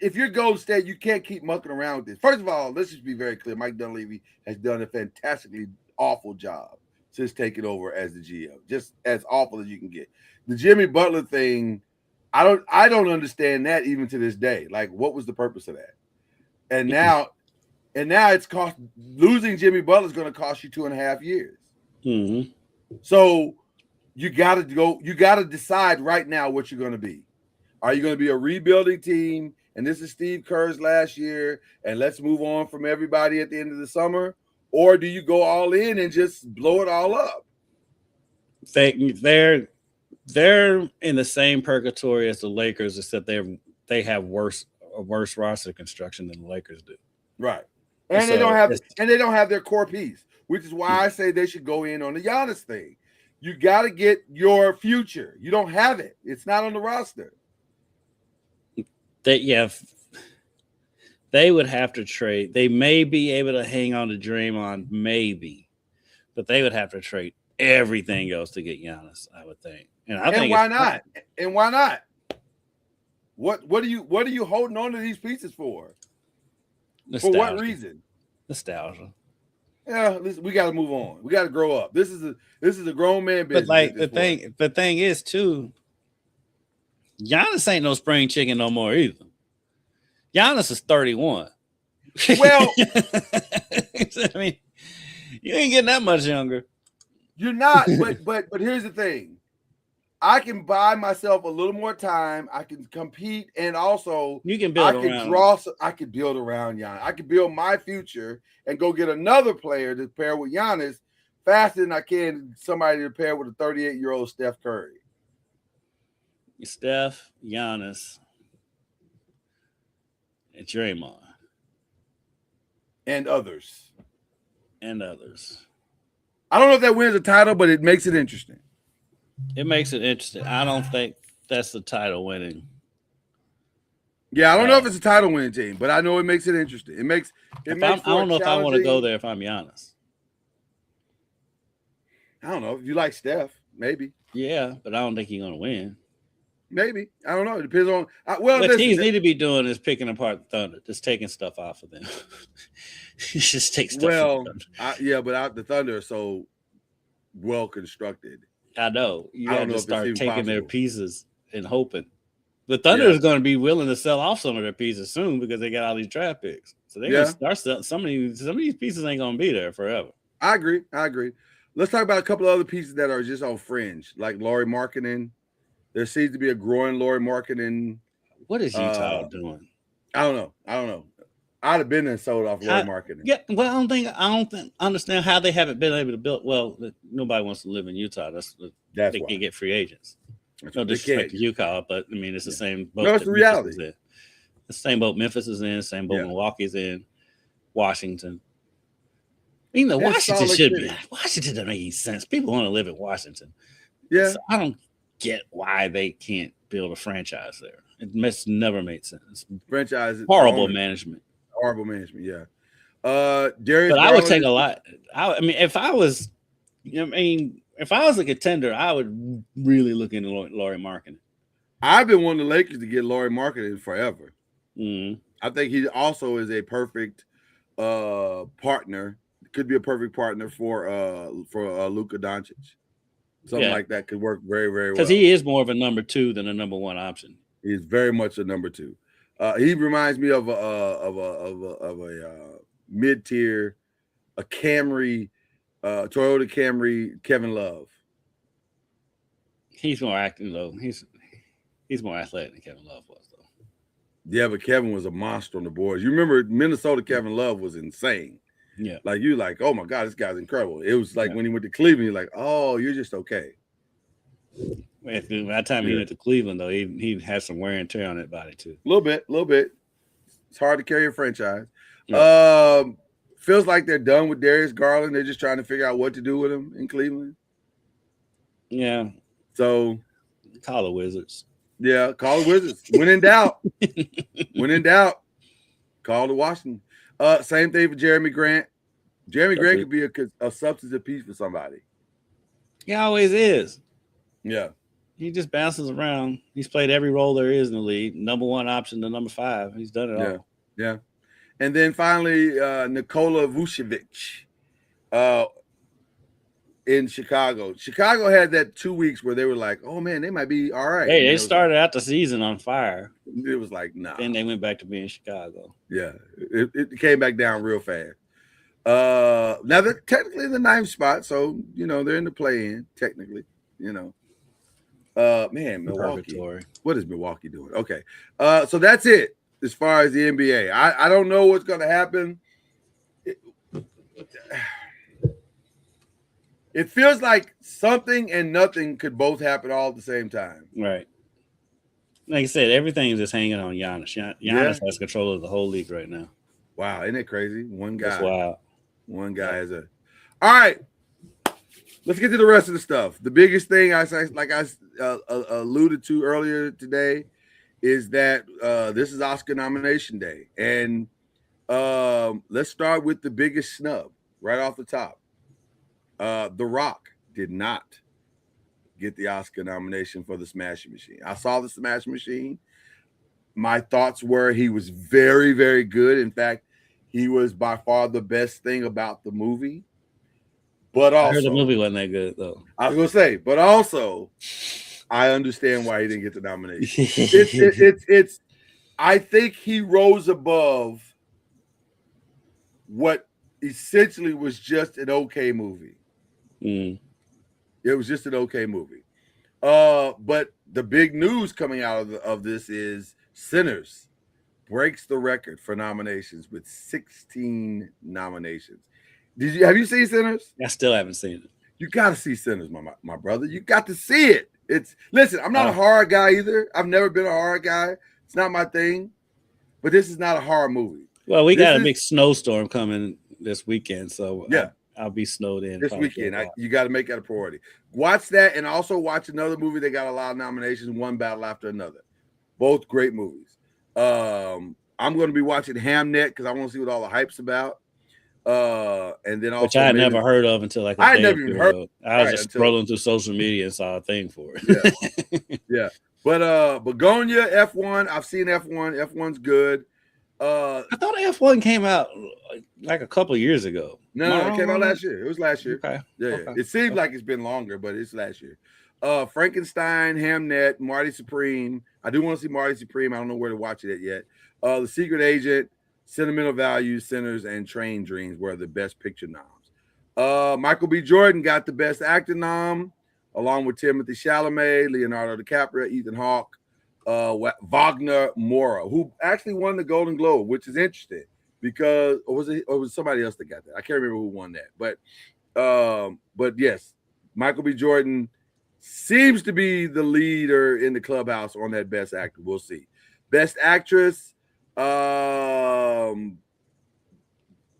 if you're Golden State, you can't keep mucking around with this. First of all, let's just be very clear. Mike Dunleavy has done a fantastically awful job since taking over as the GM. Just as awful as you can get. The Jimmy Butler thing, I don't understand that even to this day. Like, what was the purpose of that? And now it's cost losing Jimmy Butler is going to cost you 2.5 years. Mm-hmm. So you got to decide right now what you're going to be. Are you going to be a rebuilding team? And this is Steve Kerr's last year, and let's move on from everybody at the end of the summer, or do you go all in and just blow it all up? They're in the same purgatory as the Lakers, except they have worse roster construction than the Lakers do. Right. And so they don't have their core piece, which is why I say they should go in on the Giannis thing. You got to get your future. You don't have it. It's not on the roster. They would have to trade. They may be able to hang on to Draymond, maybe, but they would have to trade everything else to get Giannis, I would think. And why not? And why not? What are you holding on to these pieces for? Nostalgia. For what reason? Nostalgia. Yeah, we got to move on. We got to grow up. This is a grown man business. But like the thing is too, Giannis ain't no spring chicken no more either. Giannis is 31. Well, I mean, you ain't getting that much younger. You're not. But here's the thing. I can buy myself a little more time. I can compete, and also you can build I can build around Giannis. I can build my future and go get another player to pair with Giannis faster than I can somebody to pair with a 38-year-old Steph Curry. Steph, Giannis, and Draymond. And others. I don't know if that wins a title, but it makes it interesting. It makes it interesting. I don't think that's the title winning. Yeah, I don't know if it's a title winning team, but I know it makes it interesting. I don't know if I want to go there if I'm Giannis. I don't know. If you like Steph, maybe. Yeah, but I don't think he's going to win. Maybe. I don't know. It depends on. What teams need to be doing is picking apart the Thunder, just taking stuff off of them. Just take stuff. Well, but the Thunder are so well constructed. I know. You got to start taking their pieces and hoping. The Thunder is going to be willing to sell off some of their pieces soon because they got all these draft picks. So they're going to start selling. Some of these pieces ain't going to be there forever. I agree. Let's talk about a couple of other pieces that are just on fringe, like Lauri Markkanen. There seems to be a growing Lauri Markkanen. What is Utah doing? I don't know. I'd have been there sold off Lauri Markkanen. Yeah, well, I don't understand how they haven't been able to build. Well, nobody wants to live in Utah. That's they can't get free agents. No disrespect to Utah, but I mean it's the same boat. No, it's the reality. It's the same boat Memphis is in, same boat Milwaukee's in, Washington. You know, Washington should be. Washington doesn't make any sense. People want to live in Washington. Yeah, so I don't get why they can't build a franchise there. It never made sense. Franchise horrible management. Horrible management. Yeah. Darius, but I would take a lot. I mean, if I was a contender, I would really look into Lauri Markkanen. I've been wanting the Lakers to get Lauri Markkanen forever. Mm-hmm. I think he also is a perfect partner. Could be a perfect partner for Luka Doncic. Something like that could work very, very well. Because he is more of a number 2 than a number 1 option. He's very much a number 2. He reminds me of a mid-tier, a Camry, Toyota Camry, Kevin Love. He's more acting though. He's more athletic than Kevin Love was though. Yeah, but Kevin was a monster on the boards. You remember Minnesota Kevin Love was insane. Yeah. Like you like, oh my God, this guy's incredible. It was like when he went to Cleveland, you're like, oh, you're just okay. By the time he went to Cleveland, though, he had some wear and tear on that body too. A little bit. It's hard to carry a franchise. Feels like they're done with Darius Garland. They're just trying to figure out what to do with him in Cleveland. Yeah. So call the Wizards. Yeah, call the Wizards. When in doubt. Call the Washington. Same thing for Jeremy Grant. Jeremy Grant could be a substantive piece for somebody. He always is. Yeah. He just bounces around. He's played every role there is in the league. Number 1 option to number 5. He's done it all. Yeah. And then finally, Nikola Vucevic in Chicago. Chicago had that 2 weeks where they were like, oh, man, they might be all right. Hey, they started out the season on fire. It was like, nah. Then they went back to being Chicago. Yeah. It came back down real fast. Now, they're technically in the 9th spot, so, they're in the play-in, technically, Man, Milwaukee. Purgatory. What is Milwaukee doing? Okay. So that's it as far as the NBA. I don't know what's going to happen. It feels like something and nothing could both happen all at the same time. Right. Like I said, everything is just hanging on Giannis. Giannis has control of the whole league right now. Wow, isn't it crazy? One guy. That's wild. One guy has a. All right. Let's get to the rest of the stuff. The biggest thing I alluded to earlier today is that this is Oscar nomination day. And let's start with the biggest snub right off the top. The Rock did not get the Oscar nomination for The Smashing Machine. I saw The Smashing Machine. My thoughts were he was very, very good. In fact, he was by far the best thing about the movie. But also, I heard the movie wasn't that good, though. I was going to say, but also, I understand why he didn't get the nomination. I think he rose above what essentially was just an okay movie. It was just an okay movie. But the big news coming out of this is Sinners breaks the record for nominations with 16 nominations. Have you seen Sinners? I still haven't seen it. You got to see Sinners, my brother. You got to see it. Listen, I'm not a horror guy either. I've never been a horror guy. It's not my thing. But this is not a horror movie. Well, we got a big snowstorm coming this weekend, so yeah. I'll be snowed in this weekend. You got to make that a priority. Watch that, and also watch another movie that got a lot of nominations, One Battle After Another. Both great movies. I'm going to be watching Hamnet because I want to see what all the hype's about. And then also, which I had never heard of until like I never even heard. I was just scrolling through social media and saw a thing for it. Yeah. But Begonia F1, I've seen F1. F1's good. I thought F1 came out like a couple of years ago. No, it came out last year. It was last year. Okay. Yeah. Okay. It seems like it's been longer, but it's last year. Frankenstein, Hamnet, Marty Supreme. I do want to see Marty Supreme. I don't know where to watch it yet. The Secret Agent, Sentimental Values, Sinners, and Train Dreams were the best picture noms. Michael B. Jordan got the best actor nom, along with Timothée Chalamet, Leonardo DiCaprio, Ethan Hawke, Wagner Moura, who actually won the Golden Globe, which is interesting because or was it somebody else that got that? I can't remember who won that, but yes, Michael B. Jordan seems to be the leader in the clubhouse on that best actor. We'll see. Best actress,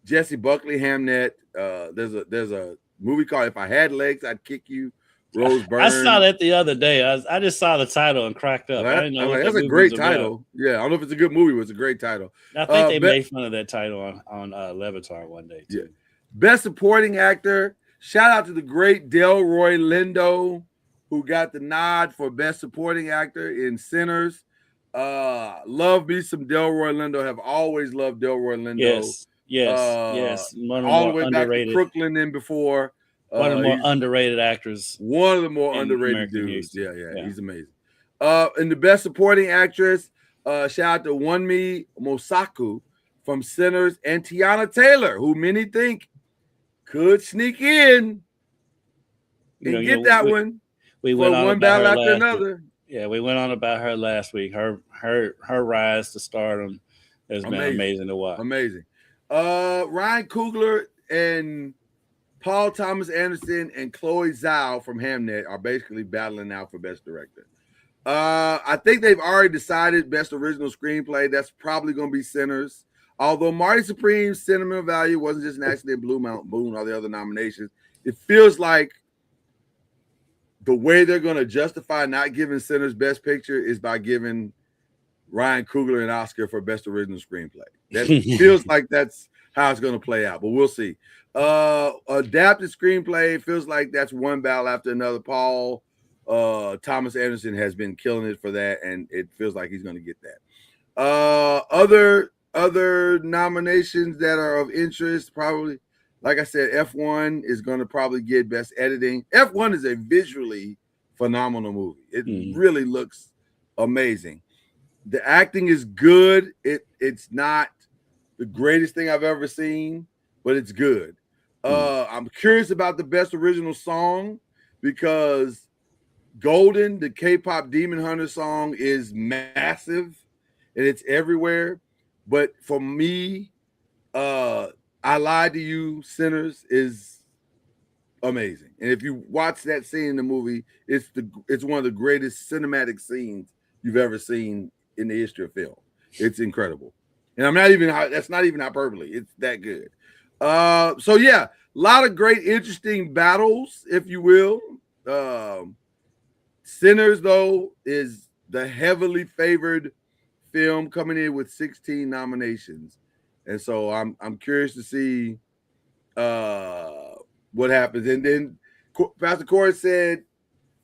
Jessie Buckley, Hamnet. There's a movie called If I Had Legs, I'd Kick You. Rose Byrne. I saw that the other day. I just saw the title and cracked up. I didn't know that's a great title. Yeah, I don't know if it's a good movie, but it's a great title. I think they made fun of that title on Levitar one day too. Yeah. Best supporting actor. Shout out to the great Delroy Lindo, who got the nod for best supporting actor in Sinners. Love me some Delroy Lindo. Have always loved Delroy Lindo. Yes. All the way back to Crooklyn and before. One of the more underrated actors. One of the more underrated dudes. Yeah, he's amazing. And the best supporting actress, shout out to Wunmi Mosaku from Sinners and Tiana Taylor, who many think could sneak in and get that one. we went on one about battle her after last another. week. Yeah, we went on about her last week. Her rise to stardom has been amazing to watch. Amazing. Ryan Coogler and Paul Thomas Anderson and Chloe Zhao from Hamnet are basically battling now for Best Director. I think they've already decided Best Original Screenplay. That's probably going to be Sinners. Although Marty Supreme's sentimental value wasn't just an accident, Blue Mountain Boone, all the other nominations. It feels like the way they're going to justify not giving Sinners Best Picture is by giving Ryan Coogler an Oscar for Best Original Screenplay. That feels like that's how it's going to play out, but we'll see. Adapted screenplay feels like that's one battle after another. Paul Thomas Anderson has been killing it for that, and it feels like he's going to get that. Other nominations that are of interest, probably, like I said, F1 is going to probably get Best Editing. F1 is a visually phenomenal movie. It really looks amazing. The acting is good. It's not the greatest thing I've ever seen, but it's good. I'm curious about the Best Original Song because Golden, the K-pop Demon Hunter song, is massive and it's everywhere. But for me, I Lied to You, Sinners is amazing. And if you watch that scene in the movie, it's one of the greatest cinematic scenes you've ever seen in the history of film. It's incredible. And that's not even hyperbole. It's that good. So yeah, a lot of great, interesting battles, if you will. Sinners, though, is the heavily favored film coming in with 16 nominations. And so I'm curious to see what happens. And then Pastor Corey said,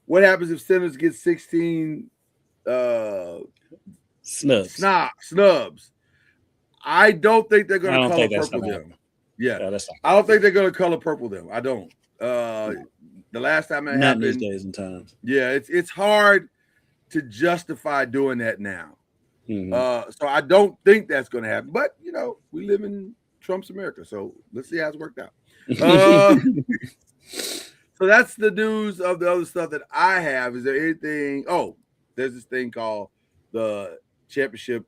what happens if Sinners gets 16 snubs? I don't think they're going to color purple them. Yeah, I don't think they're going to color purple them. I don't. The last time it happened, these days and times. Yeah, it's hard to justify doing that now. So I don't think that's going to happen. But we live in Trump's America, so let's see how it's worked out. So that's the news of the other stuff that I have. Is there anything? Oh, there's this thing called the championship.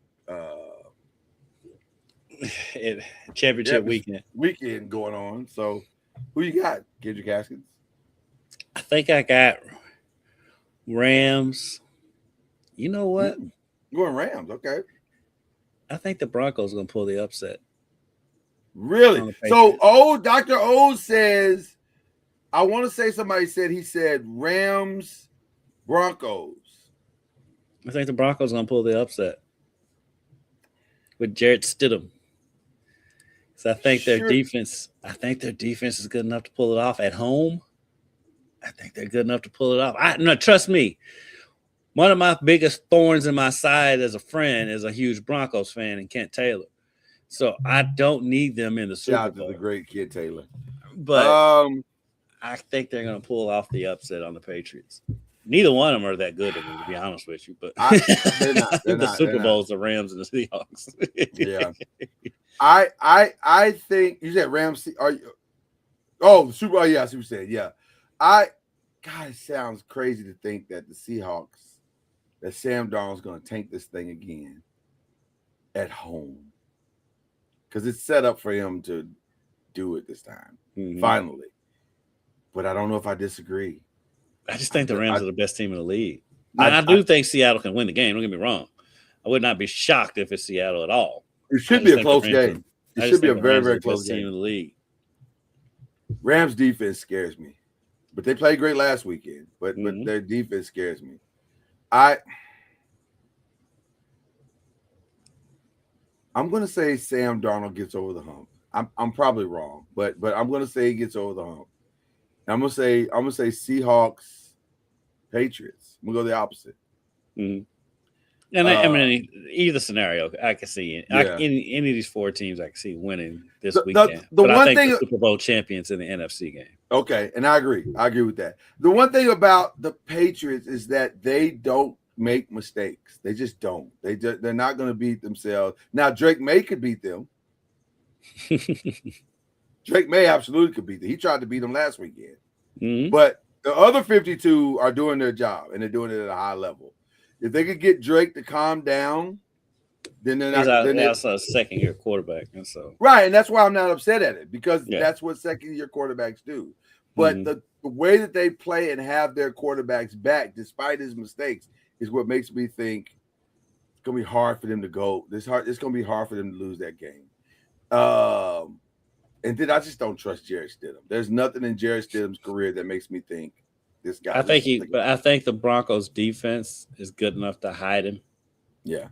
Championship weekend going on. So who you got? Kendrick Haskins. I think I got Rams. You know what? Going Rams. Okay. I think the Broncos are going to pull the upset. Really? So Dr. O says, I want to say somebody said he said Rams, Broncos. I think the Broncos are going to pull the upset with Jarrett Stidham. So I think their defense is good enough to pull it off at home. I think they're good enough to pull it off. Trust me. One of my biggest thorns in my side as a friend is a huge Broncos fan and Kent Taylor. So I don't need them in the Super Bowl. Shout out to the great Kent Taylor. But I think they're going to pull off the upset on the Patriots. Neither one of them are that good to me, to be honest with you. But they're not. The Super Bowl is the Rams and the Seahawks. Yeah. I think you said Rams. The Super Bowl? Yeah, I see what you said. Yeah. God, it sounds crazy to think that the Seahawks, that Sam Darnold's going to tank this thing again at home. Because it's set up for him to do it this time, finally. But I don't know if I disagree. I just think the Rams are the best team in the league. I do think Seattle can win the game. Don't get me wrong. I would not be shocked if it's Seattle at all. It should be a close game. It should be a very, very close game. Team in the league. Rams defense scares me. But they played great last weekend. But their defense scares me. I'm going to say Sam Darnold gets over the hump. I'm probably wrong, but I'm going to say he gets over the hump. I'm going to say Seahawks, Patriots. I'm going to go the opposite. And I mean, either scenario, I can see any of these four teams. I can see winning this weekend. But I think the Super Bowl champions in the NFC game. Okay, and I agree. I agree with that. The one thing about the Patriots is that they don't make mistakes. They just don't. They're not going to beat themselves. Now Drake May could beat them. Drake May absolutely could beat them. He tried to beat them last weekend. But The other 52 are doing their job, and they're doing it at a high level. If they could get Drake to calm down, then they're not. He's also a second-year quarterback, and so right, and that's why I'm not upset at it because Yeah. that's what second-year quarterbacks do. But the way that they play and have their quarterbacks back, despite his mistakes, is what makes me think it's gonna be hard for them to go. It's gonna be hard for them to lose that game. And then I just don't trust Jarrett Stidham. There's nothing in Jarrett Stidham's career that makes me think this guy. I think the Broncos defense is good enough to hide him. Yeah.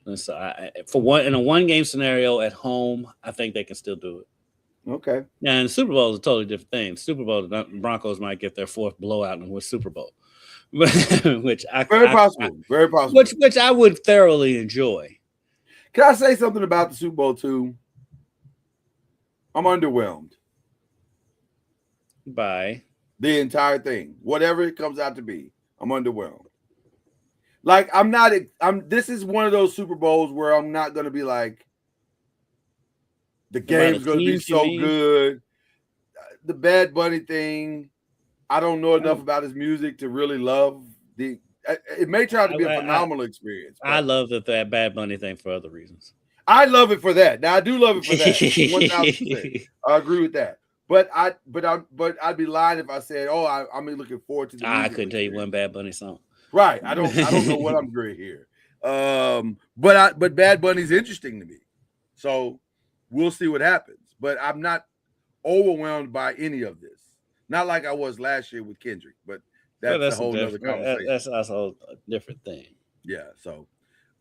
And so in a one-game scenario at home, I think they can still do it. Okay. Yeah, and the Super Bowl is a totally different thing. Super Bowl, the Broncos might get their fourth blowout and win Super Bowl, which very possible. Which I would thoroughly enjoy. Can I say something about the Super Bowl too? I'm underwhelmed by the entire thing. Whatever it comes out to be, I'm underwhelmed. Like this is one of those Super Bowls where I'm not going to be like, the game's going to be so good. The Bad Bunny thing, I don't know enough about his music to really love the. It may try to be a phenomenal experience. I love that Bad Bunny thing for other reasons. I love it for that. Now I do love it for that. 1,000%. I agree with that. But I'd be lying if I said, "Oh, I'm looking forward to the." I couldn't tell you one Bad Bunny song. Right. I don't know what I'm doing here. But Bad Bunny's interesting to me. So we'll see what happens. But I'm not overwhelmed by any of this. Not like I was last year with Kendrick, but that's a whole other conversation. That's a whole different thing. Yeah. So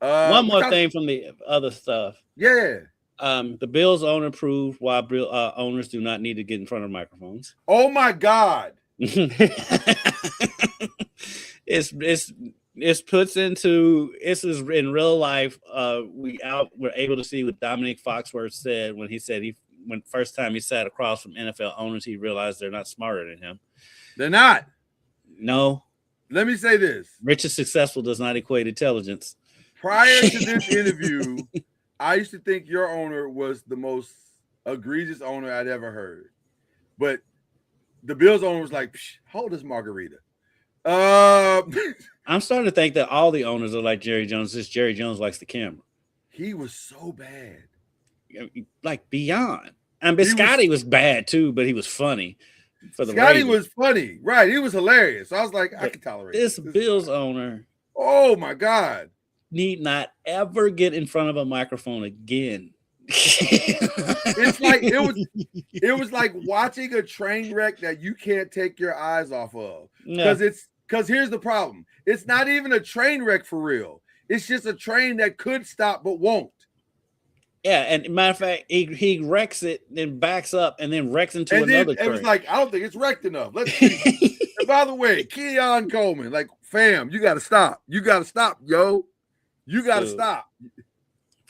one more thing from the other stuff. Yeah. The Bills owner proved why owners do not need to get in front of microphones. Oh my God. It's puts into this is in real life. We're able to see what Dominic Foxworth said when first time he sat across from NFL owners, he realized they're not smarter than him. They're not. No. Let me say this: rich and successful does not equate intelligence. Prior to this interview, I used to think your owner was the most egregious owner I'd ever heard, but the Bills owner was like, "Hold this margarita." I'm starting to think that all the owners are like Jerry Jones. Just Jerry Jones likes the camera. He was so bad, like beyond. And Scotty was bad too, but he was funny. Scotty was funny, right? He was hilarious. So I was like, I can tolerate this Bills owner. Oh my God! Need not ever get in front of a microphone again. It's like it was like watching a train wreck that you can't take your eyes off of. Because here's the problem. It's not even a train wreck for real. It's just a train that could stop but won't. Yeah, and matter of fact, he wrecks it, then backs up, and then wrecks into another train. It was like, I don't think it's wrecked enough. Let's see. And by the way, Keon Coleman, like, fam, you got to stop. You got to stop, yo. You got to stop.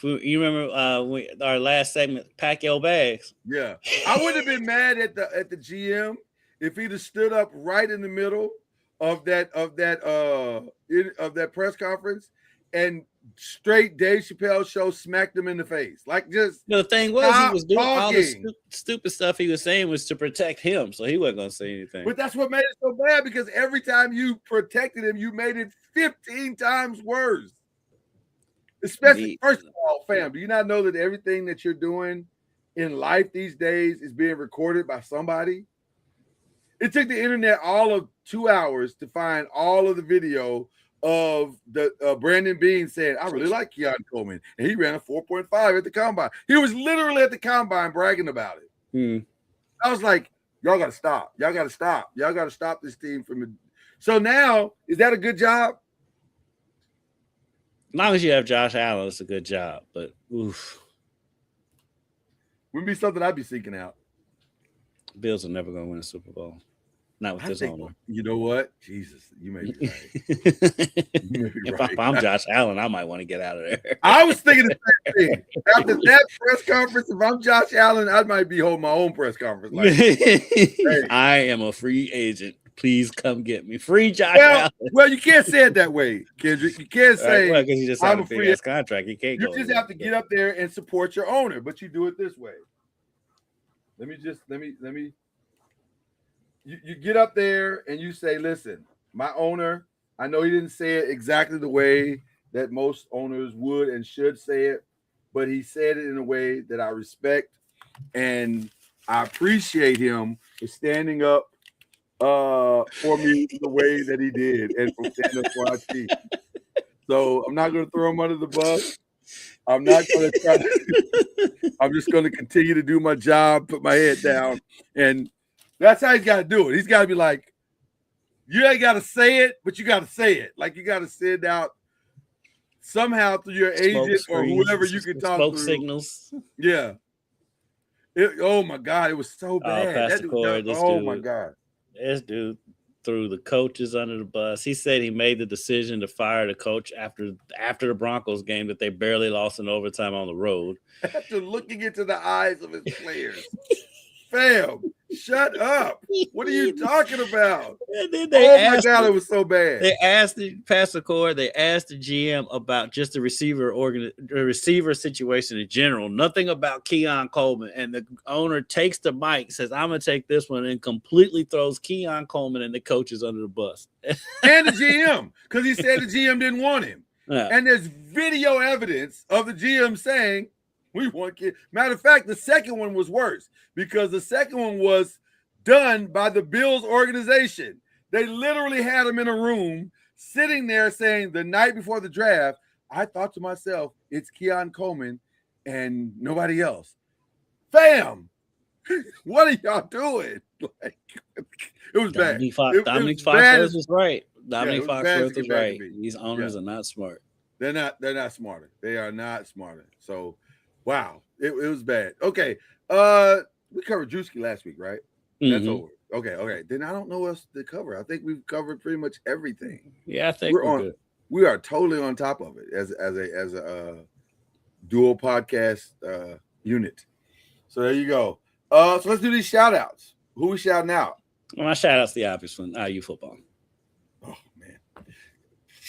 You remember our last segment, pack your bags. Yeah, I would have been mad at the GM if he'd have stood up right in the middle of that press conference and straight Dave Chappelle show smacked him in the face. Like, just the thing was he was doing all the stupid stuff he was saying was to protect him, so he wasn't gonna say anything. But that's what made it so bad, because every time you protected him, you made it 15 times worse. Especially, first of all, fam, do you not know that everything that you're doing in life these days is being recorded by somebody? It took the internet all of 2 hours to find all of the video of the Brandon Beane saying, "I really like Keon Coleman, and he ran a 4.5 at the combine." He was literally at the combine bragging about it. I was like, y'all got to stop. Y'all got to stop. Y'all got to stop this team from it. So now, is that a good job? As long as you have Josh Allen, it's a good job. But oof, wouldn't be something I'd be seeking out. Bills are never going to win a Super Bowl. Not with this owner. You know what? Jesus, you may be right. If I'm Josh Allen, I might want to get out of there. I was thinking the same thing. After that press conference, if I'm Josh Allen, I might be holding my own press conference. Like, hey. I am a free agent. Please come get me. Free Josh Allen. Well, you can't say it that way, Kendrick. You can't say because you just signed a big ass contract. You can't go. You just have to get up there and support your owner, but you do it this way. Let me you get up there and you say, listen, my owner, I know he didn't say it exactly the way that most owners would and should say it, but he said it in a way that I respect, and I appreciate him for standing up for me the way that he did and for standing up for our team. So I'm not going to throw him under the bus. I'm not going to try to. I'm just going to continue to do my job, put my head down, and that's how he's got to do it. He's got to be like, you ain't got to say it, but you got to say it. Like, you got to send out somehow through your agent or whoever you can talk smoke through. Signals. Yeah. Oh my God, it was so bad. My God. This dude threw the coaches under the bus. He said he made the decision to fire the coach after the Broncos game that they barely lost in overtime on the road. After looking into the eyes of his players. Fam, shut up. What are you talking about? And then my God, it was so bad. They asked the Pastor Core, they asked the GM about just the receiver situation in general, nothing about Keon Coleman. And the owner takes the mic, says, I'm going to take this one, and completely throws Keon Coleman and the coaches under the bus. And the GM, because he said the GM didn't want him. Yeah. And there's video evidence of the GM saying, we want kids. Matter of fact, the second one was worse because the second one was done by the Bills organization. They literally had him in a room sitting there saying the night before the draft, I thought to myself, it's Keon Coleman and nobody else. Fam, what are y'all doing? Like, it was bad. Dominique Foxworth was right. Dominique Foxworth was right. These owners are not smart. They're not smarter. They are not smarter. So, wow, it was bad. Okay, we covered Drewski last week, right? That's over. Okay. Then I don't know what else to cover. I think we've covered pretty much everything. Yeah, I think we're good. We are totally on top of it as a dual podcast unit. So there you go. So let's do these shout outs. Who we shouting out? Well, my shout out's the obvious one, IU football. Oh man.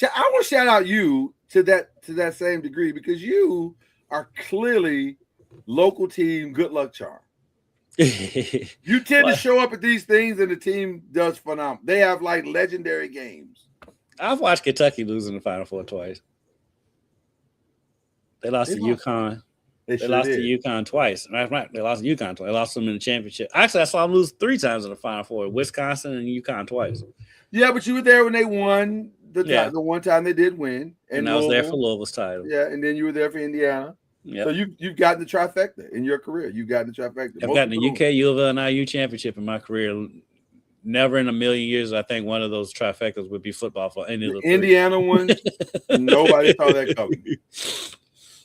I want to shout out you to that same degree because you are clearly local team good luck charm. You tend to show up at these things and the team does phenomenal. They have like legendary games. I've watched Kentucky lose in the Final Four twice. They lost to UConn. They lost to UConn twice. Right. They lost to UConn twice. They lost them in the championship. Actually, I saw them lose 3 times in the Final Four. Wisconsin and UConn twice. Yeah, but you were there when they won the one time they did win. And I was there for Louisville's title. Yeah, and then you were there for Indiana. Yep. So you've gotten the trifecta in your career. You've gotten the trifecta. I've gotten the UK, U of L, and IU championship in my career. Never in a million years, I think one of those trifectas would be football for any of the Indiana one. Nobody saw that coming.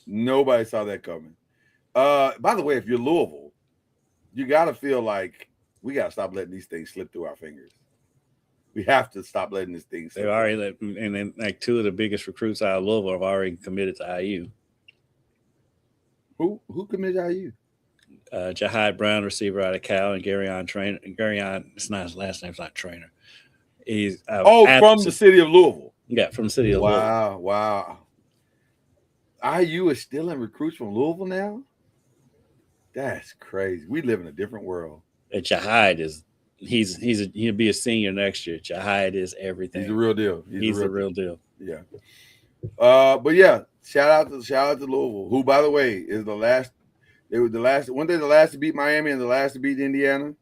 Nobody saw that coming. By the way, if you're Louisville, you got to feel like we got to stop letting these things slip through our fingers. We have to stop letting this thing slip. They've already and then like 2 of the biggest recruits out of Louisville have already committed to IU. Who committed to IU? Jahide Brown, receiver out of Cal, and Garyon Trainer. Garyon, it's not his last name. It's not Trainer. He's from the city of Louisville. Yeah, from the city of Louisville. Wow. IU is still in recruits from Louisville now. That's crazy. We live in a different world. Jahide is he'll be a senior next year. Jahide is everything. He's the real deal. He's the real deal. Yeah. But yeah, shout out to Louisville, who, by the way, is the last. They were the last. Weren't they the last to beat Miami and the last to beat Indiana?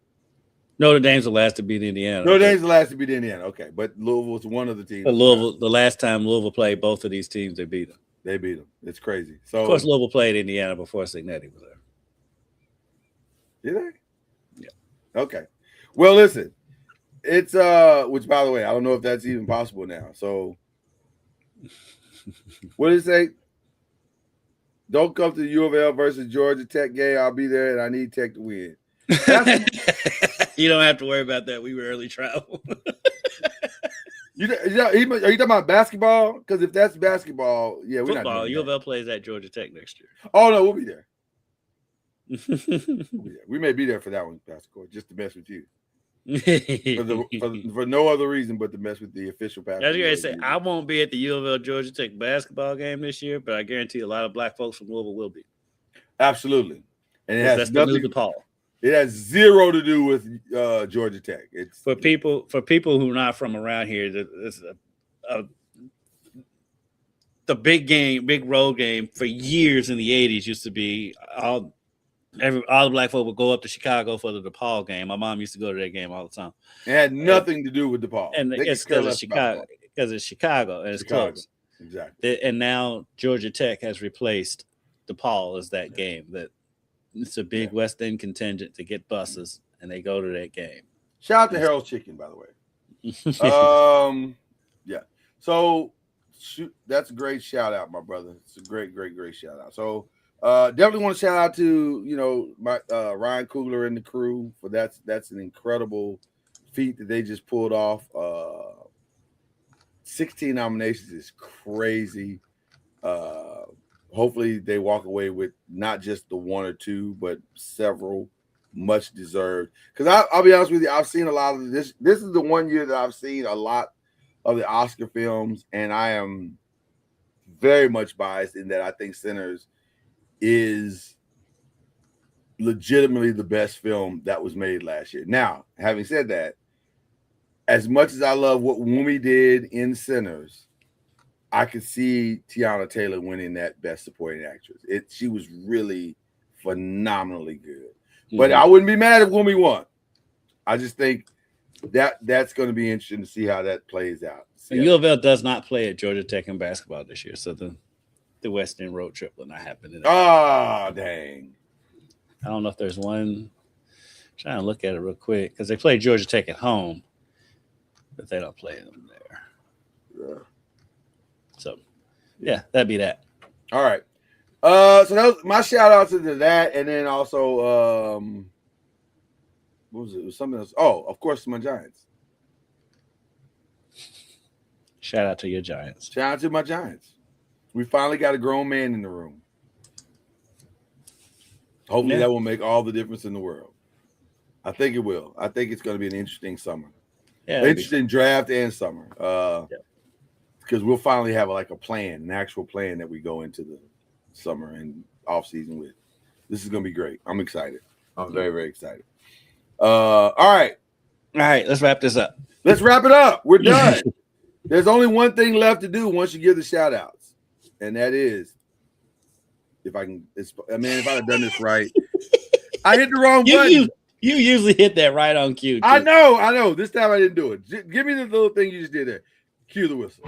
Notre Dame's the last to beat Indiana. Notre Dame's the last to beat Indiana. Okay, but Louisville was one of the teams. But Louisville, the last time Louisville played both of these teams, they beat them. They beat them. It's crazy. So of course, Louisville played Indiana before Signetti was Did there. they? Yeah. Okay. Well, listen, it's which, by the way, I don't know if that's even possible now. So what did it say? Don't come to the U of L versus Georgia Tech game. I'll be there, and I need Tech to win. You don't have to worry about that. We rarely travel. Are you talking about basketball? Because if that's basketball, yeah, we're football. not. U of L plays at Georgia Tech next year. Oh no, we'll be there. We may be there for that one, basketball, just to mess with you. for no other reason but to mess with the official pass. That's what I say. I won't be at the U of L Georgia Tech basketball game this year, but I guarantee a lot of black folks from Louisville will be. Absolutely, and that's the new DePaul. It has zero to do with Georgia Tech. It's for people who are not from around here. The big road game for years in the 80s used to be all the black folk would go up to Chicago for the DePaul game. My mom used to go to that game all the time. It had nothing to do with DePaul. And it's because it's Chicago. Because it's Chicago and it's close. Exactly. And now Georgia Tech has replaced DePaul as that game. That it's a big West End contingent to get buses, and they go to that game. Shout out to Harold's Chicken, by the way. Yeah. So that's a great shout out, my brother. It's a great shout out. So definitely want to shout out to my Ryan Coogler and the crew for that's an incredible feat that they just pulled off. 16 nominations is crazy. Hopefully they walk away with not just the one or two, but several, much deserved. Because I'll be honest with you, I've seen a lot of this. This is the one year that I've seen a lot of the Oscar films, and I am very much biased in that I think Sinners is legitimately the best film that was made last year. Now, having said that, as much as I love what Wumi did in Sinners, I could see Tiana Taylor winning that Best Supporting Actress. She was really phenomenally good. But I wouldn't be mad if Wumi won. I just think that's going to be interesting to see how that plays out. U of L does not play at Georgia Tech in basketball this year, so the West End road trip will not happen. Oh, dang. I don't know if there's one. I'm trying to look at it real quick because they play Georgia Tech at home, but they don't play them there. Yeah. So, yeah, that'd be that. All right. So that was my shout outs to that, and then also what was it? It was something else. Oh, of course, my Giants. Shout out to your Giants. Shout out to my Giants. We finally got a grown man in the room. Hopefully that will make all the difference in the world. I think it will. I think it's going to be an interesting summer. Yeah, interesting draft and summer. Because we'll finally have a plan, an actual plan that we go into the summer and off season with. This is going to be great. I'm excited. I'm very, very excited. All right. Let's wrap this up. Let's wrap it up. We're done. There's only one thing left to do once you give the shout outs. And that is, if I had done this right, I hit the wrong button. You usually hit that right on cue. Too. I know. This time I didn't do it. Give me the little thing you just did there. Cue the whistle.